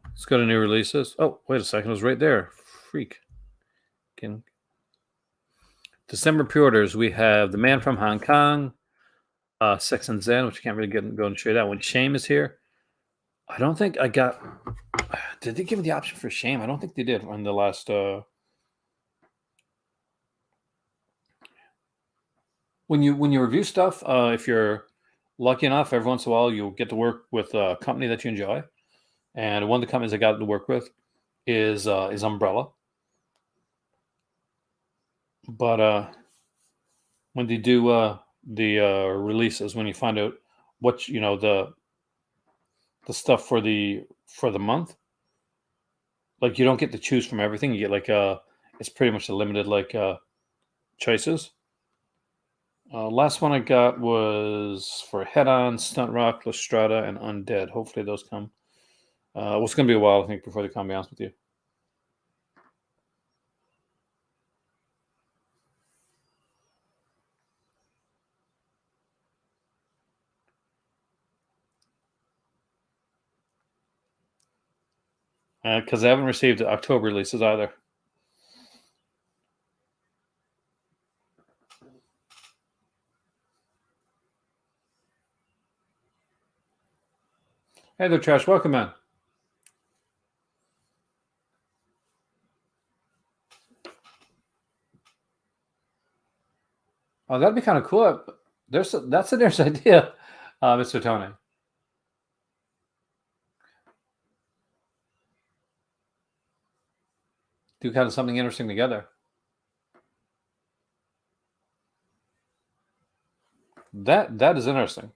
Let's go to new releases. Oh, wait a second. It was right there. Freak. December pre-orders. We have The Man from Hong Kong, Sex and Zen, which you can't really go and show that one. Shame is here. I don't think I got. Did they give me the option for Shame? I don't think they did on the last. When you review stuff, if you're lucky enough, every once in a while you'll get to work with a company that you enjoy. And one of the companies I got to work with is Umbrella. But when they do the releases, when you find out what the stuff for the month, like you don't get to choose from everything. You get it's pretty much a limited choices. Last one I got was for Head On, Stunt Rock, La Strada, and Undead. Hopefully those come. It's going to be a while, I think, before they come. To be honest with you. Because I haven't received October releases either. Hey there, Trash. Welcome in. Oh, that'd be kind of cool. That's a nice idea, Mr. Tony. Do kind of something interesting together. That is interesting.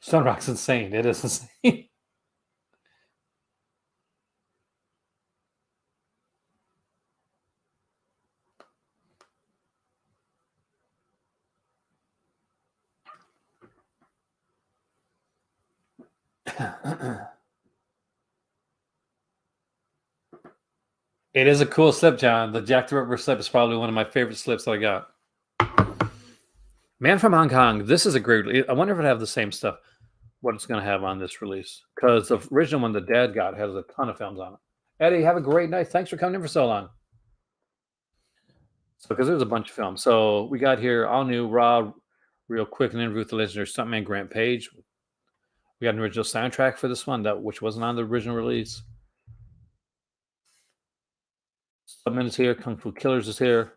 Sunrock's insane. It is insane. It is a cool slip, John. The Jack the Ripper slip is probably one of my favorite slips that I got. Man from Hong Kong. This is a great. I wonder if it have the same stuff. What it's going to have on this release, because the original one the Dad got has a ton of films on it. Eddie, have a great night. Thanks for coming in for so long. So, because there's a bunch of films. So we got here all new, raw, real quick, an interview with the legendary stuntman Grant Page. We got an original soundtrack for this one which wasn't on the original release. Subman is here. Kung Fu Killers is here.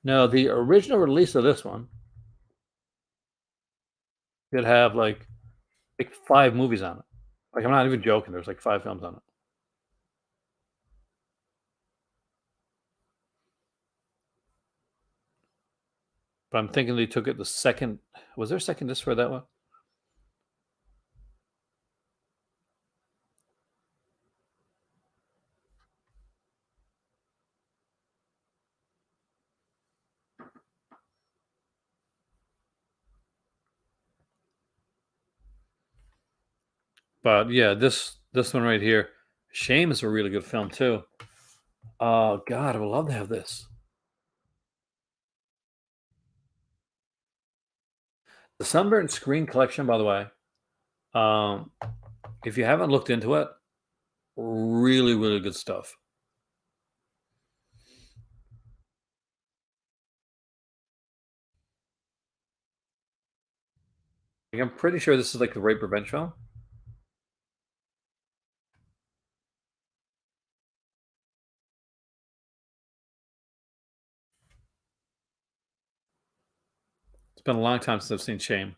No, the original release of this one did have like 5 movies on it. Like I'm not even joking. There's like 5 films on it. But I'm thinking they took it the second. Was there a second disc for that one? But yeah, this one right here, Shame is a really good film too. Oh God, I would love to have this. The Sunburnt Screen Collection, by the way. Um, if you haven't looked into it, really, really good stuff. Like, I'm pretty sure this is like the rape revenge film. It's been a long time since I've seen Shame.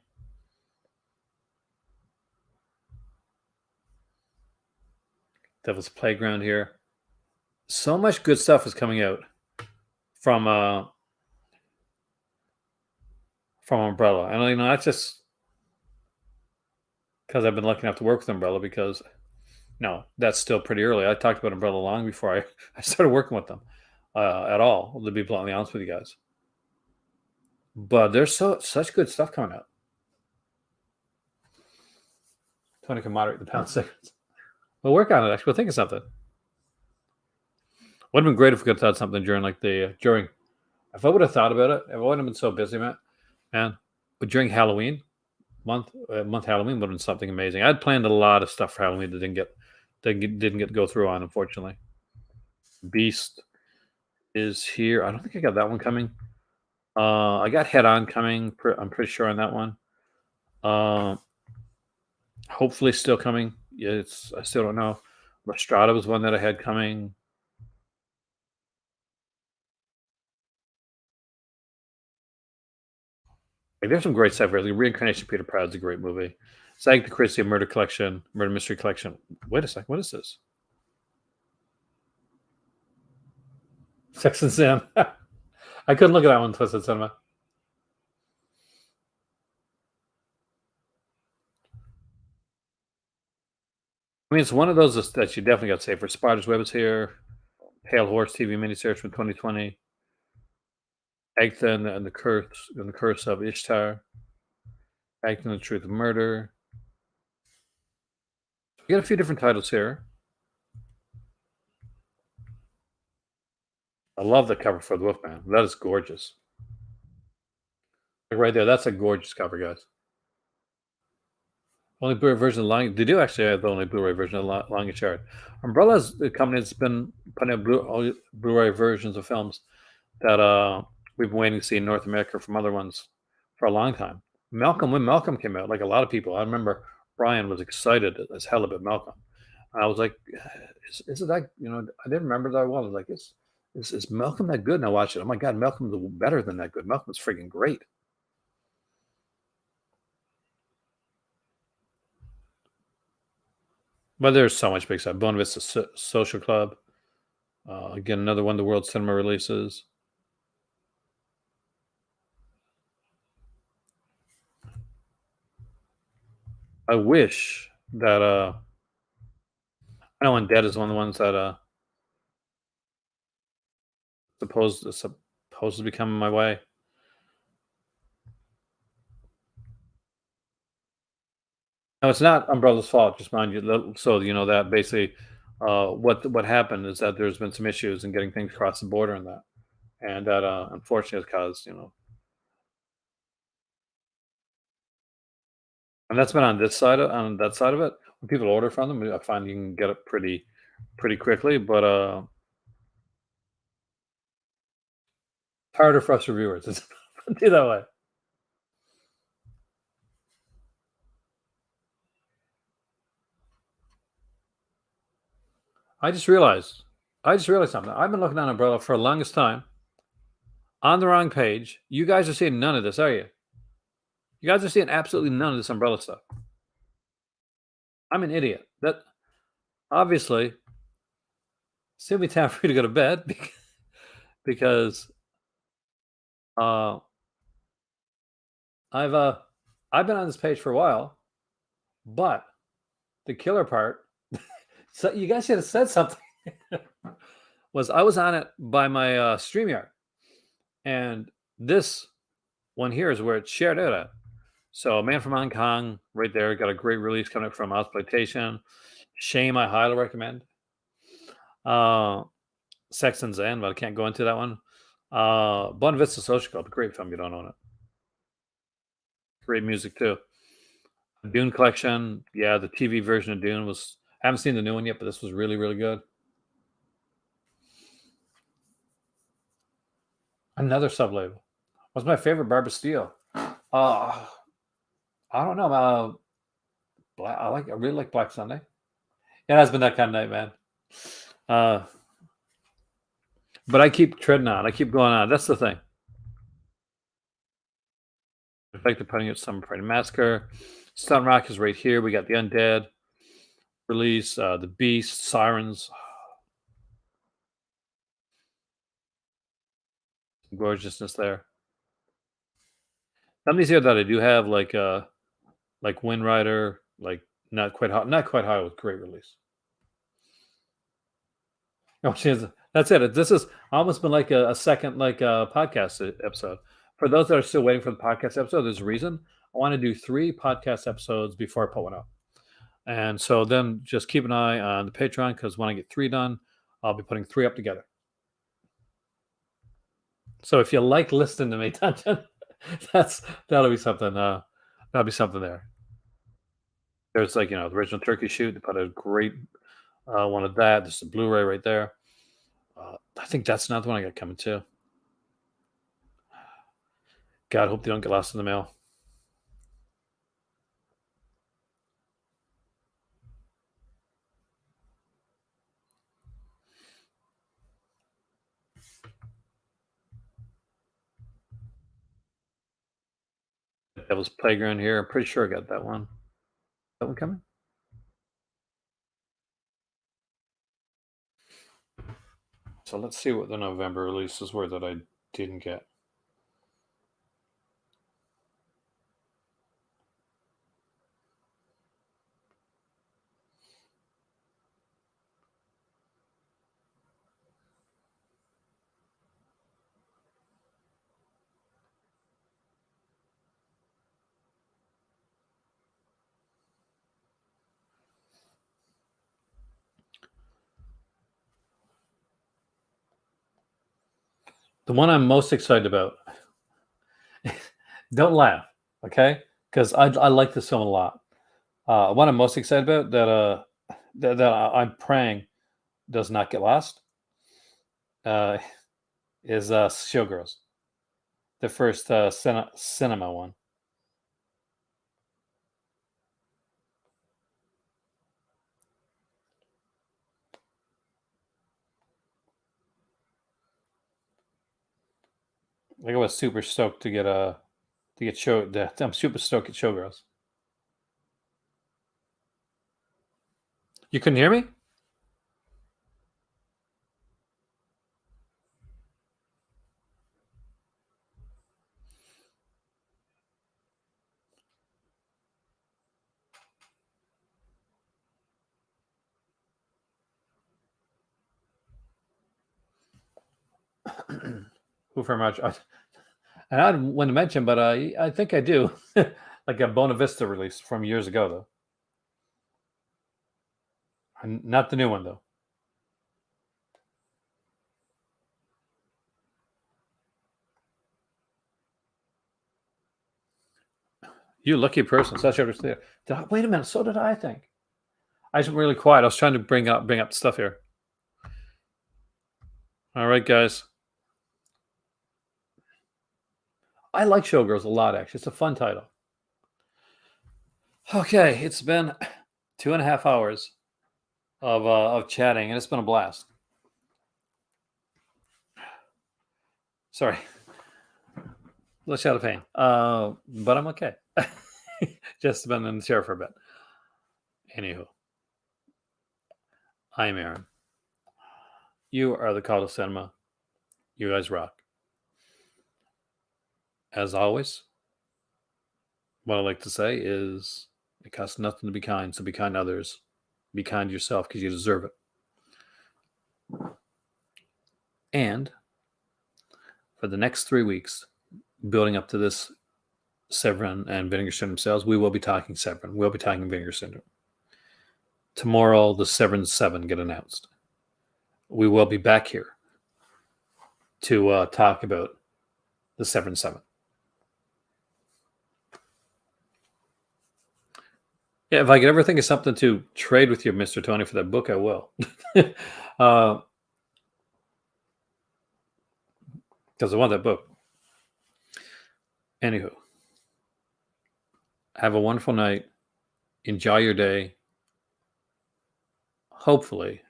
Devil's Playground here. So much good stuff is coming out from Umbrella. And you know, that's just because I've been lucky enough to work with Umbrella because no, that's still pretty early. I talked about Umbrella long before I started working with them at all, to be bluntly honest with you guys. But there's such good stuff coming out. Tony can moderate the pound sickness. We'll work on it. Actually, we'll think of something. Would have been great if we could have thought something during during. If I would have thought about it, if I wouldn't have been so busy, man. But during Halloween month Halloween would have been something amazing. I'd planned a lot of stuff for Halloween that didn't get to go through on, unfortunately. Beast is here. I don't think I got that one coming. I got Head On coming. I'm pretty sure on that one. Hopefully still coming. Yeah, I still don't know. Restrada was one that I had coming. Like, there's some great stuff here. Like Reincarnation of Peter Proud is a great movie. Sancta Christie, Murder Mystery Collection. Wait a second. What is this? Sex and Sam. I couldn't look at that one. Twisted Cinema. I mean, it's one of those that you definitely got to say for Spider's Web is here. Pale Horse TV miniseries from 2020. Agatha and the Curse of Ishtar. Agatha and the Truth of Murder. We got a few different titles here. I love the cover for the Wolfman. That is gorgeous. Like right there, that's a gorgeous cover, guys. Only Blu-ray version of Long. They do actually have the only Blu-ray version of Longest Yard. Umbrella's the company that's been putting out Blu-ray versions of films that we've been waiting to see in North America from other ones for a long time. When Malcolm came out, like a lot of people, I remember Brian was excited as hell about Malcolm. And I was like, is it that, I didn't remember that well. I was like, is Malcolm that good? And I watched it. Oh my God, Malcolm's better than that good. Malcolm's freaking great. But there's so much big stuff. Buena Vista Social Club. Again, another one of the World Cinema releases. I wish that I know Undead is one of the ones that supposed to be coming my way. No, it's not Umbrella's fault. Just mind you, so you know that basically, what happened is that there's been some issues in getting things across the border and that unfortunately has caused and that's been on that side of it. When people order from them, I find you can get it pretty quickly, but it's harder for us reviewers. It's put it that way. I just realized something. I've been looking on Umbrella for the longest time. On the wrong page. You guys are seeing none of this, are you? You guys are seeing absolutely none of this Umbrella stuff. I'm an idiot. That obviously it's gonna be time for you to go to bed because I've been on this page for a while, but the killer part. So you guys should have said something. Was I was on it by my StreamYard, and this one here is where it's shared out at. So Man from Hong Kong, right there, got a great release coming from Exploitation. Shame, I highly recommend. Uh, Sex and Zen, but I can't go into that one. Buena Vista Social Club, great film. You don't own it. Great music too. Dune collection, yeah, the TV version of Dune was. I haven't seen the new one yet, but this was really, really good. Another sub label. What's my favorite? Barbara Steele. I don't know. I really like Black Sunday. It has been that kind of night, man. Uh, but I keep treading on. I keep going on. That's the thing. I like the putting it Summer Friday Massacre. Stun Rock is right here. We got the Undead release, the Beast, Sirens, gorgeousness there. Some of these here that I do have, like Wind Rider, like not quite hot with great release. Oh, that's it. This has almost been like a second podcast episode. For those that are still waiting for the podcast episode, there's a reason. I want to do 3 podcast episodes before I put one up. And so then just keep an eye on the Patreon, because when I get 3 done, I'll be putting 3 up together. So if you like listening to me, Dungeon, that'll be something. That'll be something there. There's the original Turkey Shoot. They put a great one of that. There's the Blu-ray right there. I think that's another one I got coming too. God, hope they don't get lost in the mail. Devil's Playground here. I'm pretty sure I got that one. That one coming? So let's see what the November releases were that I didn't get. The one I'm most excited about. Don't laugh, okay? Because I like this film a lot. What I'm most excited about I'm praying does not get lost uh, is Showgirls, the first cinema one. Like I was super stoked to get show. I'm super stoked at Showgirls. You couldn't hear me? Who for much? And I didn't want to mention, but I think I do. Like a Bona Vista release from years ago, though. Not the new one, though. You lucky person. Such a there. Wait a minute. So did I think. I was really quiet. I was trying to bring up stuff here. All right, guys. I like Showgirls a lot, actually. It's a fun title. Okay, it's been 2.5 hours of chatting, and it's been a blast. Sorry. Let's shout of pain. But I'm okay. Just been in the chair for a bit. Anywho, I'm Aaron. You are the Call to Cinema. You guys rock. As always, what I like to say is it costs nothing to be kind, so be kind to others. Be kind to yourself because you deserve it. And for the next 3 weeks, building up to this Severin and Vinegar Syndrome sales, we will be talking Severin. We'll be talking Vinegar Syndrome. Tomorrow, the Severin 7 get announced. We will be back here to talk about the Severin 7. Yeah, if I could ever think of something to trade with you, Mr. Tony, for that book, I will. Because I want that book. Anywho, have a wonderful night. Enjoy your day. Hopefully,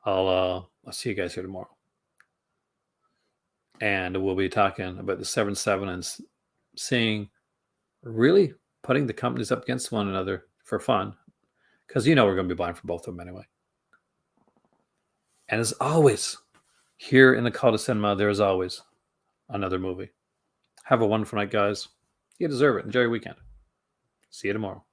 I'll see you guys here tomorrow. And we'll be talking about the 7-7 and seeing, really putting the companies up against one another for fun. Because we're going to be buying for both of them anyway. And as always, here in the Call to Cinema, there is always another movie. Have a wonderful night, guys. You deserve it. Enjoy your weekend. See you tomorrow.